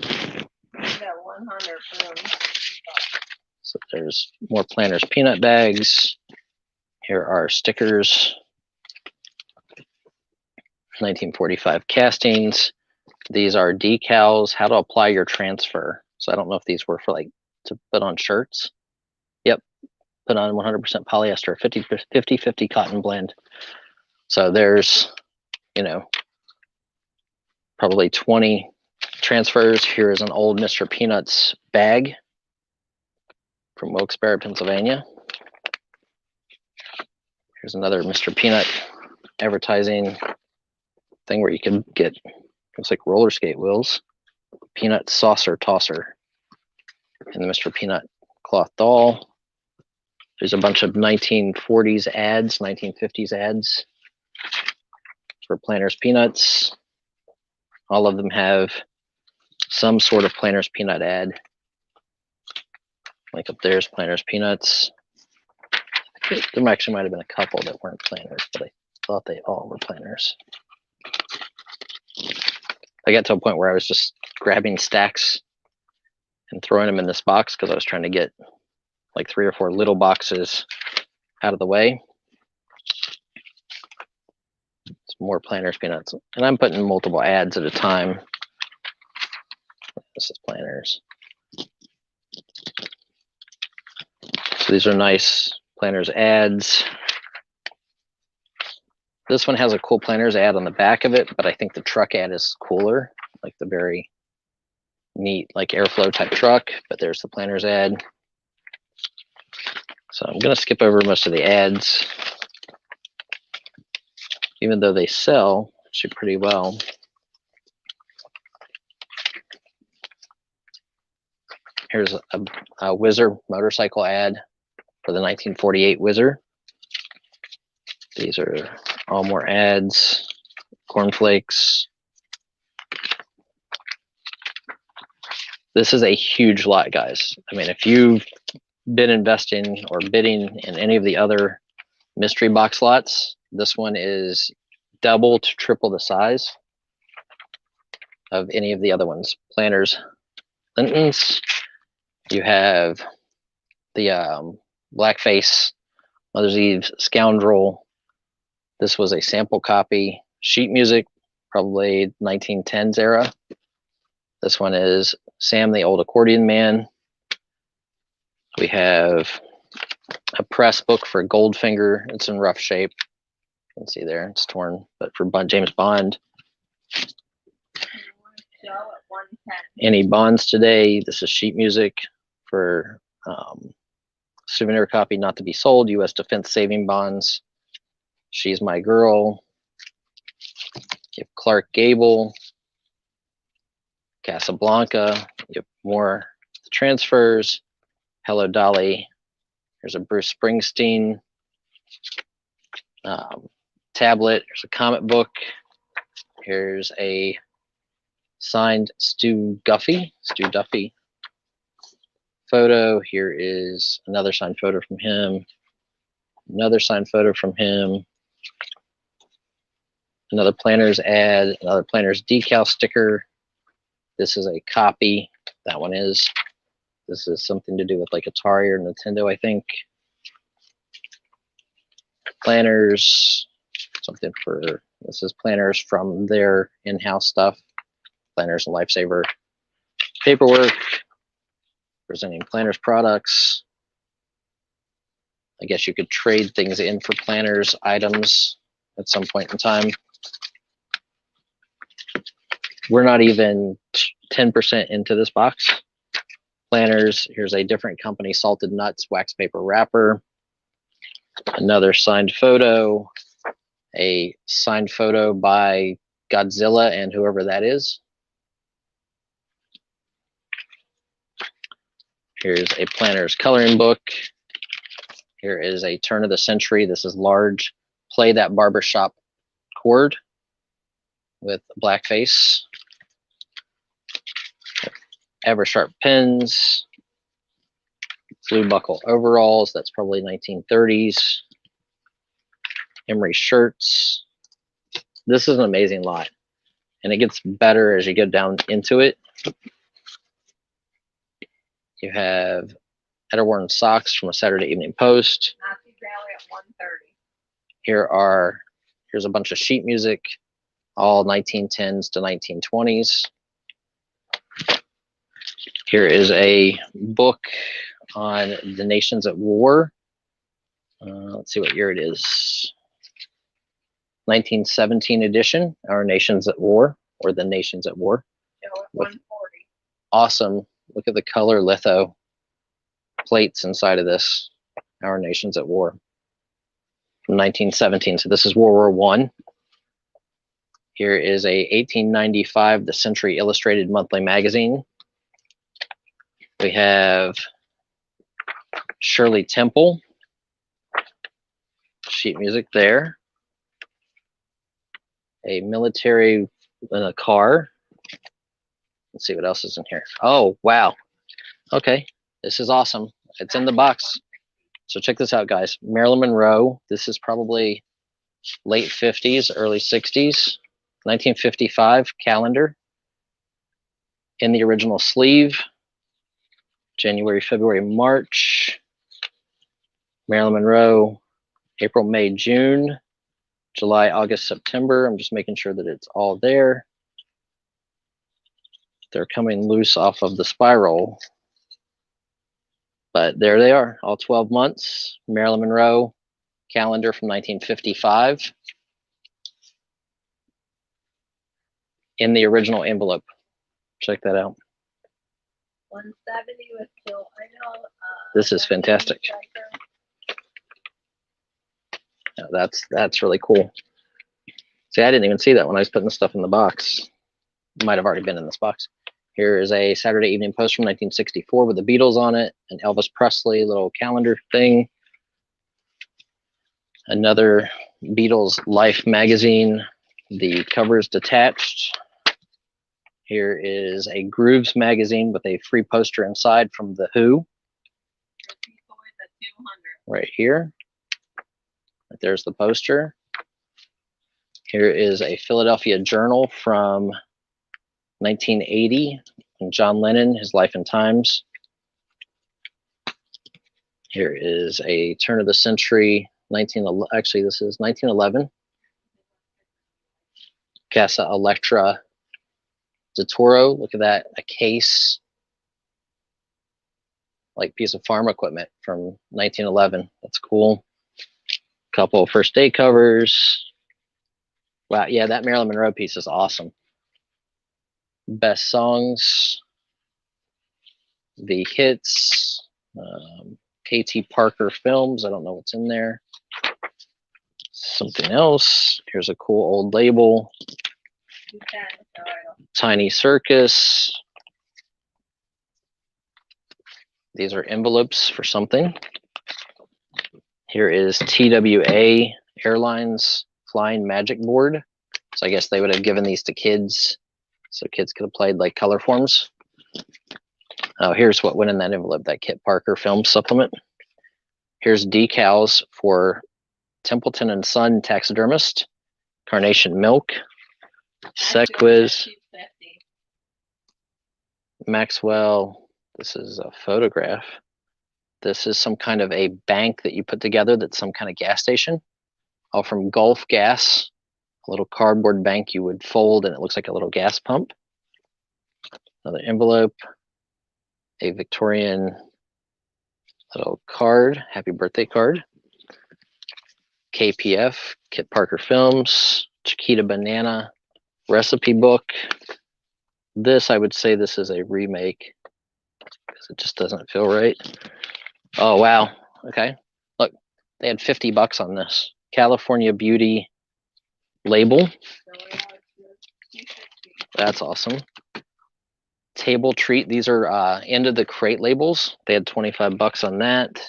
Got 100 for them. So there's more Planters Peanut bags. Here are stickers. 1945 castings. These are decals, how to apply your transfer. So I don't know if these were for like to put on shirts. Yep, put on 100% polyester, 50-50 cotton blend. So there's, you know, probably 20 transfers. Here is an old Mr. Peanuts bag from Wilkes-Barre, Pennsylvania. Here's another Mr. Peanut advertising thing where you can get, looks like roller skate wheels. Peanut saucer tosser and the Mr. Peanut cloth doll. There's a bunch of 1940s ads, 1950s ads for Planters Peanuts. All of them have some sort of Planters Peanut ad. Like up there's Planters Peanuts. There actually might have been a couple that weren't Planters, but I thought they all were Planters. I got to a point where I was just grabbing stacks and throwing them in this box because I was trying to get like 3 or 4 little boxes out of the way. It's more Planters Peanuts. And I'm putting multiple ads at a time. This is Planters. So these are nice Planters ads. This one has a cool Planters ad on the back of it, but I think the truck ad is cooler, like the very neat, like airflow type truck. But there's the Planters ad. So I'm going to skip over most of the ads, even though they sell actually pretty well. Here's a Whizzer motorcycle ad for the 1948 Whizzer. These are all more ads, cornflakes. This is a huge lot, guys. I mean, if you've been investing or bidding in any of the other mystery box lots, this one is double to triple the size of any of the other ones. Planters Lintons. You have the Blackface Mother's Eve Scoundrel. This was a sample copy. Sheet music, probably 1910s era. This one is Sam the Old Accordion Man. We have a press book for Goldfinger. It's in rough shape. You can see there, it's torn, but for James Bond. Any Bonds today? This is sheet music for souvenir copy not to be sold, U.S. Defense Saving Bonds. She's My Girl. You have Clark Gable. Casablanca. You have more transfers. Hello Dolly. Here's a Bruce Springsteen tablet. Here's a comic book. Here's a signed Stu Duffy photo. Here is another signed photo from him. Another signed photo from him. Another Planters ad. Another Planters decal sticker. This is a copy. That one is. This is something to do with like Atari or Nintendo, I think. Planters. Something for, this is Planters from their in-house stuff. Planters and Lifesaver paperwork. Presenting Planters products. I guess you could trade things in for Planters items at some point in time. We're not even 10% into this box. Planters, here's a different company, Salted Nuts wax paper wrapper. Another signed photo. A signed photo by Godzilla and whoever that is. Here's a Planters coloring book. Here is a turn of the century. This is large. Play That Barbershop cord with blackface. Ever Sharp pens. Blue buckle overalls. That's probably 1930s. Emery shirts. This is an amazing lot. And it gets better as you go down into it. You have Etterworn socks from a Saturday Evening Post. Nazi Rally at 1:30. Here's a bunch of sheet music all 1910s to 1920s. Here is a book on the nations at war. Let's see what year it is. 1917 edition, Our Nations at War, or The Nations at War. With 140. Awesome. Look at the color litho plates inside of this. Our Nations at War. From 1917. So this is World War One. Here is a 1895, The Century Illustrated Monthly Magazine. We have Shirley Temple. Sheet music there. A military in a car. Let's see what else is in here. Oh, wow. Okay, this is awesome. It's in the box. So check this out, guys. Marilyn Monroe. This is probably late 50s, early 60s. 1955 calendar. In the original sleeve. January, February, March. Marilyn Monroe. April, May, June. July, August, September. I'm just making sure that it's all there. They're coming loose off of the spiral. But there they are, all 12 months. Marilyn Monroe calendar from 1955. In the original envelope. Check that out. 170 with Jill. I know. This is fantastic. Yeah, that's really cool. See, I didn't even see that when I was putting the stuff in the box. It might have already been in this box. Here is a Saturday Evening Post from 1964 with the Beatles on it, an Elvis Presley little calendar thing. Another Beatles Life magazine. The cover is detached. Here is a Grooves magazine with a free poster inside from The Who. Right here. There's the poster. Here is a Philadelphia Journal from 1980. And John Lennon, His Life and Times. Here is a turn of the century, actually this is 1911. Casa Electra de Toro. Look at that, a case, like piece of farm equipment from 1911. That's cool. Couple first day covers. Wow, yeah, that Marilyn Monroe piece is awesome. Best songs, the hits, KT Parker films. I don't know what's in there. Something else. Here's a cool old label. Tiny Circus. These are envelopes for something. Here is TWA Airlines Flying Magic Board. So I guess they would have given these to kids, so kids could have played like color forms. Oh, here's what went in that envelope, that Kit Parker film supplement. Here's decals for Templeton and Son taxidermist, Carnation Milk, Sequiz, Maxwell. This is a photograph. This is some kind of a bank that you put together that's some kind of gas station. All from Gulf Gas, a little cardboard bank you would fold and it looks like a little gas pump. Another envelope, a Victorian little card, happy birthday card. KPF, Kit Parker Films, Chiquita Banana recipe book. This, I would say this is a remake because it just doesn't feel right. Oh, wow. Okay. Look, they had 50 bucks on this. California Beauty label. That's awesome. Table Treat. These are end of the crate labels. They had 25 bucks on that.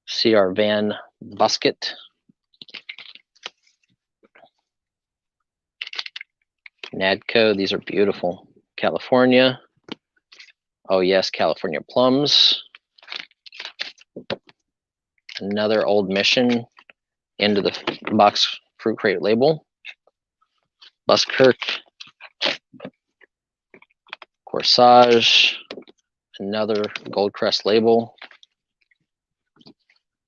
C.R. Van Busket. Nadco. These are beautiful. California. Oh yes, California Plums. Another Old Mission into the box fruit crate label. Buskirk. Corsage. Another Goldcrest label.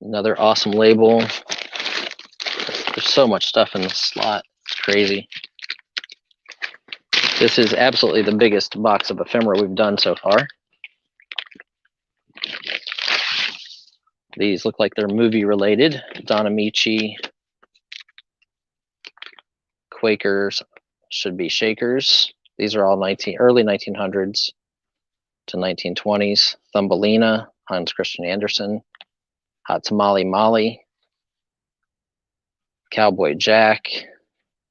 Another awesome label. There's so much stuff in this slot. crazy. This is absolutely the biggest box of ephemera we've done so far. These look like they're movie related. Don Amici, Quakers, should be Shakers. These are all early 1900s to 1920s. Thumbelina, Hans Christian Andersen. Hot Tamale Molly. Cowboy Jack.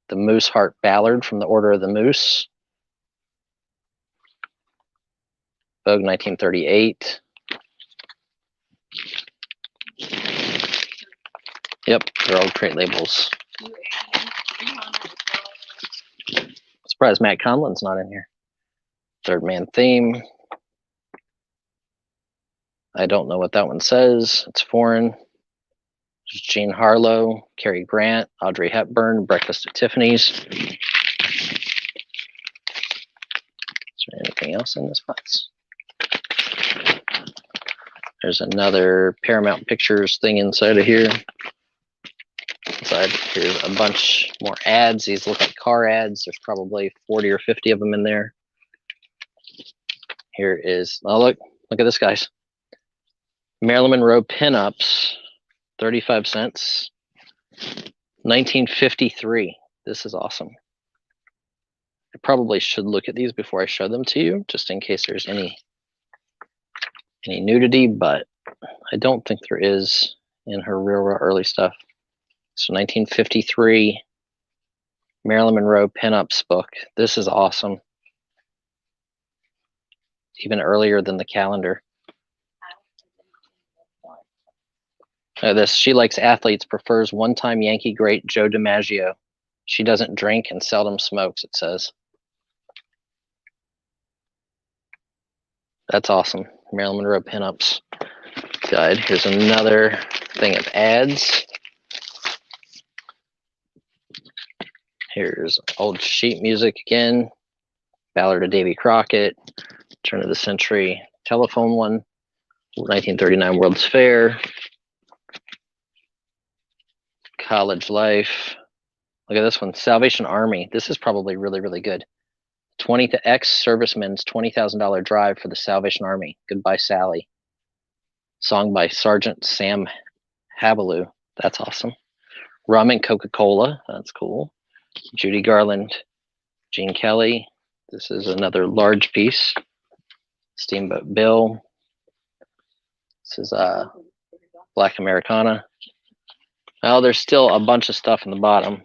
The Moose Heart Ballard from the Order of the Moose. Vogue 1938. Yep, they're all crate labels. Surprised Matt Conlin's not in here. Third Man Theme. I don't know what that one says. It's foreign. There's Jean Harlow, Cary Grant, Audrey Hepburn, Breakfast at Tiffany's. Is there anything else in this box? There's another Paramount Pictures thing inside of here. Inside here's a bunch more ads. These look like car ads. There's probably 40 or 50 of them in there. Here is, oh look at this, guys. Marilyn Monroe pinups, 35 cents. 1953. This is awesome. I probably should look at these before I show them to you, just in case there's any nudity, but I don't think there is in her real early stuff. So 1953 Marilyn Monroe pinups book. This is awesome. Even earlier than the calendar. This, she likes athletes, prefers one-time Yankee great Joe DiMaggio. She doesn't drink and seldom smokes, it says. That's awesome. Marilyn Monroe pinups guide. Here's another thing of ads. Here's old sheet music again. Ballad of Davy Crockett. Turn of the century telephone one. 1939 World's Fair. College Life. Look at this one. Salvation Army. This is probably really, really good. 20 to ex-servicemen's $20,000 drive for the Salvation Army. Goodbye, Sally. Song by Sergeant Sam Habaloo. That's awesome. Rum and Coca-Cola. That's cool. Judy Garland. Gene Kelly. This is another large piece. Steamboat Bill. This is Black Americana. Well, there's still a bunch of stuff in the bottom.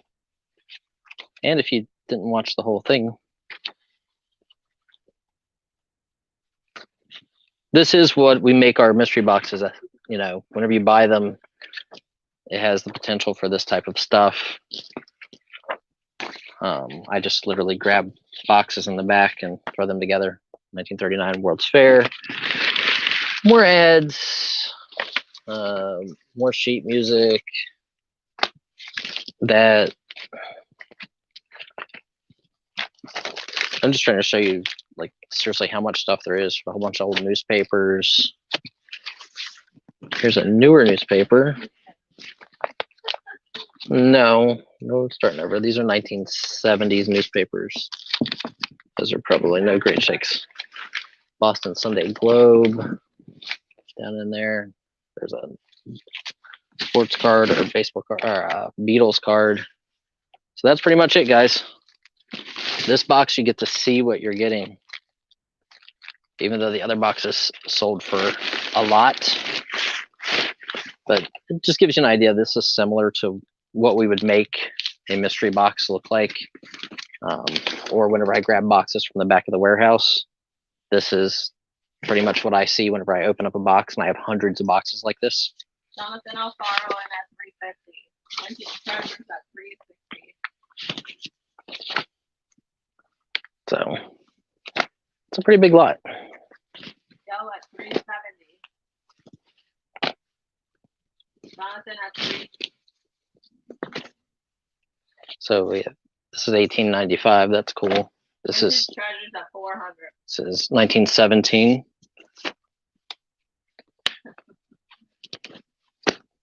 And if you didn't watch the whole thing, this is what we make our mystery boxes. You know, whenever you buy them, it has the potential for this type of stuff. I just literally grab boxes in the back and throw them together. 1939 World's Fair. More ads. More sheet music. That I'm just trying to show you, like, seriously how much stuff there is. A whole bunch of old newspapers. Here's a newer newspaper. No, starting over. These are 1970s newspapers. Those are probably no great shakes. Boston Sunday Globe down in there. There's a sports card or baseball card or Beatles card. So that's pretty much it, guys. This box, you get to see what you're getting. Even though the other boxes sold for a lot. But it just gives you an idea. This is similar to what we would make a mystery box look like. Or whenever I grab boxes from the back of the warehouse. This is pretty much what I see whenever I open up a box, and I have hundreds of boxes like this. Jonathan Alfaro at 350. Lincoln Treasures at 360. So it's a pretty big lot. Dell at 370. Jonathan at 3. So this is 1895. That's cool. This is Treasures at 400. This is 1917.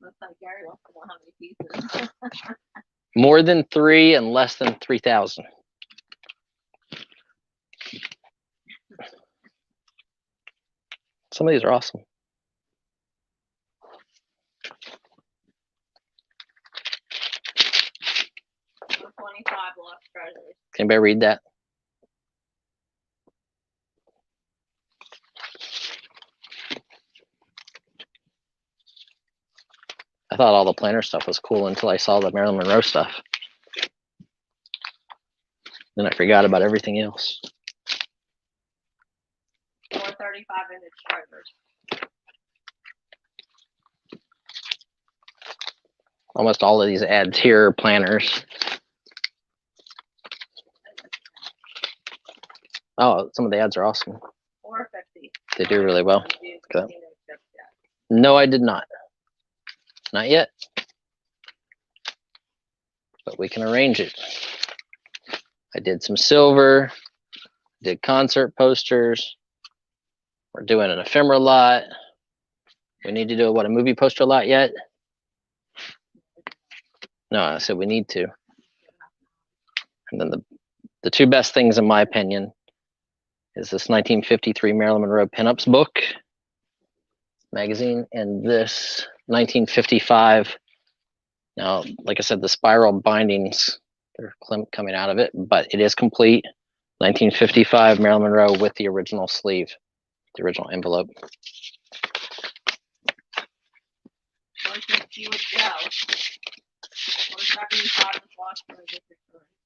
Looks like Gary wants to know how many pieces. More than 3 and less than 3,000. Some of these are awesome. $25 lost treasures. Can anybody read that? I thought all the planner stuff was cool until I saw the Marilyn Monroe stuff. Then I forgot about everything else. 435 vintage treasures. Almost all of these ads here are planners. Oh, some of the ads are awesome. 450. They do really well. Okay. No, I did not. Not yet. But we can arrange it. I did some silver, did concert posters. We're doing an ephemera lot. We need to do a movie poster lot yet? No, I said we need to. And then the two best things, in my opinion, is this 1953 Marilyn Monroe pinups book magazine and this 1955. Now, like I said, the spiral bindings, they're coming out of it, but it is complete. 1955 Marilyn Monroe with the original sleeve, the original envelope.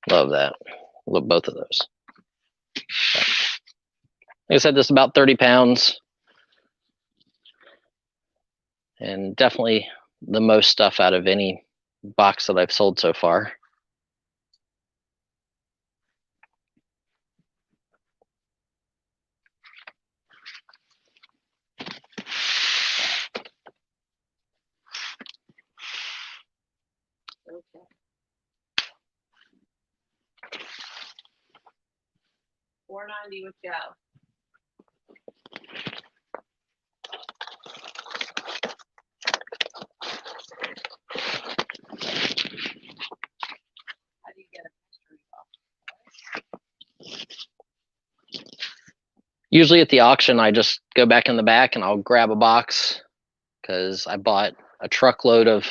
Love that. Love both of those. Like I said, this is about 30 pounds. And definitely the most stuff out of any box that I've sold so far. Okay. $490 with Joe. How do you get a mystery box? Usually at the auction, I just go back in the back and I'll grab a box because I bought a truckload of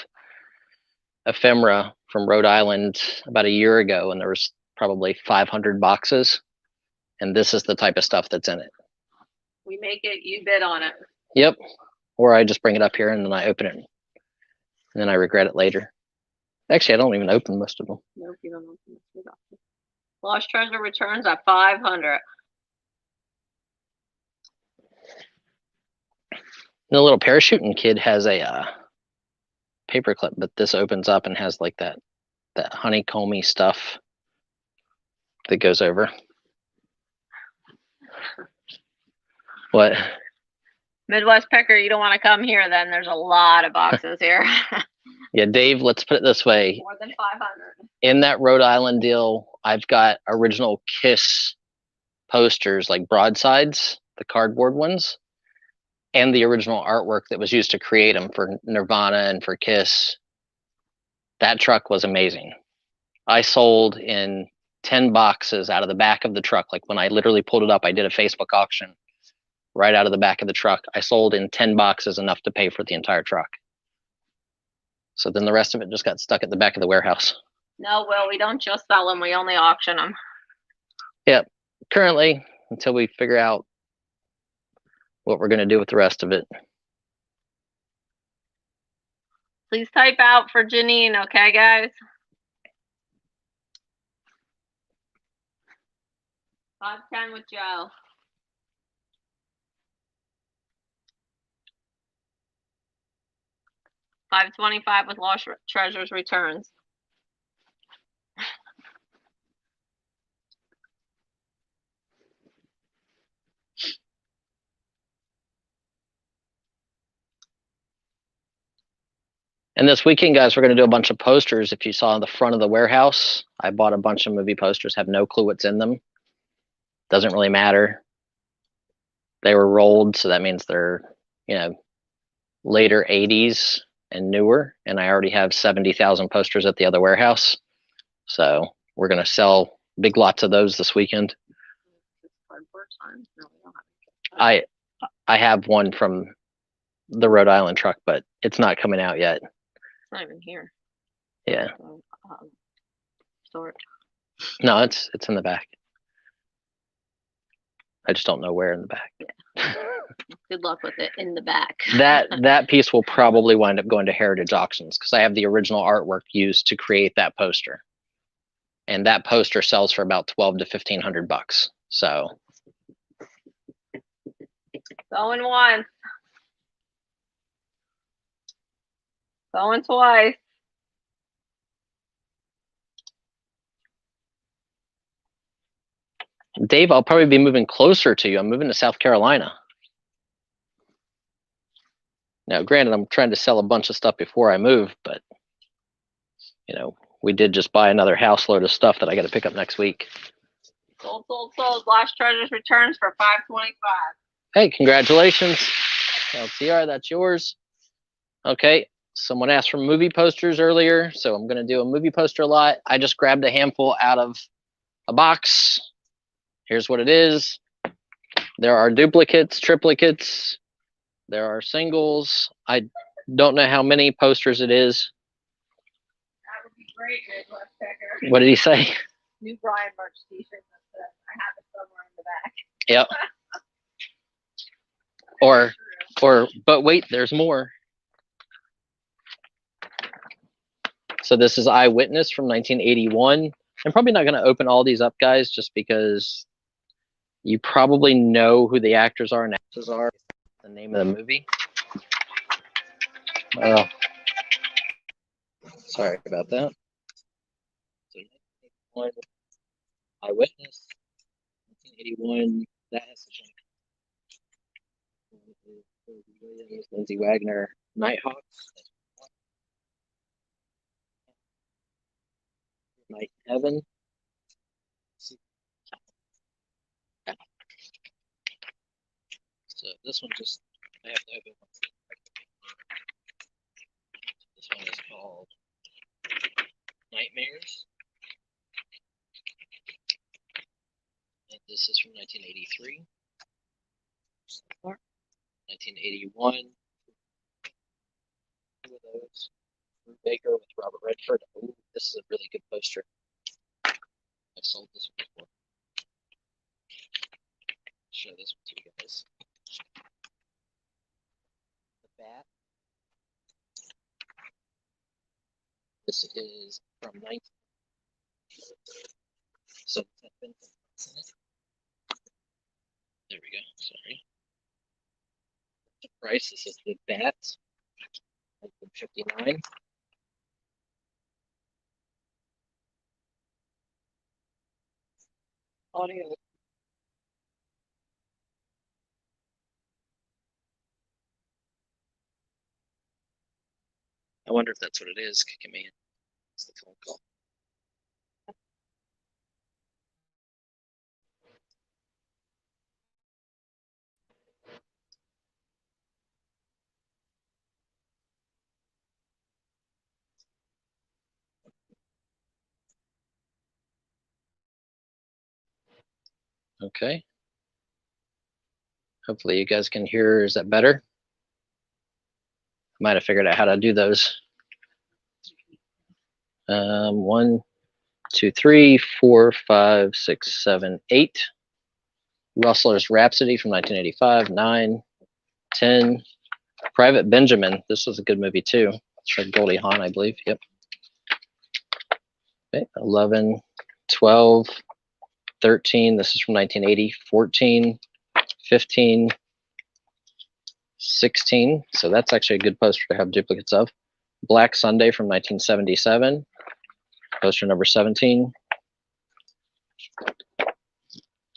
ephemera from Rhode Island about a year ago, and there was probably 500 boxes. And this is the type of stuff that's in it. We make it, you bid on it. Yep. Or I just bring it up here and then I open it. And then I regret it later. Actually, I don't even open most of them. No, you don't open it. Lost treasure returns at 500. The little parachuting kid has a paper clip, but this opens up and has like that honeycomby stuff that goes over. What? Midwest Picker, you don't want to come here then. There's a lot of boxes here. Yeah, Dave, let's put it this way. More than 500. In that Rhode Island deal, I've got original Kiss posters, like broadsides, the cardboard ones, and the original artwork that was used to create them for Nirvana and for Kiss. That truck was amazing. I sold in 10 boxes out of the back of the truck. Like when I literally pulled it up, I did a Facebook auction right out of the back of the truck. I sold in 10 boxes enough to pay for the entire truck. So then the rest of it just got stuck at the back of the warehouse. No, Will, we don't just sell them. We only auction them. Yep. Currently, until we figure out what we're going to do with the rest of it. Please type out for Janine, okay, guys? 510 with Joe. $525 with lost treasures returns. And this weekend, guys, we're going to do a bunch of posters. If you saw in the front of the warehouse, I bought a bunch of movie posters, have no clue what's in them. Doesn't really matter. They were rolled, so that means they're, later 80s and newer. And I already have 70,000 posters at the other warehouse. So we're going to sell big lots of those this weekend. I have one from the Rhode Island truck, but it's not coming out yet. It's not even here. Yeah. Store it. No, it's in the back. I just don't know where in the back. Yeah. Good luck with it in the back. that piece will probably wind up going to Heritage Auctions because I have the original artwork used to create that poster, and that poster sells for about $1,200 to $1,500. So Going once, going twice. Dave, I'll probably be moving closer to you. I'm moving to South Carolina. Now, granted, I'm trying to sell a bunch of stuff before I move, but you know, we did just buy another house load of stuff that I got to pick up next week. Sold, sold, sold. Lost Treasures returns for $525. Hey, congratulations. LTR, that's yours. Okay, someone asked for movie posters earlier, so I'm going to do a movie poster lot. I just grabbed a handful out of a box. Here's what it is. There are duplicates, triplicates. There are singles. I don't know how many posters it is. That would be great, Midwest Checker. What did he say? New Brian merch t-shirt. I have it somewhere in the back. Yep. But wait, there's more. So this is Eyewitness from 1981. I'm probably not going to open all these up, guys, just because you probably know who the actors are and actresses are. The name of the movie. Sorry about that. So, Eyewitness, 1981. That has to change. Lindsay Wagner, Nighthawks. Night Heaven. So this one just, I have to open one. This one is called Nightmares. And this is from 1983. 1981. Two of those. Baker with Robert Redford. Ooh, this is a really good poster. I've sold this one before. Show this one to you guys. The Bat. This is from 19. So there we go. Sorry. The price. This is the Bat. 1959. Audio. I wonder if that's what it is. Kicking me in. It's the phone call. Okay. Hopefully you guys can hear. Is that better? I might have figured out how to do those. 1, 2, 3, 4, 5, 6, 7, 8. Rustler's Rhapsody from 1985. 9, 10. Private Benjamin. This was a good movie too. It's Goldie Hawn, I believe. Yep. Okay. 11, 12, 13. This is from 1980. 14, 15, 16. So that's actually a good poster to have duplicates of. Black Sunday from 1977. Poster number 17.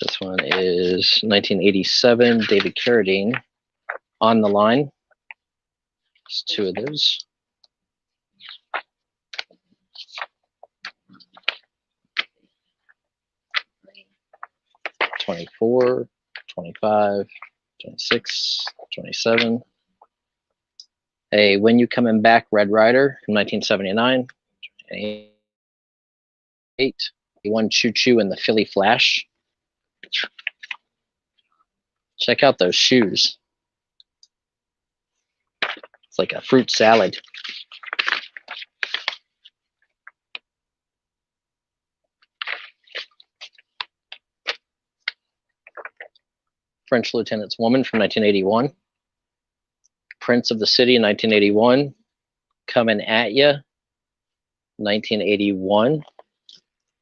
This one is 1987. David Carradine. On the Line. There's two of those. $24, $25, $26, $27. A When You Coming Back, Red Ryder from 1979. one Choo Choo and the Philly Flash. Check out those shoes. It's like a fruit salad. French Lieutenant's Woman from 1981. Prince of the City in 1981. Coming at Ya, 1981.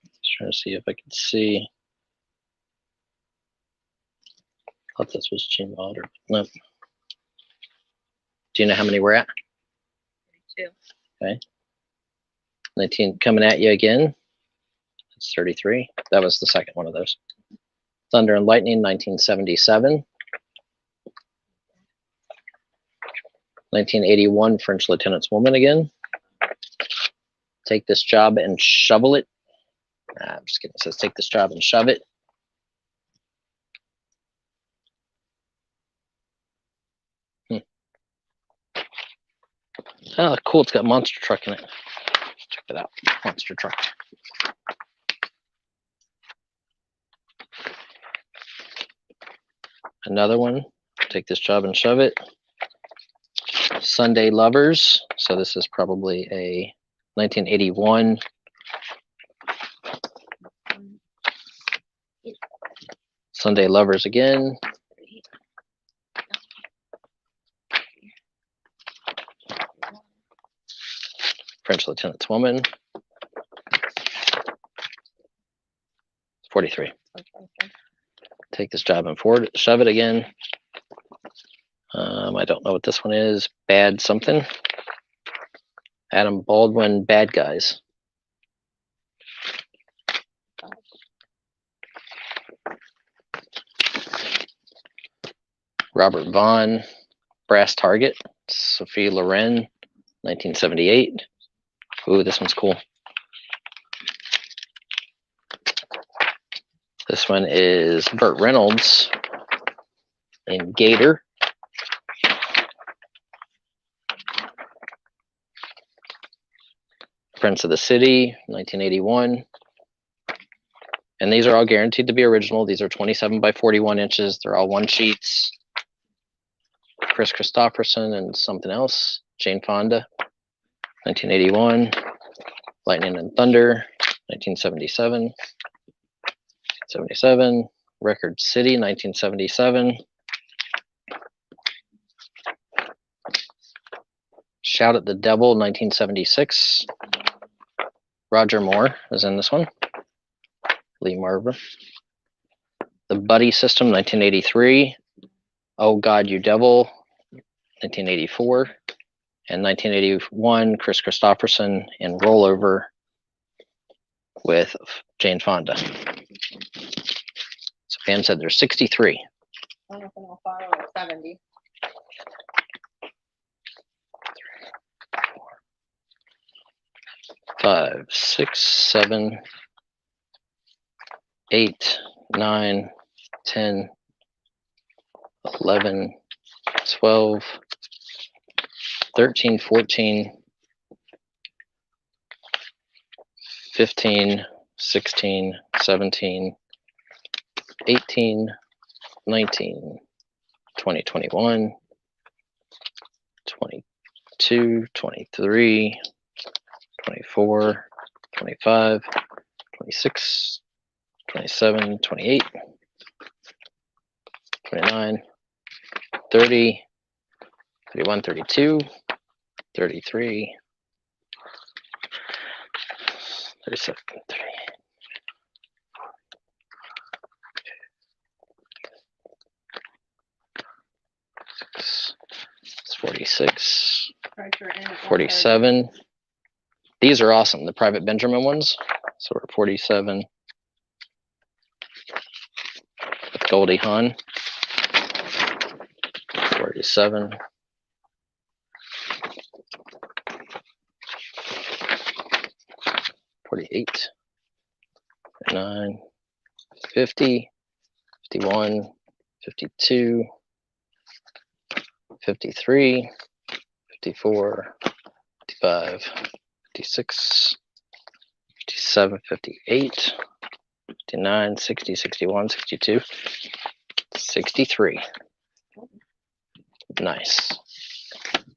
Just trying to see if I can see. I thought this was Gene Wilder. No. Do you know how many we're at? 32. Okay. 19 Coming at You Again. That's 33. That was the second one of those. Thunder and Lightning, 1977. 1981, French Lieutenant's Woman again. Take This Job and Shovel It. I'm just kidding. It says Take This Job and Shove It. Oh, cool. It's got Monster Truck in it. Check that out. Monster Truck. Another one. Take This Job and Shove It. Sunday Lovers. So this is probably a 1981. Sunday Lovers again. French Lieutenant's Woman. 43. Take This Job and Shove It again. I don't know what this one is. Bad something. Adam Baldwin, Bad Guys. Robert Vaughn, Brass Target. Sophie Loren, 1978. Ooh, this one's cool. This one is Burt Reynolds in Gator. Prince of the City, 1981. And these are all guaranteed to be original. These are 27 by 41 inches. They're all one sheets. Chris Christopherson and something else. Jane Fonda, 1981. Lightning and Thunder, 1977. 77. Record City, 1977. Shout at the Devil, 1976. Roger Moore is in this one. Lee Marver. The Buddy System, 1983. Oh God, You Devil, 1984. And 1981, Chris Christopherson in Rollover with Jane Fonda. So Pam said there's 63. I don't know if I'll follow 70. 5, 6, 7, 8, 9, 10, 11, 12, 13, 14, 15, 16, 17, 18, 19, 20, 21, 22, 23, 24, 25, 26, 27, 28, 29, 30, 31, 32, 33, 37, 46, 47. These are awesome, the Private Benjamin ones. So we're 47 with Goldie Hawn. 47. 48. 49. 50. 51. 52. 53. 54. 55. 56. 57, 58, 59, 60, 61, 62, 63. Nice.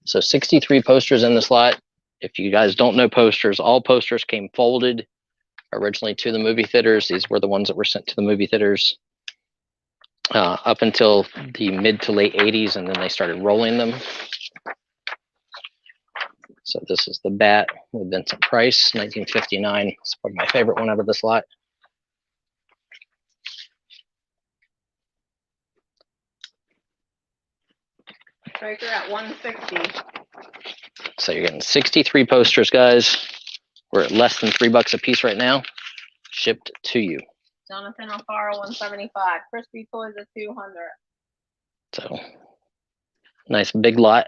So 63 posters in this lot. If you guys don't know posters, all posters came folded originally to the movie theaters. These were the ones that were sent to the movie theaters up until the mid to late 80s, and then they started rolling them. So this is the Bat with Vincent Price, 1959. It's probably my favorite one out of this lot. Striker at 160. So you're getting 63 posters, guys. We're at less than $3 a piece right now, shipped to you. Jonathan Alfaro 175. Crispy Toys at 200. So nice big lot.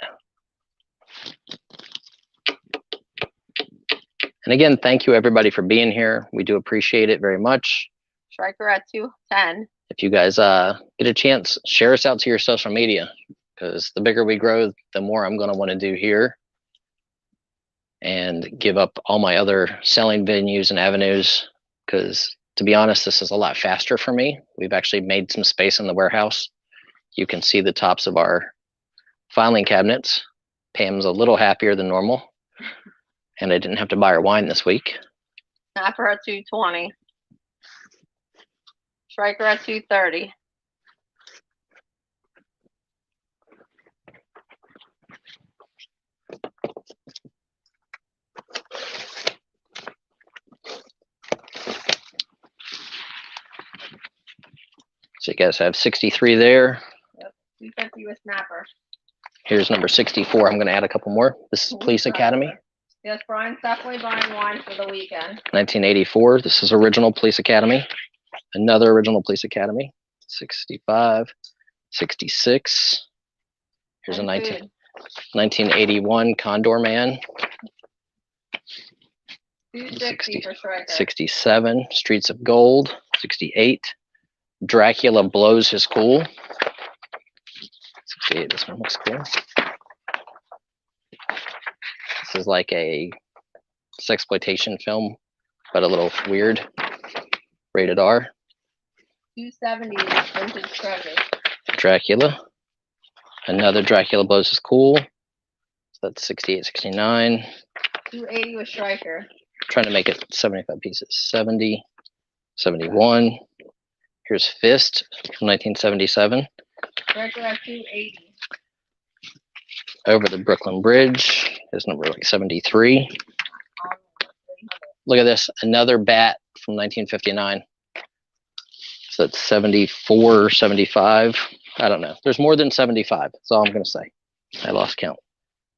And again, thank you everybody for being here. We do appreciate it very much. Striker at 210. If you guys get a chance, share us out to your social media, because the bigger we grow, the more I'm going to want to do here and give up all my other selling venues and avenues, because to be honest, this is a lot faster for me. We've actually made some space in the warehouse. You can see the tops of our filing cabinets. Pam's a little happier than normal, and I didn't have to buy her wine this week. Snapper at 220. Striker at 230. So you guys have 63 there. Yep. 250 with Snapper. Here's number 64. I'm going to add a couple more. This is Police Academy. Yes, Brian's definitely buying wine for the weekend. 1984. This is original Police Academy. Another original Police Academy. 65, 66. Here's a 1981 Condor Man. 260 for Striker. 67, Streets of Gold. 68, Dracula Blows His Cool. 68, this one looks cool. This is like a sexploitation film, but a little weird. Rated R. 270 Vintage Treasure. Dracula. Another Dracula Blows His Cool. So that's 68, 69. 280 with Striker. Trying to make it 75 pieces. 70, 71. Here's Fist from 1977. Striker at 280. Over the Brooklyn Bridge is number like 73. Look at this, another Bat from 1959. So that's 74, 75. I don't know. There's more than 75. That's all I'm going to say. I lost count.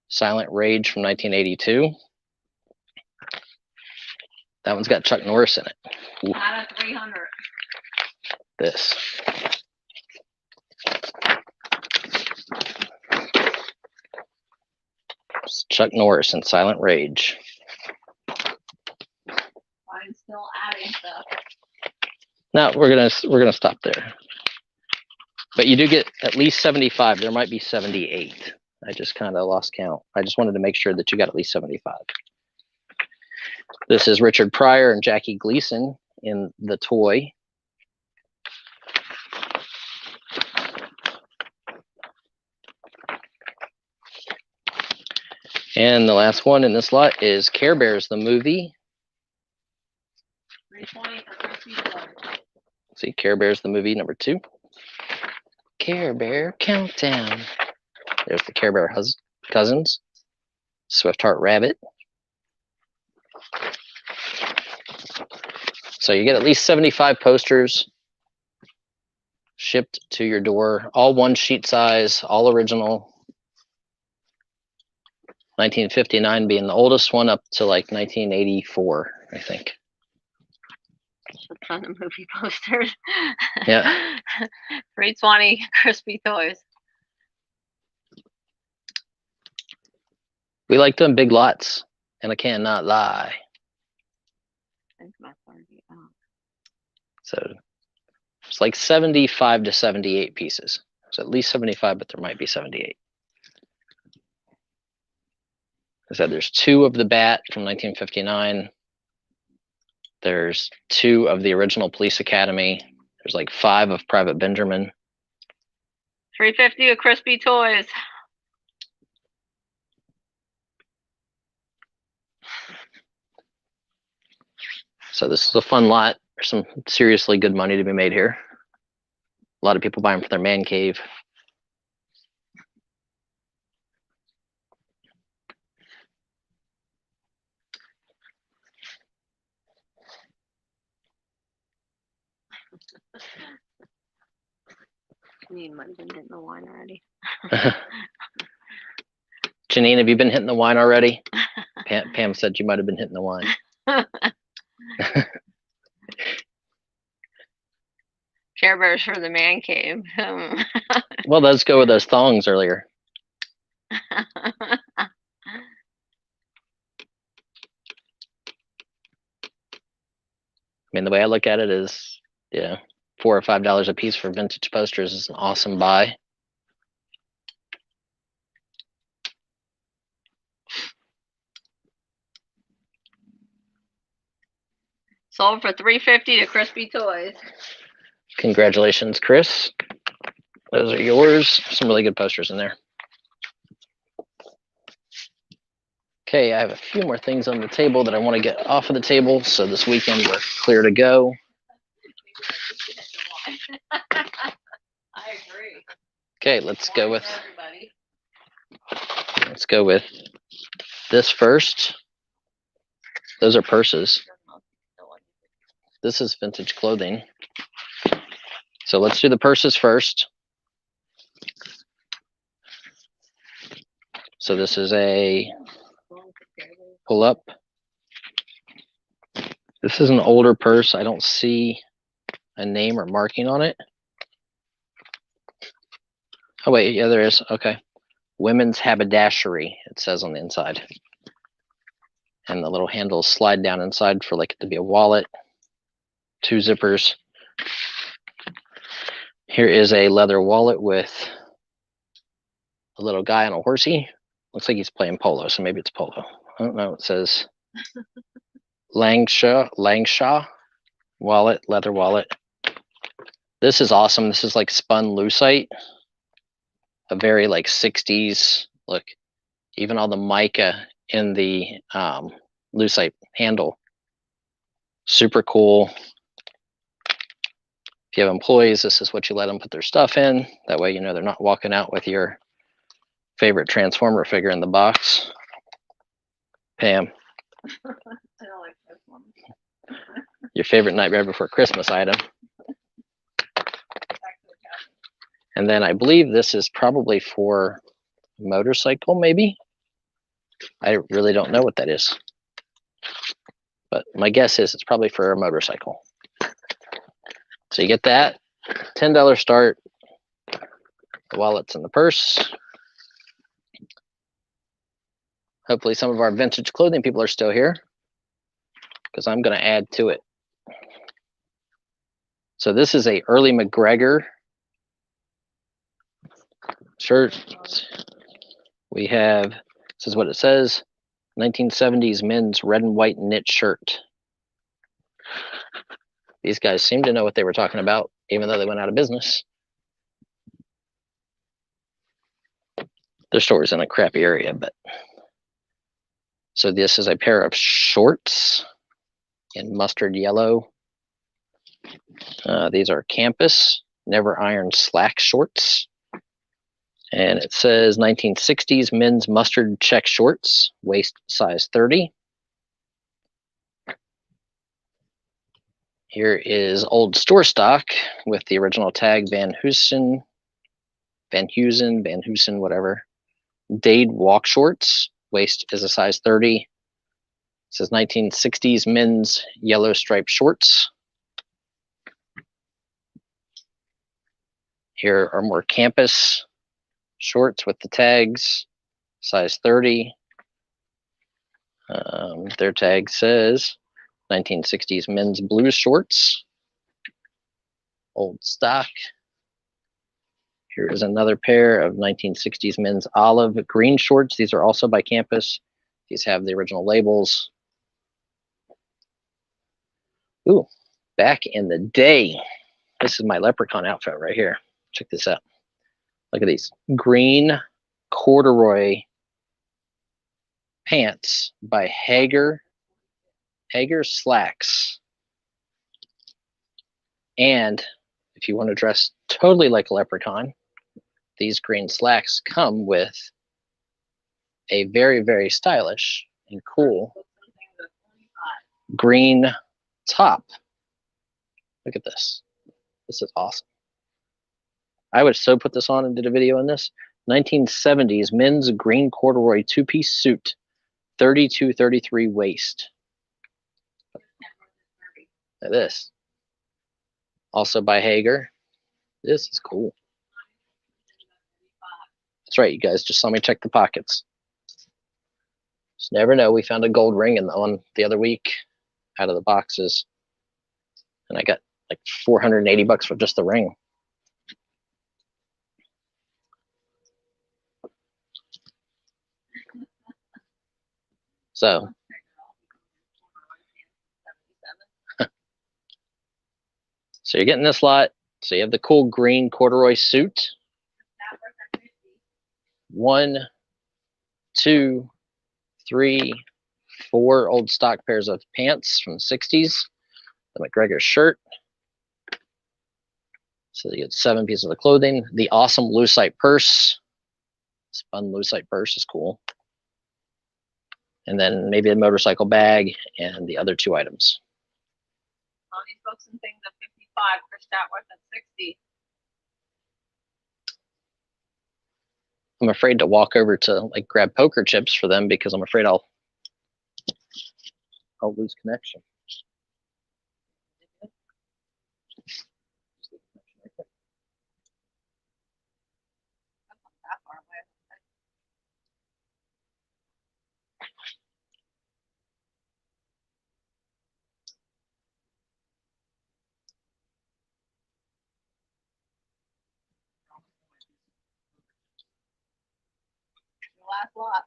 Silent Rage from 1982. That one's got Chuck Norris in it. Ooh. Out of 300. This. It's Chuck Norris in Silent Rage. I'm still adding stuff. No, we're gonna stop there. But you do get at least 75. There might be 78. I just kind of lost count. I just wanted to make sure that you got at least 75. This is Richard Pryor and Jackie Gleason in The Toy. And the last one in this lot is Care Bears, the movie. 320 for $50. See, Care Bears, the movie, number 2. Care Bear Countdown. There's the Care Bear cousins. Swift-Heart Rabbit. So you get at least 75 posters shipped to your door, all one sheet size, all original. 1959 being the oldest one up to like 1984, I think. A ton of movie posters. Yeah. 320 Crispy Toys. We like them big lots, and I cannot lie. So it's like 75 to 78 pieces. So at least 75, but there might be 78. I said there's 2 of the Bat from 1959. There's 2 of the original Police Academy. There's like 5 of Private Benjamin. $3.50 of Crispy Toys. So this is a fun lot. There's some seriously good money to be made here. A lot of people buy them for their man cave. You might have been hitting the wine already. Janine, have you been hitting the wine already? Pam said you might have been hitting the wine. Care Bears for the man cave. Well, let's go with those thongs earlier. I mean, the way I look at it is, yeah, $4 or $5 a piece for vintage posters is an awesome buy. Sold for $3.50 to Crispy Toys. Congratulations, Chris. Those are yours. Some really good posters in there. Okay, I have a few more things on the table that I want to get off of the table, so this weekend we're clear to go. I agree. Okay, let's go with this first. Those are purses. This is vintage clothing. So let's do the purses first. So this is a pull up. This is an older purse. I don't see a name or marking on it. Oh wait, yeah, there is. Okay. Women's haberdashery, it says on the inside. And the little handles slide down inside for like it to be a wallet. 2 zippers. Here is a leather wallet with a little guy on a horsey. Looks like he's playing polo, so maybe it's polo. I don't know. It says Langshaw wallet, leather wallet. This is awesome. This is like spun lucite. A very like 60s look. Even all the mica in the lucite handle. Super cool. If you have employees, this is what you let them put their stuff in. That way, you know, they're not walking out with your favorite Transformer figure in the box. Pam. I don't like this one. Your favorite Nightmare Before Christmas item. And then I believe this is probably for motorcycle, maybe? I really don't know what that is. But my guess is it's probably for a motorcycle. So you get that. $10 start. The wallet's in the purse. Hopefully some of our vintage clothing people are still here, because I'm going to add to it. So this is a early McGregor shirt. We have, this is what it says, 1970s men's red and white knit shirt. These guys seem to know what they were talking about, even though they went out of business. Their store is in a crappy area, but. So this is a pair of shorts in mustard yellow. These are campus, never ironed slack shorts. And it says 1960s men's mustard check shorts, waist size 30. Here is old store stock with the original tag Van Heusen, whatever. Dade walk shorts, waist is a size 30. It says 1960s men's yellow striped shorts. Here are more campus shorts with the tags, size 30. Their tag says 1960s men's blue shorts, old stock. Here is another pair of 1960s men's olive green shorts. These are also by Campus. These have the original labels. Ooh, back in the day. This is my leprechaun outfit right here. Check this out. Look at these green corduroy pants by Hager Slacks. And if you want to dress totally like a leprechaun, these green slacks come with a very, very stylish and cool green top. Look at this. This is awesome. I would so put this on and did a video on this. 1970s men's green corduroy two-piece suit, 32-33 waist. Look at this. Also by Hager. This is cool. That's right, you guys just saw me check the pockets. Just never know. We found a gold ring in the one the other week out of the boxes. And I got like 480 bucks for just the ring. So so you're getting this lot. So you have the cool green corduroy suit. 1, 2, 3, 4 old stock pairs of pants from the 60s. The McGregor shirt. So you get 7 pieces of clothing. The awesome lucite purse. Spun lucite purse is cool. And then maybe a motorcycle bag and the other 2 items. All these books and things at 55, Chris Statworth at 60. I'm afraid to walk over to like grab poker chips for them because I'm afraid I'll lose connection. That far away. The last lot.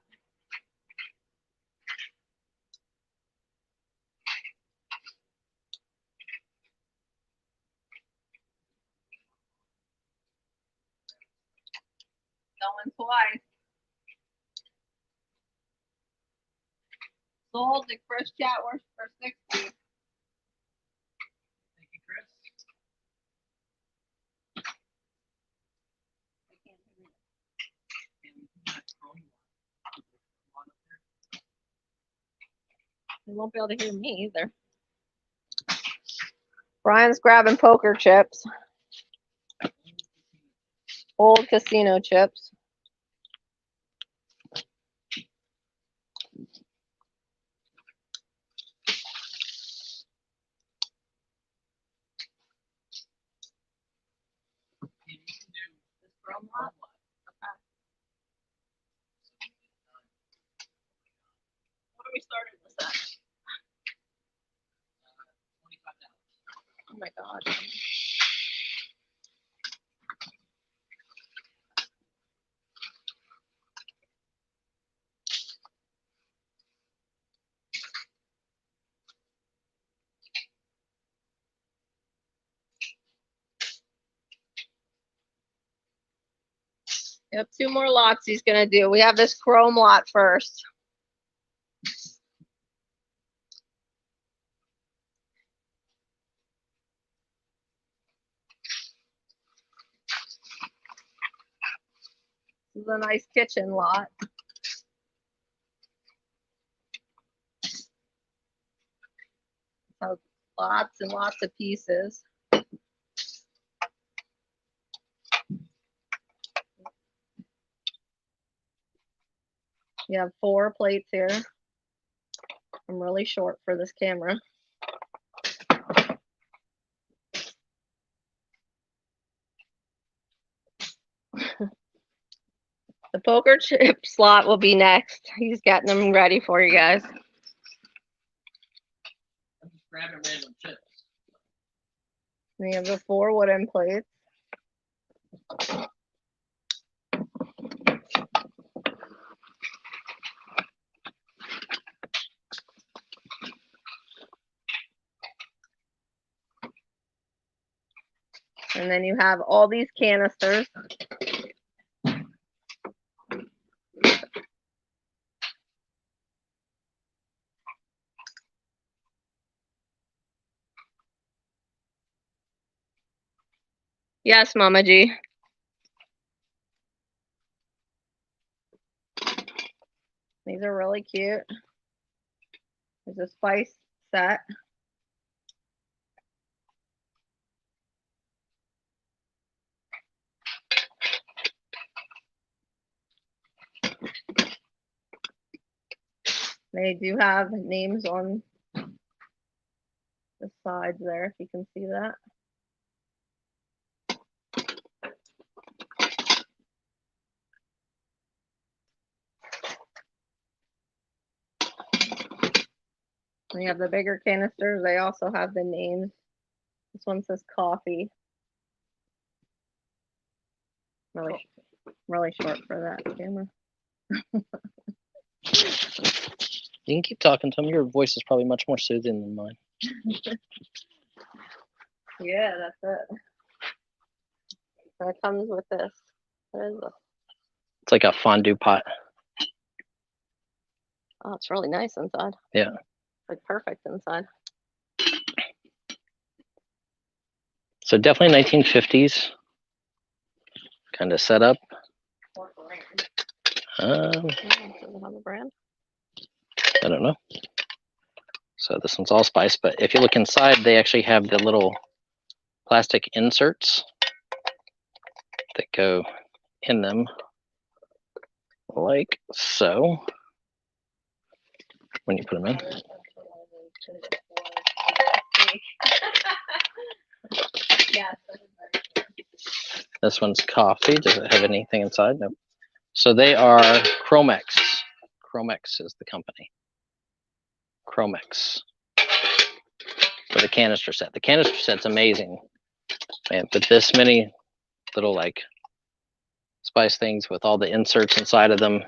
Going twice. Sold to Chris Chatworth for 60. Thank you, Chris. You won't be able to hear me either. Brian's grabbing poker chips. Old casino chips. What are we starting this at? $25. Oh my God. Yep, 2 more lots he's gonna do. We have this chrome lot first. This is a nice kitchen lot. Has lots and lots of pieces. You have 4 plates here. I'm really short for this camera. The poker chip slot will be next. He's getting them ready for you guys. I'm just grabbing random chips. We have the 4 wooden plates. And then you have all these canisters. Yes, Mama G. These are really cute. There's a spice set. They do have names on the sides there, if you can see that. We have the bigger canisters. They also have the names. This one says coffee. Really short for that camera. You can keep talking to him. Your voice is probably much more soothing than mine. Yeah, that's it. So it comes with this. What is this? It's like a fondue pot. Oh, it's really nice inside. Yeah. Like perfect inside. So definitely 1950s kind of setup. Does it have a brand? I don't know. So this one's allspice, but if you look inside, they actually have the little plastic inserts that go in them, like so, when you put them in. This one's coffee. Does it have anything inside? Nope. So they are Chromex. Chromex is the company. Chromex for the canister set. The canister set's amazing, man. But this many little like spice things with all the inserts inside of them.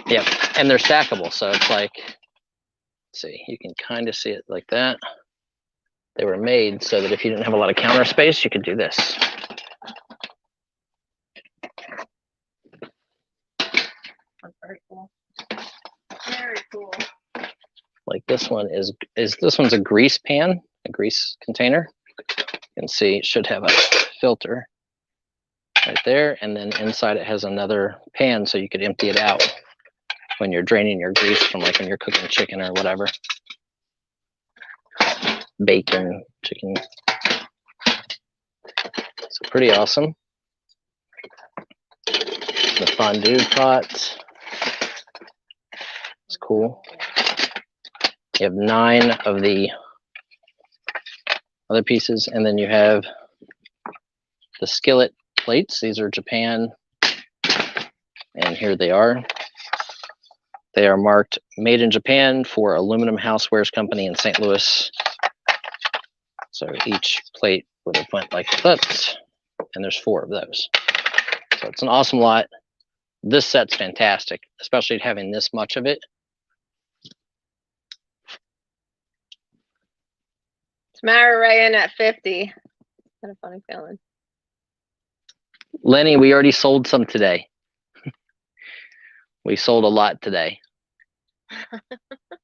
Yep, and they're stackable, so it's like, let's see, you can kind of see it like that. They were made so that if you didn't have a lot of counter space, you could do this. That's very cool. Very cool. Like this one is this one's a grease pan, a grease container. You can see it should have a filter right there, and then inside it has another pan so you could empty it out when you're draining your grease from like when you're cooking chicken or whatever. Bacon, chicken. So pretty awesome. The fondue pot. It's cool. You have 9 of the other pieces, and then you have the skillet plates. These are Japan, and here they are. They are marked made in Japan for Aluminum Housewares Company in St. Louis. So each plate would have went like that, and there's 4 of those. So it's an awesome lot. This set's fantastic, especially having this much of it. It's Mariray at 50. Got a funny feeling. Lenny, we already sold some today. We sold a lot today.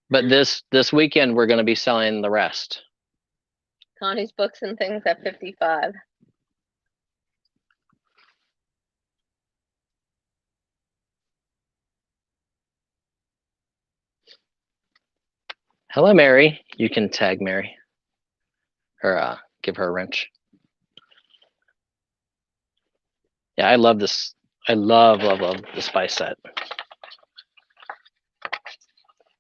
But this weekend, we're going to be selling the rest. Connie's Books and Things at 55. Hello, Mary. You can tag Mary or give her a wrench. Yeah, I love this. I love the spice set.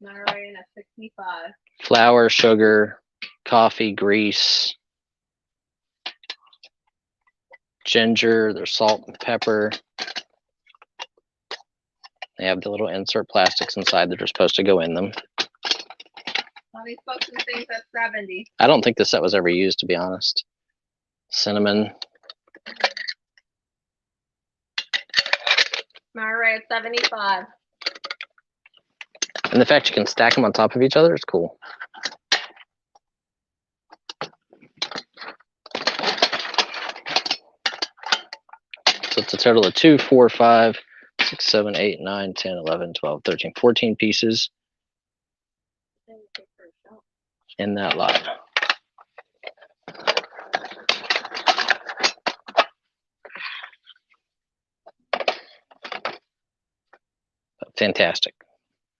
Mariray at 65. Flour, sugar, coffee, grease, ginger, there's salt and pepper. They have the little insert plastics inside that are supposed to go in them. Connie's Books and Things at 70. I don't think this set was ever used, to be honest. Cinnamon. Mariray at 75. And the fact you can stack them on top of each other is cool. So it's a total of 2, 4, 5, 6, 7, 8, 9, 10, 11, 12, 13, 14 pieces in that lot. Fantastic.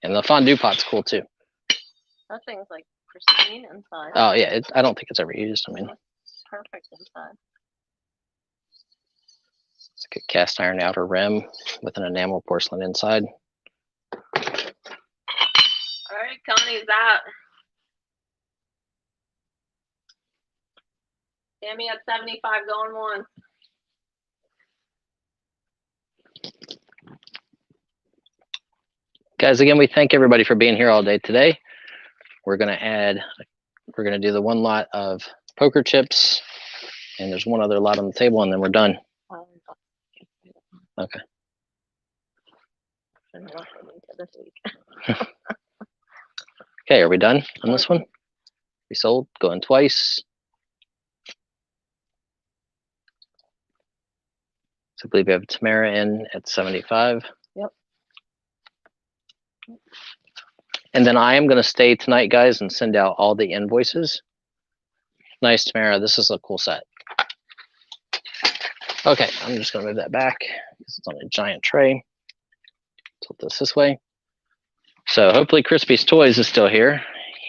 And the fondue pot's cool too. That thing's like pristine inside. Oh yeah, I don't think it's ever used. I mean, it's perfect inside. It's like a cast iron outer rim with an enamel porcelain inside. All right, Connie's out. Tammy at 75 going once. Guys, again, we thank everybody for being here all day today. We're gonna do the one lot of poker chips, and there's one other lot on the table, and then we're done. Okay. Okay, are we done on this one? We sold, going twice. So I believe we have Tamara in at 75. Yep. And then I am going to stay tonight, guys, and send out all the invoices. Nice, Tamara. This is a cool set. Okay, I'm just going to move that back because it's on a giant tray. Tilt this way. So hopefully Crispy's Toys is still here.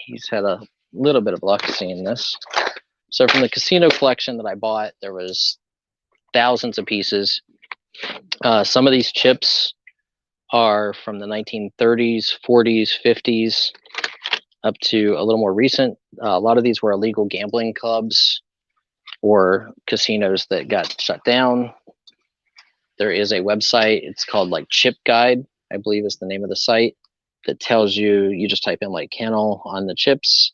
He's had a little bit of luck seeing this. So from the casino collection that I bought, there was thousands of pieces. Some of these chips are from the 1930s, 40s, 50s, up to a little more recent. A lot of these were illegal gambling clubs or casinos that got shut down. There is a website, it's called like Chip Guide, I believe is the name of the site, that tells you, you just type in like kennel on the chips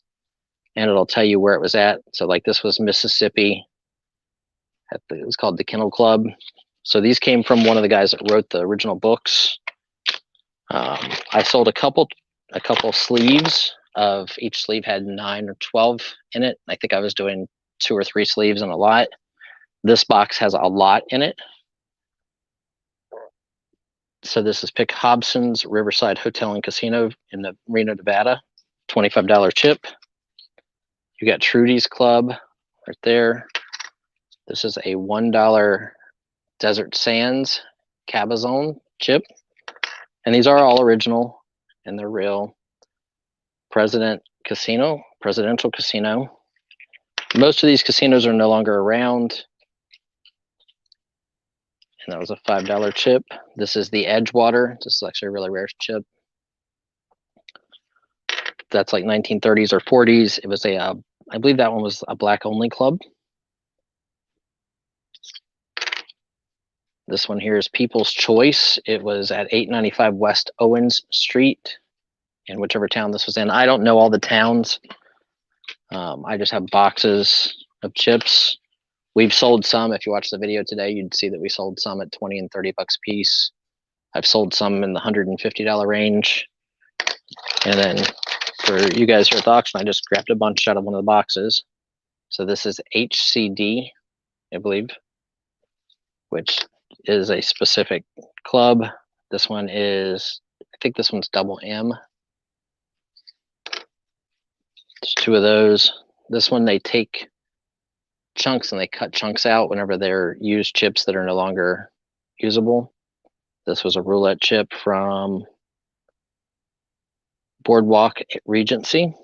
and it'll tell you where it was at. So like this was Mississippi, it was called the Kennel Club. So these came from one of the guys that wrote the original books. I sold a couple sleeves of, each sleeve had 9 or 12 in it. I think I was doing 2 or 3 sleeves in a lot. This box has a lot in it. So this is Pick Hobson's Riverside Hotel and Casino in the Reno, Nevada, $25 chip. You got Trudy's Club right there. This is a $1 Desert Sands Cabazon chip. And these are all original and they're real. Presidential Casino. Most of these casinos are no longer around. And that was a $5 chip. This is the Edgewater. This is actually a really rare chip. That's like 1930s or 40s. It was a, I believe that one was a black only club. This one here is People's Choice. It was at 895 West Owens Street in whichever town this was in. I don't know all the towns. I just have boxes of chips. We've sold some. If you watch the video today, you'd see that we sold some at 20 and 30 bucks a piece. I've sold some in the $150 range. And then for you guys here at the auction, I just grabbed a bunch out of one of the boxes. So this is HCD, I believe, which is a specific club. This one is, I think this one's double M. There's 2 of those. This one, they take chunks and they cut chunks out whenever they're used chips that are no longer usable. This was a roulette chip from Boardwalk Regency,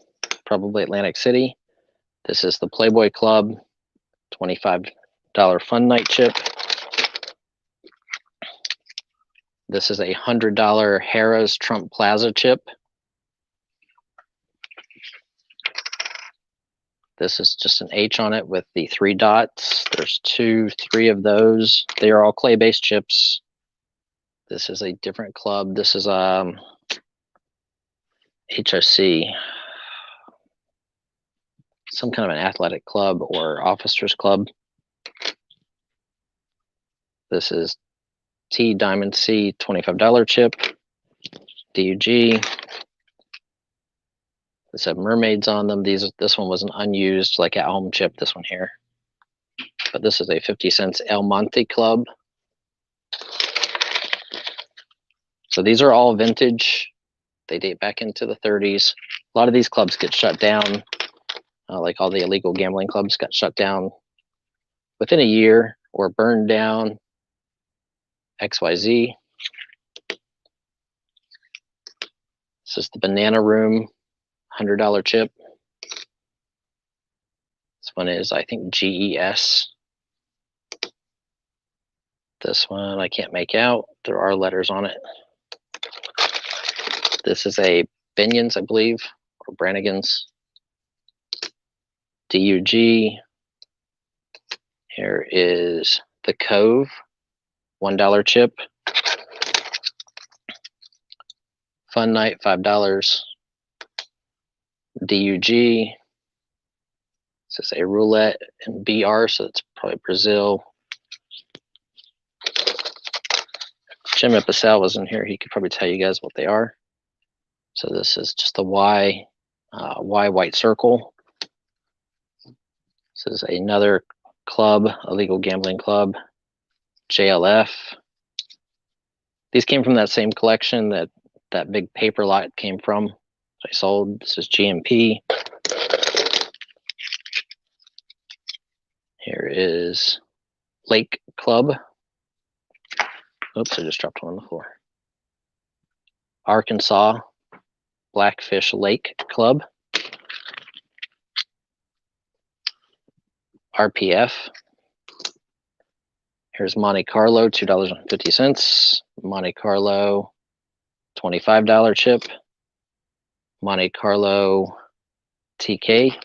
probably Atlantic City. This is the Playboy Club, $25 Fun Night chip. This is a $100 Harrah's Trump Plaza chip. This is just an H on it with the 3 dots. There's 2, 3 of those. They are all clay-based chips. This is a different club. This is HOC, some kind of an athletic club or officers club. This is T Diamond C, $25 chip. DUG. This have mermaids on them. This one was an unused, like at home chip, this one here. But this is a 50 cents El Monte Club. So these are all vintage. They date back into the 30s. A lot of these clubs get shut down. Like all the illegal gambling clubs got shut down within a year or burned down. XYZ. This is the Banana Room $100 chip. This one is, I think, GES. This one I can't make out. There are letters on it. This is a Binion's, I believe, or Brannigan's. DUG. Here is the Cove $1 chip. Fun Night $5. DUG. This is a roulette and BR, so it's probably Brazil. Jim Epicel was in here. He could probably tell you guys what they are. So this is just the Y white circle. This is another club, a legal gambling club, JLF. These came from that same collection that big paper lot came from. I sold. This is GMP. Here is Lake Club. Oops, I just dropped one on the floor. Arkansas Blackfish Lake Club. RPF. Here's Monte Carlo, $2.50. Monte Carlo, $25 chip. Monte Carlo TK.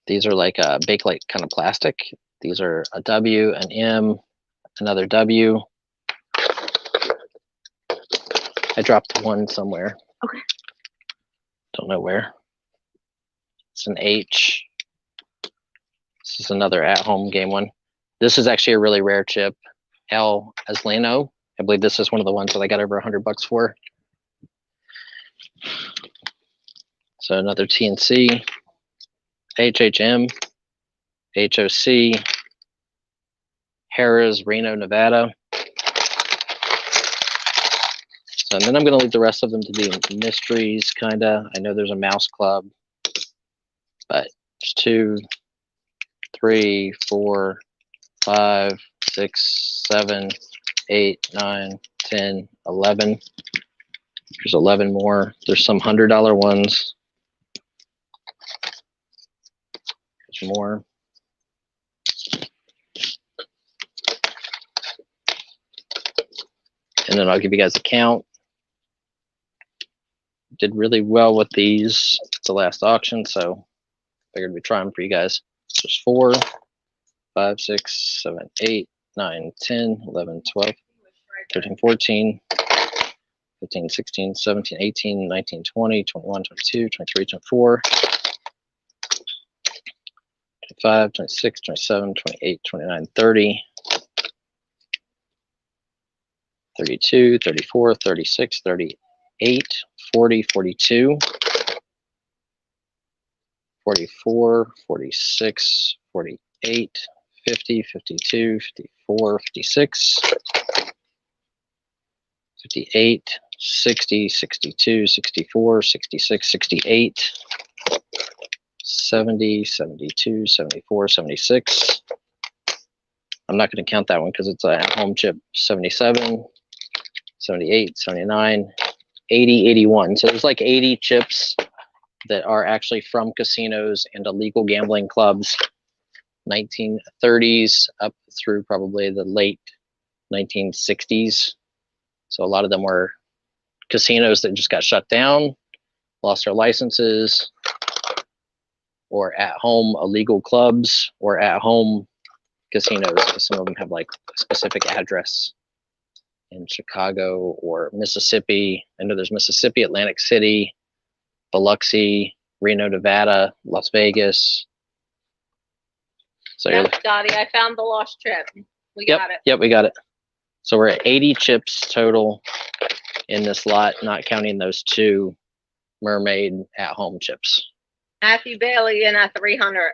These are like a Bakelite kind of plastic. These are a W, an M, another W. I dropped one somewhere. Okay. Don't know where. It's an H. This is another at-home game one. This is actually a really rare chip. L Aslano. I believe this is one of the ones that I got over $100 for. So another TNC. HHM. HOC. Harrah's, Reno, Nevada. So, and then I'm going to leave the rest of them to be mysteries, kind of. I know there's a mouse club, but there's 2, 3, 4, 5, 6, 7, 8, 9, 10, 11. There's 11 more. There's some $100 ones. There's more. And then I'll give you guys a count. Did really well with these. It's the last auction, so figured we'd try them for you guys. So there's 4, 5, 6, 7, 8, 9, 10, 11, 12, 13, 14, 15, 16, 17, 18, 19, 20, 21, 22, 23, 24, 25, 26, 27, 28, 29, 30, 32, 34, 36, 38, 40, 42, 44, 46, 48, 50, 52, 54, 56, 58, 60, 62, 64, 66, 68, 70, 72, 74, 76. I'm not going to count that one because it's a at-home chip. 77, 78, 79, 80, 81. So there's like 80 chips that are actually from casinos and illegal gambling clubs, 1930s up through probably the late 1960s. So a lot of them were casinos that just got shut down, lost their licenses, or at-home illegal clubs, or at-home casinos. Some of them have like a specific address in Chicago or Mississippi. I know there's Mississippi, Atlantic City, Biloxi, Reno, Nevada, Las Vegas. So Yep, Dottie, I found the lost chip. We got it. Yep, we got it. So we're at 80 chips total in this lot, not counting those 2 mermaid at-home chips. Matthew Bailey in at 300.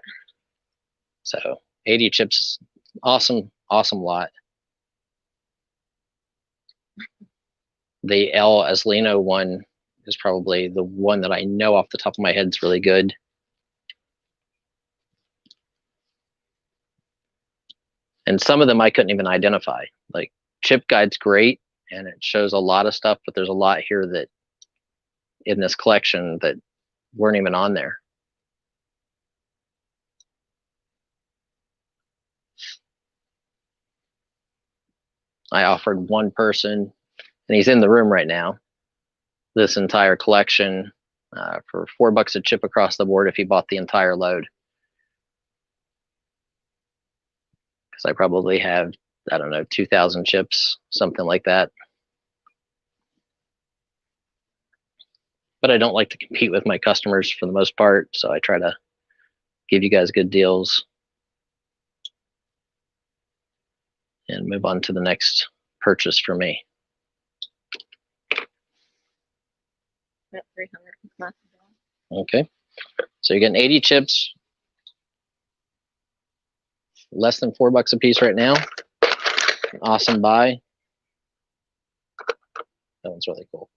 So 80 chips, awesome awesome lot. The El Aslino one is probably the one that I know off the top of my head is really good. And some of them I couldn't even identify. Like Chip Guide's great and it shows a lot of stuff, but there's a lot here that in this collection that weren't even on there. I offered one person, and he's in the room right now, this entire collection for $4 a chip across the board if he bought the entire load. Because I probably have, I don't know, 2,000 chips, something like that. But I don't like to compete with my customers for the most part, so I try to give you guys good deals and move on to the next purchase for me. Yep, 300. Okay, so you're getting 80 chips, less than $4 a piece right now. Awesome buy. That one's really cool.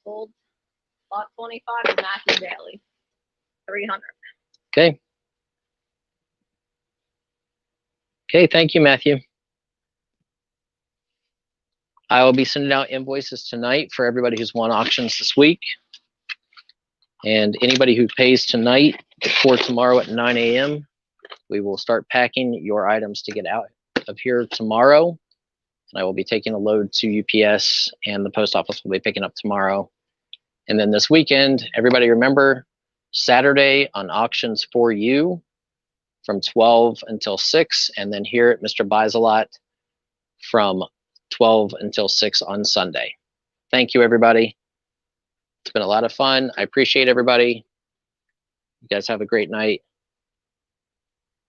Sold lot 25 to Matthew Daly. 300. Okay. Okay, thank you, Matthew. I will be sending out invoices tonight for everybody who's won auctions this week. And anybody who pays tonight for tomorrow at 9 a.m., we will start packing your items to get out of here tomorrow. And I will be taking a load to UPS, and the post office will be picking up tomorrow. And then this weekend, everybody remember, Saturday on Auctions for You from 12 until 6, and then here at Mr. Buysalot from 12 until 6 on Sunday. Thank you, everybody. It's been a lot of fun. I appreciate everybody. You guys have a great night.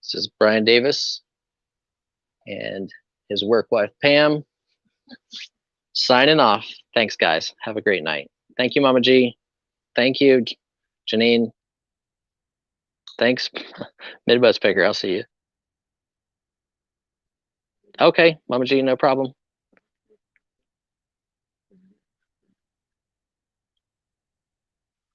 This is Brian Davis and his work wife, Pam, signing off. Thanks, guys. Have a great night. Thank you, Mama G. Thank you, Janine. Thanks, Midwest Picker. I'll see you. Okay, Mama G, no problem.